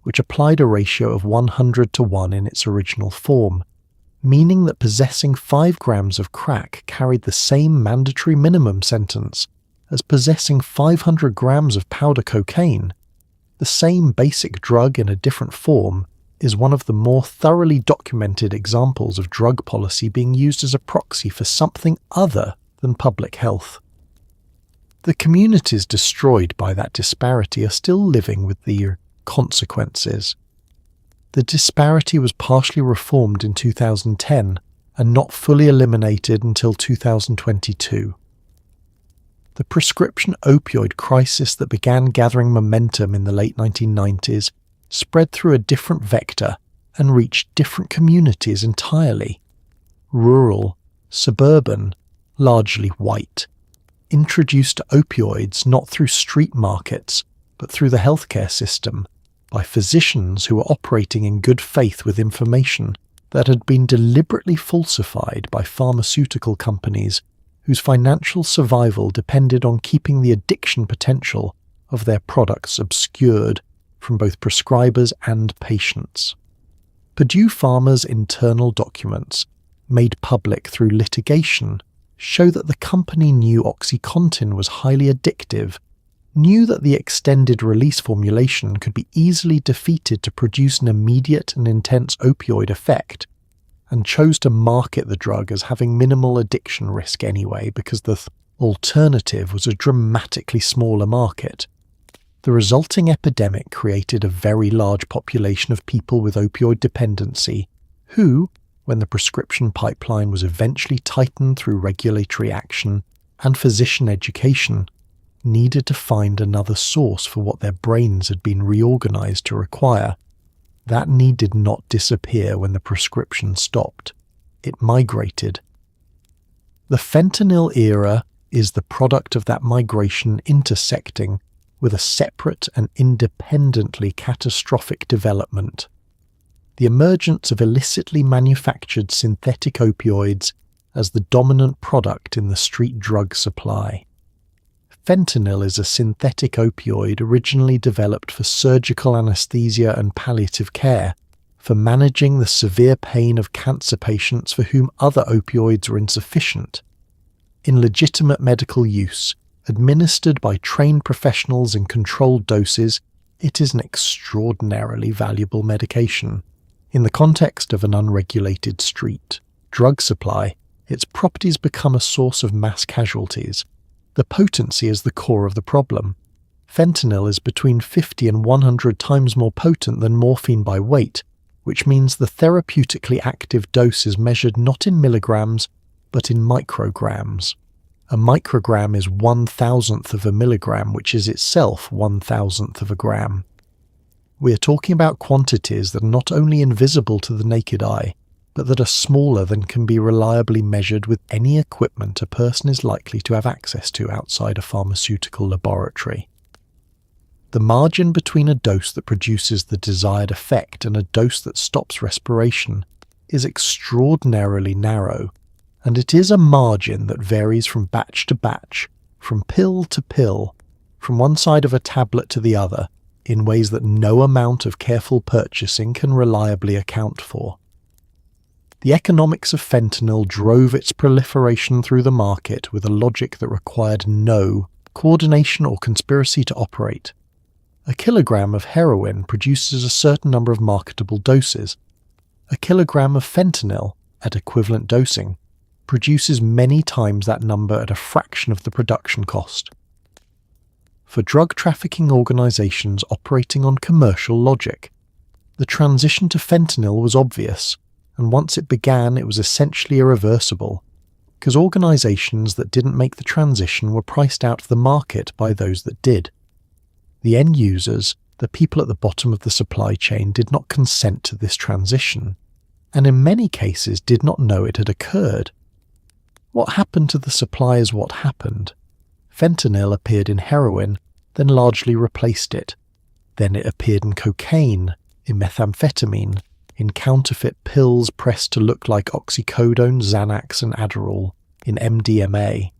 [SPEAKER 1] which applied a ratio of 100 to 1 in its original form, meaning that possessing 5 grams of crack carried the same mandatory minimum sentence as possessing 500 grams of powder cocaine, the same basic drug in a different form, is one of the more thoroughly documented examples of drug policy being used as a proxy for something other than public health. The communities destroyed by that disparity are still living with the consequences. The disparity was partially reformed in 2010 and not fully eliminated until 2022. The prescription opioid crisis that began gathering momentum in the late 1990s spread through a different vector and reached different communities entirely. Rural, suburban, largely white. Introduced opioids not through street markets, but through the healthcare system, by physicians who were operating in good faith with information that had been deliberately falsified by pharmaceutical companies whose financial survival depended on keeping the addiction potential of their products obscured from both prescribers and patients. Purdue Pharma's internal documents, made public through litigation, show that the company knew OxyContin was highly addictive, knew that the extended-release formulation could be easily defeated to produce an immediate and intense opioid effect, and chose to market the drug as having minimal addiction risk anyway because the alternative was a dramatically smaller market. The resulting epidemic created a very large population of people with opioid dependency who, when the prescription pipeline was eventually tightened through regulatory action and physician education, needed to find another source for what their brains had been reorganized to require. That need did not disappear when the prescription stopped. It migrated. The fentanyl era is the product of that migration intersecting with a separate and independently catastrophic development. The emergence of illicitly manufactured synthetic opioids as the dominant product in the street drug supply. Fentanyl is a synthetic opioid originally developed for surgical anesthesia and palliative care, for managing the severe pain of cancer patients for whom other opioids were insufficient. In legitimate medical use, administered by trained professionals in controlled doses, it is an extraordinarily valuable medication. In the context of an unregulated street drug supply, its properties become a source of mass casualties. The potency is the core of the problem. Fentanyl is between 50 and 100 times more potent than morphine by weight, which means the therapeutically active dose is measured not in milligrams, but in micrograms. A microgram is 1,000th of a milligram, which is itself 1,000th of a gram. We are talking about quantities that are not only invisible to the naked eye, but that are smaller than can be reliably measured with any equipment a person is likely to have access to outside a pharmaceutical laboratory. The margin between a dose that produces the desired effect and a dose that stops respiration is extraordinarily narrow, and it is a margin that varies from batch to batch, from pill to pill, from one side of a tablet to the other, in ways that no amount of careful purchasing can reliably account for. The economics of fentanyl drove its proliferation through the market with a logic that required no coordination or conspiracy to operate. A kilogram of heroin produces a certain number of marketable doses. A kilogram of fentanyl, at equivalent dosing, produces many times that number at a fraction of the production cost. For drug trafficking organizations operating on commercial logic, the transition to fentanyl was obvious, and once it began it was essentially irreversible, because organizations that didn't make the transition were priced out of the market by those that did. The end users, the people at the bottom of the supply chain, did not consent to this transition, and in many cases did not know it had occurred. What happened to the supply is what happened. Fentanyl appeared in heroin, then largely replaced it. Then it appeared in cocaine, in methamphetamine, in counterfeit pills pressed to look like oxycodone, Xanax and Adderall, in MDMA,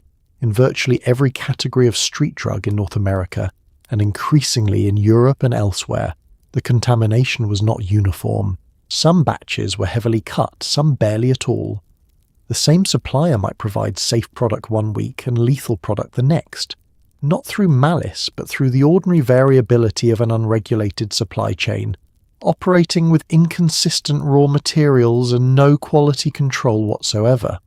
[SPEAKER 1] in virtually every category of street drug in North America, and increasingly in Europe and elsewhere. The contamination was not uniform. Some batches were heavily cut, some barely at all. The same supplier might provide safe product one week and lethal product the next, not through malice, but through the ordinary variability of an unregulated supply chain, operating with inconsistent raw materials and no quality control whatsoever.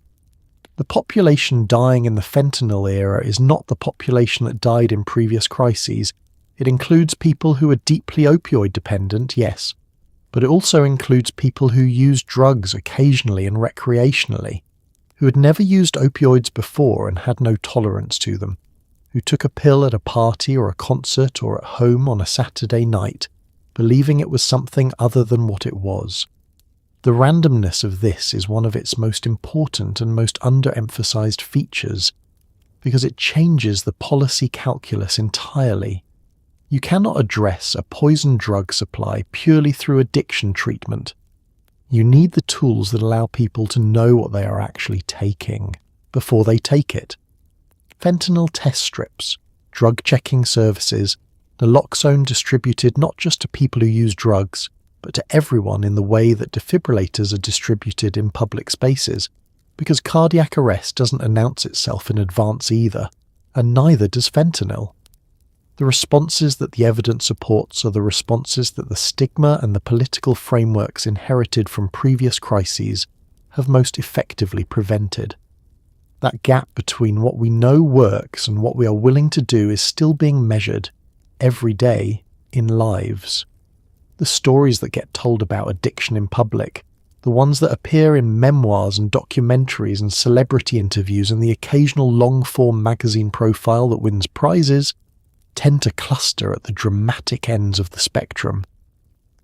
[SPEAKER 1] The population dying in the fentanyl era is not the population that died in previous crises. It includes people who are deeply opioid dependent, yes, but it also includes people who use drugs occasionally and recreationally, who had never used opioids before and had no tolerance to them, who took a pill at a party or a concert or at home on a Saturday night, believing it was something other than what it was. The randomness of this is one of its most important and most underemphasized features, because it changes the policy calculus entirely. You cannot address a poison drug supply purely through addiction treatment. You need the tools that allow people to know what they are actually taking before they take it. Fentanyl test strips, drug checking services, naloxone distributed not just to people who use drugs, but to everyone in the way that defibrillators are distributed in public spaces, because cardiac arrest doesn't announce itself in advance either, and neither does fentanyl. The responses that the evidence supports are the responses that the stigma and the political frameworks inherited from previous crises have most effectively prevented. That gap between what we know works and what we are willing to do is still being measured, every day, in lives. The stories that get told about addiction in public, the ones that appear in memoirs and documentaries and celebrity interviews and the occasional long-form magazine profile that wins prizes, tend to cluster at the dramatic ends of the spectrum.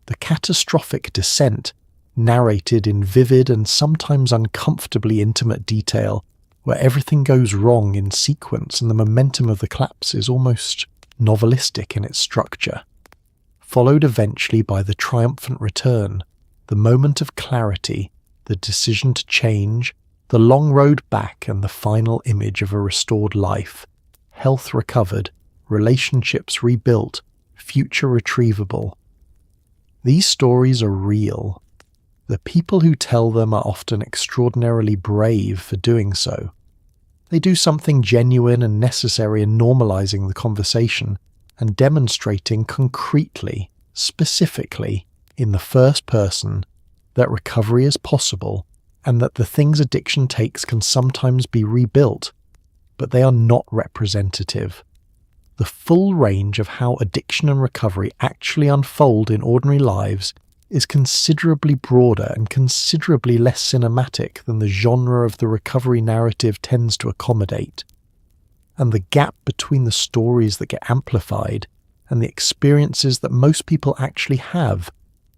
[SPEAKER 1] The catastrophic descent, narrated in vivid and sometimes uncomfortably intimate detail, where everything goes wrong in sequence and the momentum of the collapse is almost novelistic in its structure, followed eventually by the triumphant return, the moment of clarity, the decision to change, the long road back and the final image of a restored life, health recovered, relationships rebuilt, future retrievable. These stories are real. The people who tell them are often extraordinarily brave for doing so. They do something genuine and necessary in normalizing the conversation and demonstrating concretely, specifically, in the first person, that recovery is possible and that the things addiction takes can sometimes be rebuilt, but they are not representative. The full range of how addiction and recovery actually unfold in ordinary lives is considerably broader and considerably less cinematic than the genre of the recovery narrative tends to accommodate. And the gap between the stories that get amplified and the experiences that most people actually have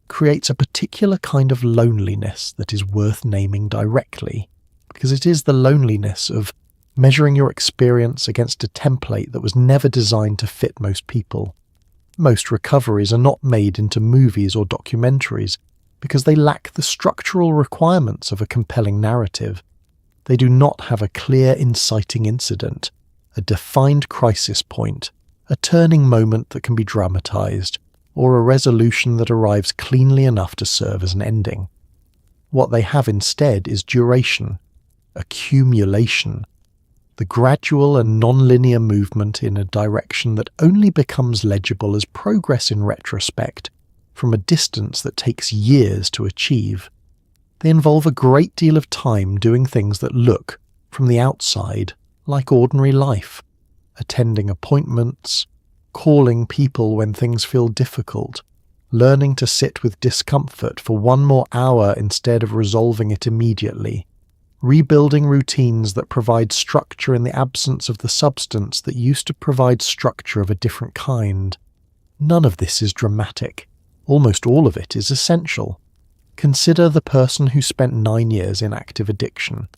[SPEAKER 1] creates a particular kind of loneliness that is worth naming directly, because it is the loneliness of measuring your experience against a template that was never designed to fit most people. Most recoveries are not made into movies or documentaries because they lack the structural requirements of a compelling narrative. They do not have a clear inciting incident, a defined crisis point, a turning moment that can be dramatized, or a resolution that arrives cleanly enough to serve as an ending. What they have instead is duration, accumulation, the gradual and non-linear movement in a direction that only becomes legible as progress in retrospect, from a distance that takes years to achieve. They involve a great deal of time doing things that look, from the outside, like ordinary life, attending appointments, calling people when things feel difficult, learning to sit with discomfort for 1 more hour instead of resolving it immediately, rebuilding routines that provide structure in the absence of the substance that used to provide structure of a different kind. None of this is dramatic. Almost all of it is essential. Consider the person who spent 9 years in active addiction,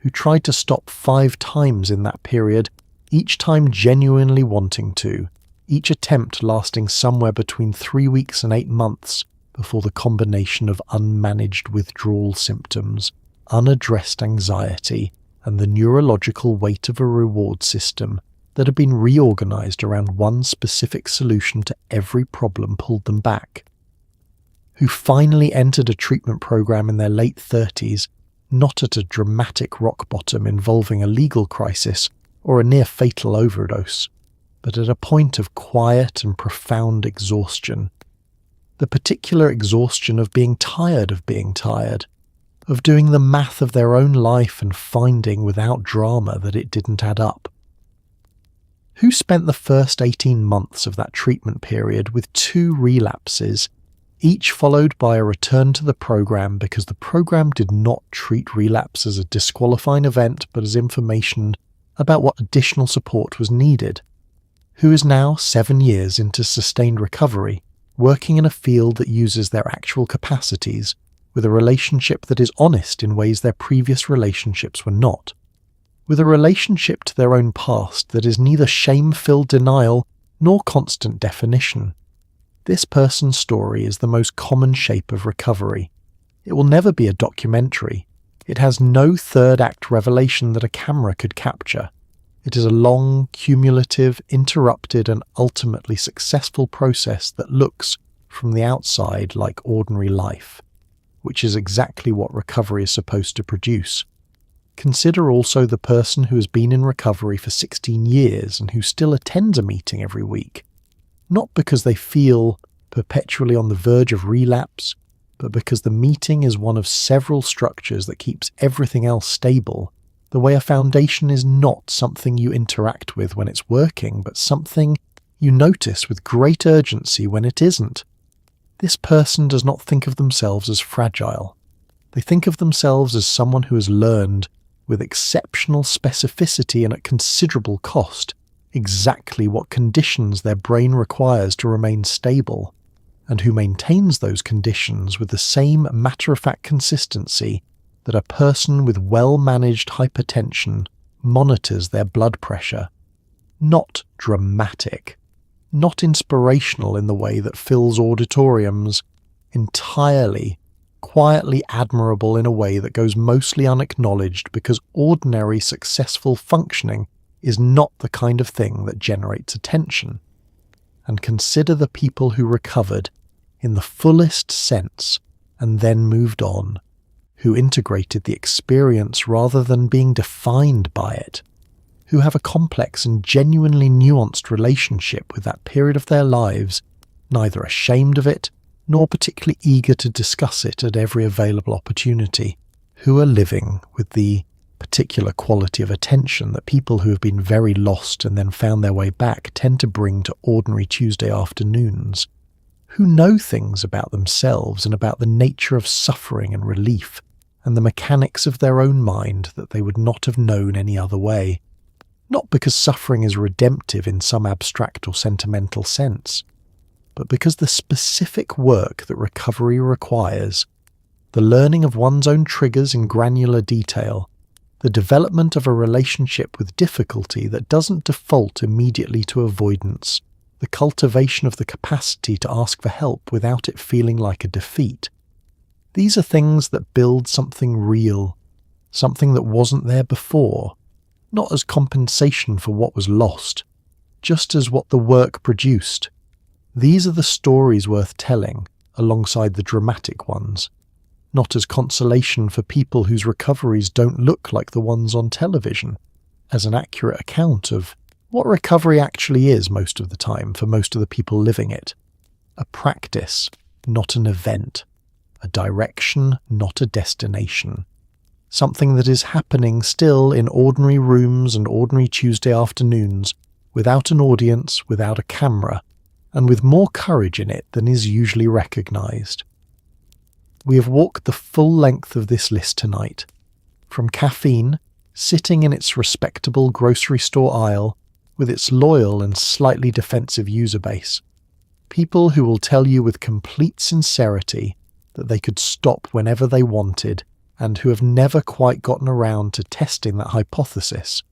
[SPEAKER 1] who tried to stop 5 times in that period, each time genuinely wanting to, each attempt lasting somewhere between 3 weeks and 8 months before the combination of unmanaged withdrawal symptoms, unaddressed anxiety, and the neurological weight of a reward system that had been reorganized around one specific solution to every problem pulled them back. Who finally entered a treatment program in their late 30s, not at a dramatic rock bottom involving a legal crisis or a near-fatal overdose, but at a point of quiet and profound exhaustion. The particular exhaustion of being tired, of doing the math of their own life and finding without drama that it didn't add up. Who spent the first 18 months of that treatment period with 2 relapses, each followed by a return to the program because the program did not treat relapse as a disqualifying event but as information about what additional support was needed. Who is now 7 years into sustained recovery, working in a field that uses their actual capacities, with a relationship that is honest in ways their previous relationships were not, with a relationship to their own past that is neither shame-filled denial nor constant definition. This person's story is the most common shape of recovery. It will never be a documentary. It has no third-act revelation that a camera could capture. It is a long, cumulative, interrupted, and ultimately successful process that looks, from the outside, like ordinary life, which is exactly what recovery is supposed to produce. Consider also the person who has been in recovery for 16 years and who still attends a meeting every week, not because they feel perpetually on the verge of relapse, but because the meeting is one of several structures that keeps everything else stable. The way a foundation is not something you interact with when it's working, but something you notice with great urgency when it isn't. This person does not think of themselves as fragile. They think of themselves as someone who has learned, with exceptional specificity and at considerable cost, exactly what conditions their brain requires to remain stable, and who maintains those conditions with the same matter-of-fact consistency that a person with well-managed hypertension monitors their blood pressure. Not dramatic, not inspirational in the way that fills auditoriums, entirely, quietly admirable in a way that goes mostly unacknowledged because ordinary successful functioning is not the kind of thing that generates attention. And consider the people who recovered in the fullest sense and then moved on, who integrated the experience rather than being defined by it, who have a complex and genuinely nuanced relationship with that period of their lives, neither ashamed of it nor particularly eager to discuss it at every available opportunity, who are living with the particular quality of attention that people who have been very lost and then found their way back tend to bring to ordinary Tuesday afternoons, who know things about themselves and about the nature of suffering and relief, and the mechanics of their own mind that they would not have known any other way, not because suffering is redemptive in some abstract or sentimental sense, but because the specific work that recovery requires, the learning of one's own triggers in granular detail, the development of a relationship with difficulty that doesn't default immediately to avoidance, the cultivation of the capacity to ask for help without it feeling like a defeat. These are things that build something real, something that wasn't there before, not as compensation for what was lost, just as what the work produced. These are the stories worth telling, alongside the dramatic ones, not as consolation for people whose recoveries don't look like the ones on television, as an accurate account of what recovery actually is most of the time for most of the people living it. A practice, not an event. A direction, not a destination. Something that is happening still in ordinary rooms and ordinary Tuesday afternoons, without an audience, without a camera, and with more courage in it than is usually recognized. We have walked the full length of this list tonight, from Caffeine, sitting in its respectable grocery store aisle, with its loyal and slightly defensive user base. People who will tell you with complete sincerity that they could stop whenever they wanted, and who have never quite gotten around to testing that hypothesis,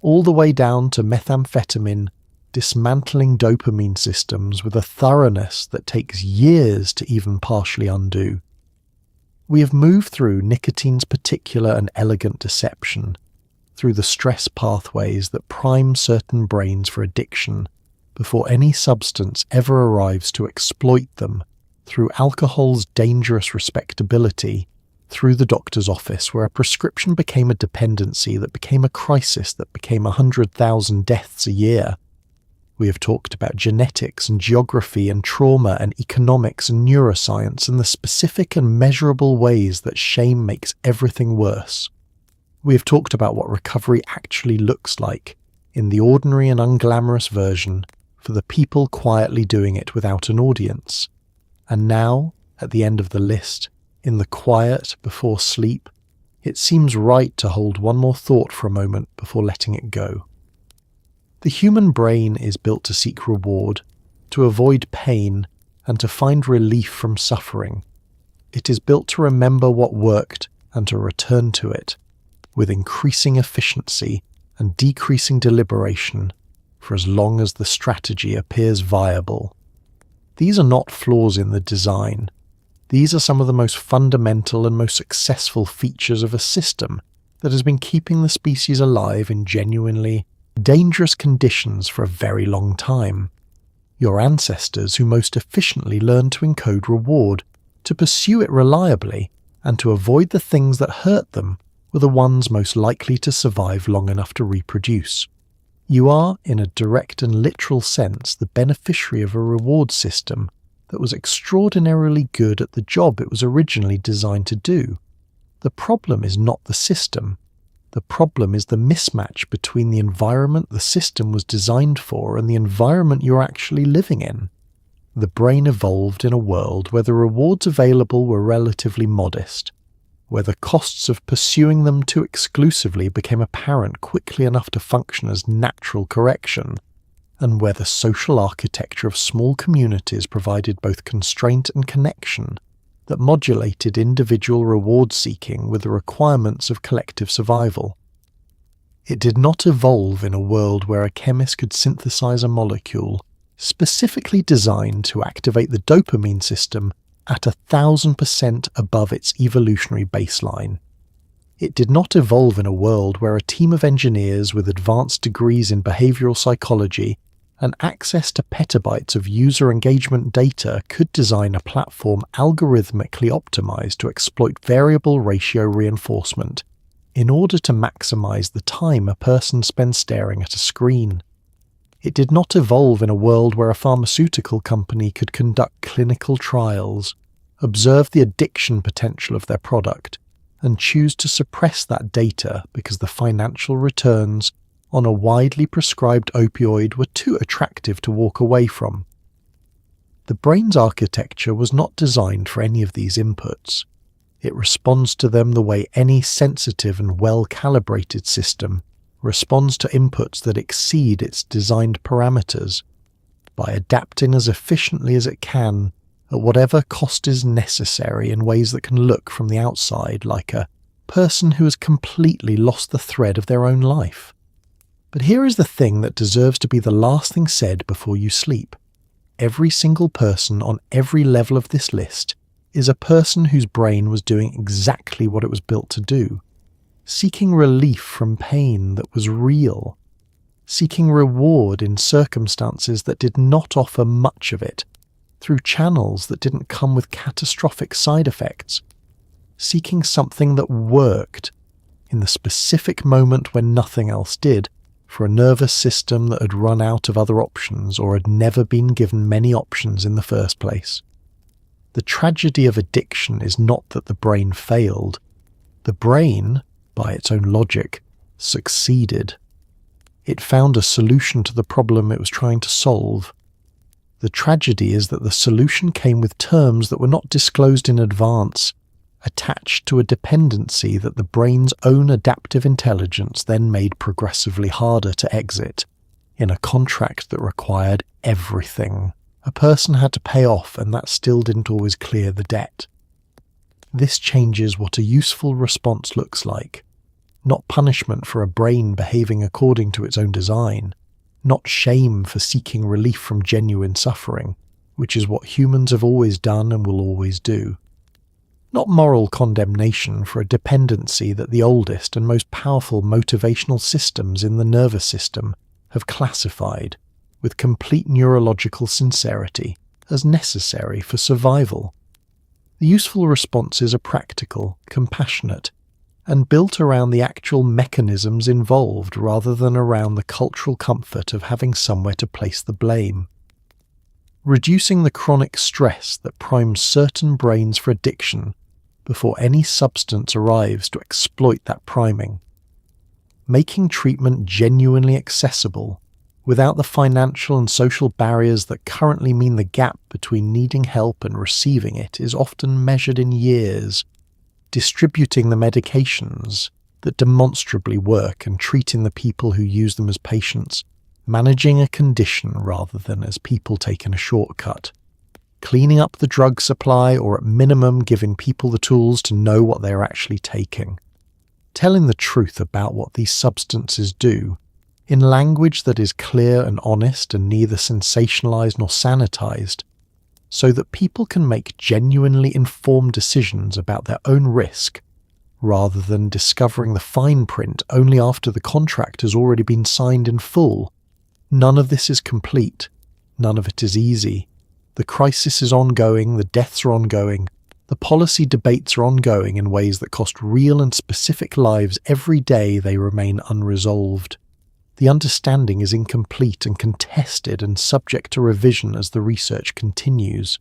[SPEAKER 1] all the way down to methamphetamine dismantling dopamine systems with a thoroughness that takes years to even partially undo. We have moved through nicotine's particular and elegant deception, through the stress pathways that prime certain brains for addiction, before any substance ever arrives to exploit them, through alcohol's dangerous respectability, through the doctor's office where a prescription became a dependency that became a crisis that became 100,000 deaths a year. We have talked about genetics and geography and trauma and economics and neuroscience and the specific and measurable ways that shame makes everything worse. We have talked about what recovery actually looks like, in the ordinary and unglamorous version, for the people quietly doing it without an audience. And now, at the end of the list, in the quiet before sleep, it seems right to hold one more thought for a moment before letting it go. The human brain is built to seek reward, to avoid pain, and to find relief from suffering. It is built to remember what worked and to return to it, with increasing efficiency and decreasing deliberation, for as long as the strategy appears viable. These are not flaws in the design. These are some of the most fundamental and most successful features of a system that has been keeping the species alive in genuinely dangerous conditions for a very long time. Your ancestors who most efficiently learned to encode reward, to pursue it reliably, and to avoid the things that hurt them were the ones most likely to survive long enough to reproduce. You are, in a direct and literal sense, the beneficiary of a reward system that was extraordinarily good at the job it was originally designed to do. The problem is not the system. The problem is the mismatch between the environment the system was designed for and the environment you're actually living in. The brain evolved in a world where the rewards available were relatively modest, where the costs of pursuing them too exclusively became apparent quickly enough to function as natural correction, and where the social architecture of small communities provided both constraint and connection that modulated individual reward-seeking with the requirements of collective survival. It did not evolve in a world where a chemist could synthesize a molecule specifically designed to activate the dopamine system at 1,000% above its evolutionary baseline. It did not evolve in a world where a team of engineers with advanced degrees in behavioral psychology and access to petabytes of user engagement data could design a platform algorithmically optimized to exploit variable ratio reinforcement in order to maximize the time a person spends staring at a screen. It did not evolve in a world where a pharmaceutical company could conduct clinical trials, observe the addiction potential of their product, and choose to suppress that data because the financial returns on a widely prescribed opioid were too attractive to walk away from. The brain's architecture was not designed for any of these inputs. It responds to them the way any sensitive and well-calibrated system responds to inputs that exceed its designed parameters, by adapting as efficiently as it can at whatever cost is necessary in ways that can look from the outside like a person who has completely lost the thread of their own life. But here is the thing that deserves to be the last thing said before you sleep. Every single person on every level of this list is a person whose brain was doing exactly what it was built to do, seeking relief from pain that was real, seeking reward in circumstances that did not offer much of it, through channels that didn't come with catastrophic side effects, seeking something that worked in the specific moment when nothing else did, for a nervous system that had run out of other options or had never been given many options in the first place. The tragedy of addiction is not that the brain failed. The brain, by its own logic, succeeded. It found a solution to the problem it was trying to solve. The tragedy is that the solution came with terms that were not disclosed in advance, attached to a dependency that the brain's own adaptive intelligence then made progressively harder to exit, in a contract that required everything a person had to pay off, and that still didn't always clear the debt. This changes what a useful response looks like. Not punishment for a brain behaving according to its own design, not shame for seeking relief from genuine suffering, which is what humans have always done and will always do. Not moral condemnation for a dependency that the oldest and most powerful motivational systems in the nervous system have classified, with complete neurological sincerity, as necessary for survival. The useful responses are practical, compassionate, and built around the actual mechanisms involved rather than around the cultural comfort of having somewhere to place the blame. Reducing the chronic stress that primes certain brains for addiction before any substance arrives to exploit that priming. Making treatment genuinely accessible without the financial and social barriers that currently mean the gap between needing help and receiving it is often measured in years. Distributing the medications that demonstrably work and treating the people who use them as patients, managing a condition rather than as people taking a shortcut, cleaning up the drug supply or at minimum giving people the tools to know what they are actually taking, telling the truth about what these substances do in language that is clear and honest and neither sensationalized nor sanitized, so that people can make genuinely informed decisions about their own risk, rather than discovering the fine print only after the contract has already been signed in full. None of this is complete. None of it is easy. The crisis is ongoing, the deaths are ongoing, the policy debates are ongoing in ways that cost real and specific lives every day they remain unresolved. The understanding is incomplete and contested and subject to revision as the research continues.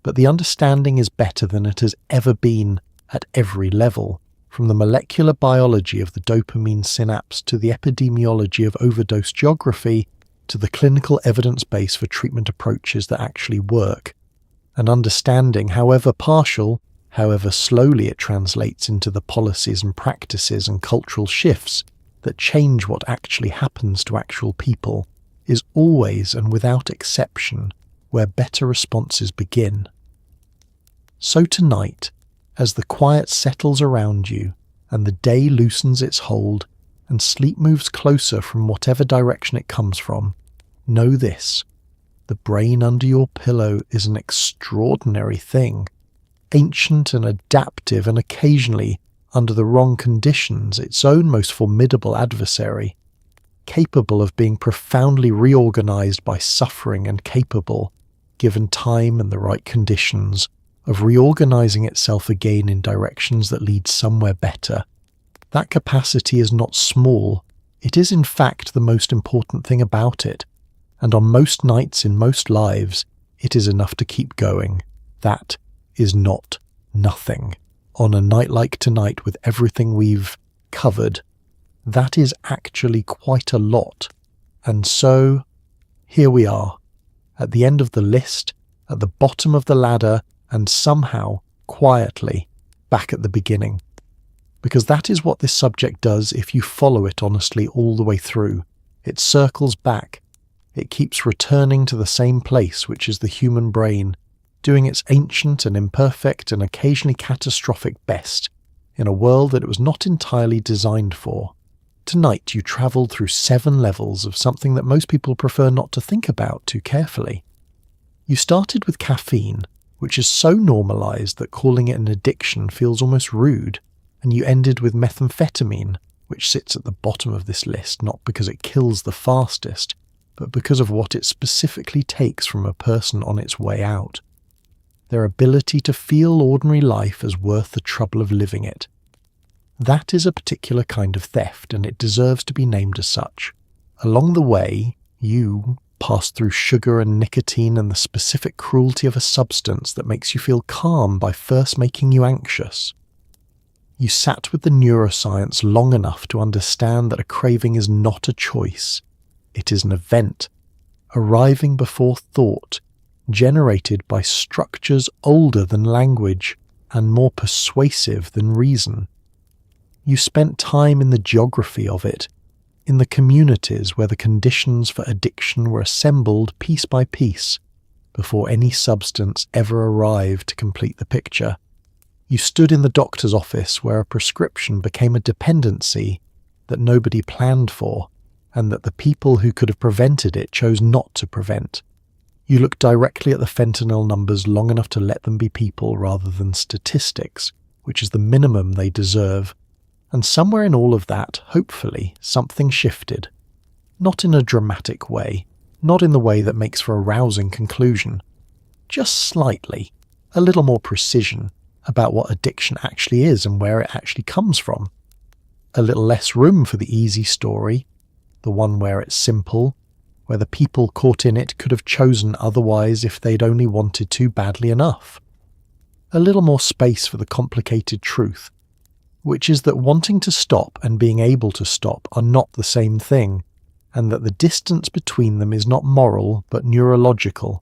[SPEAKER 1] But the understanding is better than it has ever been at every level, from the molecular biology of the dopamine synapse to the epidemiology of overdose geography to the clinical evidence base for treatment approaches that actually work. And understanding, however partial, however slowly it translates into the policies and practices and cultural shifts that change what actually happens to actual people, is always and without exception where better responses begin. So tonight, as the quiet settles around you and the day loosens its hold and sleep moves closer from whatever direction it comes from, know this: the brain under your pillow is an extraordinary thing, ancient and adaptive, and occasionally, under the wrong conditions, its own most formidable adversary, capable of being profoundly reorganized by suffering and capable, given time and the right conditions, of reorganizing itself again in directions that lead somewhere better. That capacity is not small, it is in fact the most important thing about it, and on most nights in most lives, it is enough to keep going. That is not nothing. On a night like tonight with everything we've covered, that is actually quite a lot. And so, here we are, at the end of the list, at the bottom of the ladder, and somehow, quietly, back at the beginning. Because that is what this subject does if you follow it honestly all the way through. It circles back. It keeps returning to the same place, which is the human brain, doing its ancient and imperfect and occasionally catastrophic best in a world that it was not entirely designed for. Tonight you travelled through 7 levels of something that most people prefer not to think about too carefully. You started with caffeine, which is so normalised that calling it an addiction feels almost rude, and you ended with methamphetamine, which sits at the bottom of this list not because it kills the fastest, but because of what it specifically takes from a person on its way out. Their ability to feel ordinary life as worth the trouble of living it. That is a particular kind of theft, and it deserves to be named as such. Along the way, you passed through sugar and nicotine and the specific cruelty of a substance that makes you feel calm by first making you anxious. You sat with the neuroscience long enough to understand that a craving is not a choice. It is an event, arriving before thought, generated by structures older than language and more persuasive than reason. You spent time in the geography of it, in the communities where the conditions for addiction were assembled piece by piece, before any substance ever arrived to complete the picture. You stood in the doctor's office where a prescription became a dependency that nobody planned for, and that the people who could have prevented it chose not to prevent. You looked directly at the fentanyl numbers long enough to let them be people rather than statistics, which is the minimum they deserve. And somewhere in all of that, hopefully, something shifted. Not in a dramatic way, not in the way that makes for a rousing conclusion. Just slightly, a little more precision about what addiction actually is and where it actually comes from. A little less room for the easy story, the one where it's simple, where the people caught in it could have chosen otherwise if they'd only wanted to badly enough. A little more space for the complicated truth, which is that wanting to stop and being able to stop are not the same thing, and that the distance between them is not moral but neurological.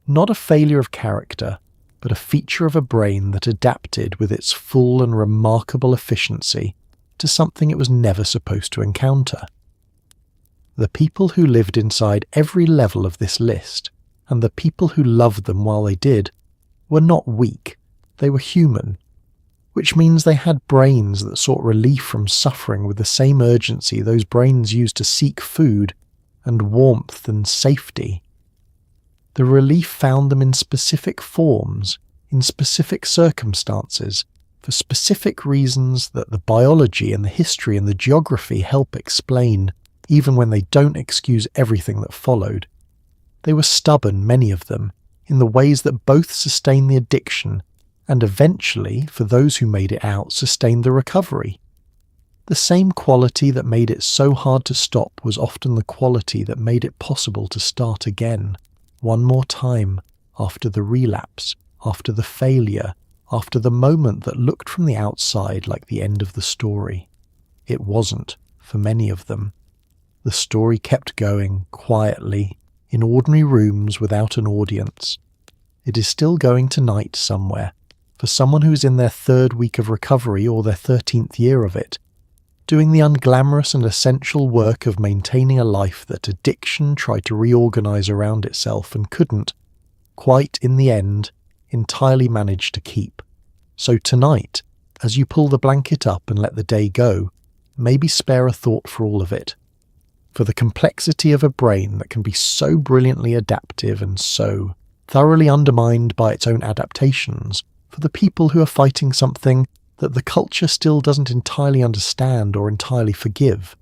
[SPEAKER 1] Not a failure of character, but a feature of a brain that adapted with its full and remarkable efficiency to something it was never supposed to encounter. The people who lived inside every level of this list, and the people who loved them while they did, were not weak, they were human, which means they had brains that sought relief from suffering with the same urgency those brains used to seek food and warmth and safety. The relief found them in specific forms, in specific circumstances, for specific reasons that the biology and the history and the geography help explain, even when they don't excuse everything that followed. They were stubborn, many of them, in the ways that both sustained the addiction and eventually, for those who made it out, sustained the recovery. The same quality that made it so hard to stop was often the quality that made it possible to start again, one more time, after the relapse, after the failure, after the moment that looked from the outside like the end of the story. It wasn't, for many of them. The story kept going, quietly, in ordinary rooms without an audience. It is still going tonight somewhere, for someone who's in their 3rd week of recovery or their 13th year of it, doing the unglamorous and essential work of maintaining a life that addiction tried to reorganize around itself and couldn't, quite in the end, entirely manage to keep. So tonight, as you pull the blanket up and let the day go, maybe spare a thought for all of it. For the complexity of a brain that can be so brilliantly adaptive and so thoroughly undermined by its own adaptations, for the people who are fighting something that the culture still doesn't entirely understand or entirely forgive.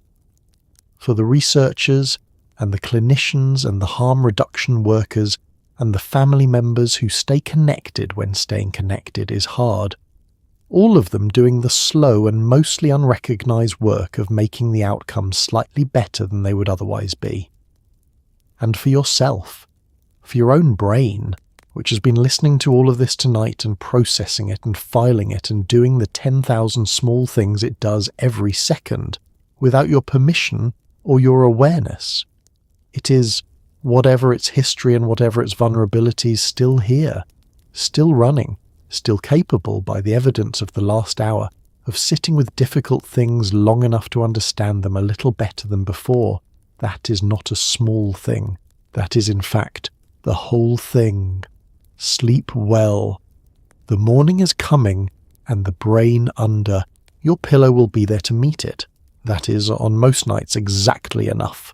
[SPEAKER 1] For the researchers and the clinicians and the harm reduction workers and the family members who stay connected when staying connected is hard. All of them doing the slow and mostly unrecognized work of making the outcome slightly better than they would otherwise be. And for yourself, for your own brain, which has been listening to all of this tonight and processing it and filing it and doing the 10,000 small things it does every second without your permission or your awareness. It is, whatever its history and whatever its vulnerabilities, still here, still running, still capable by the evidence of the last hour of sitting with difficult things long enough to understand them a little better than before. That is not a small thing. That is, in fact, the whole thing. Sleep well. The morning is coming, and the brain under. Your pillow will be there to meet it. That is, on most nights, exactly enough.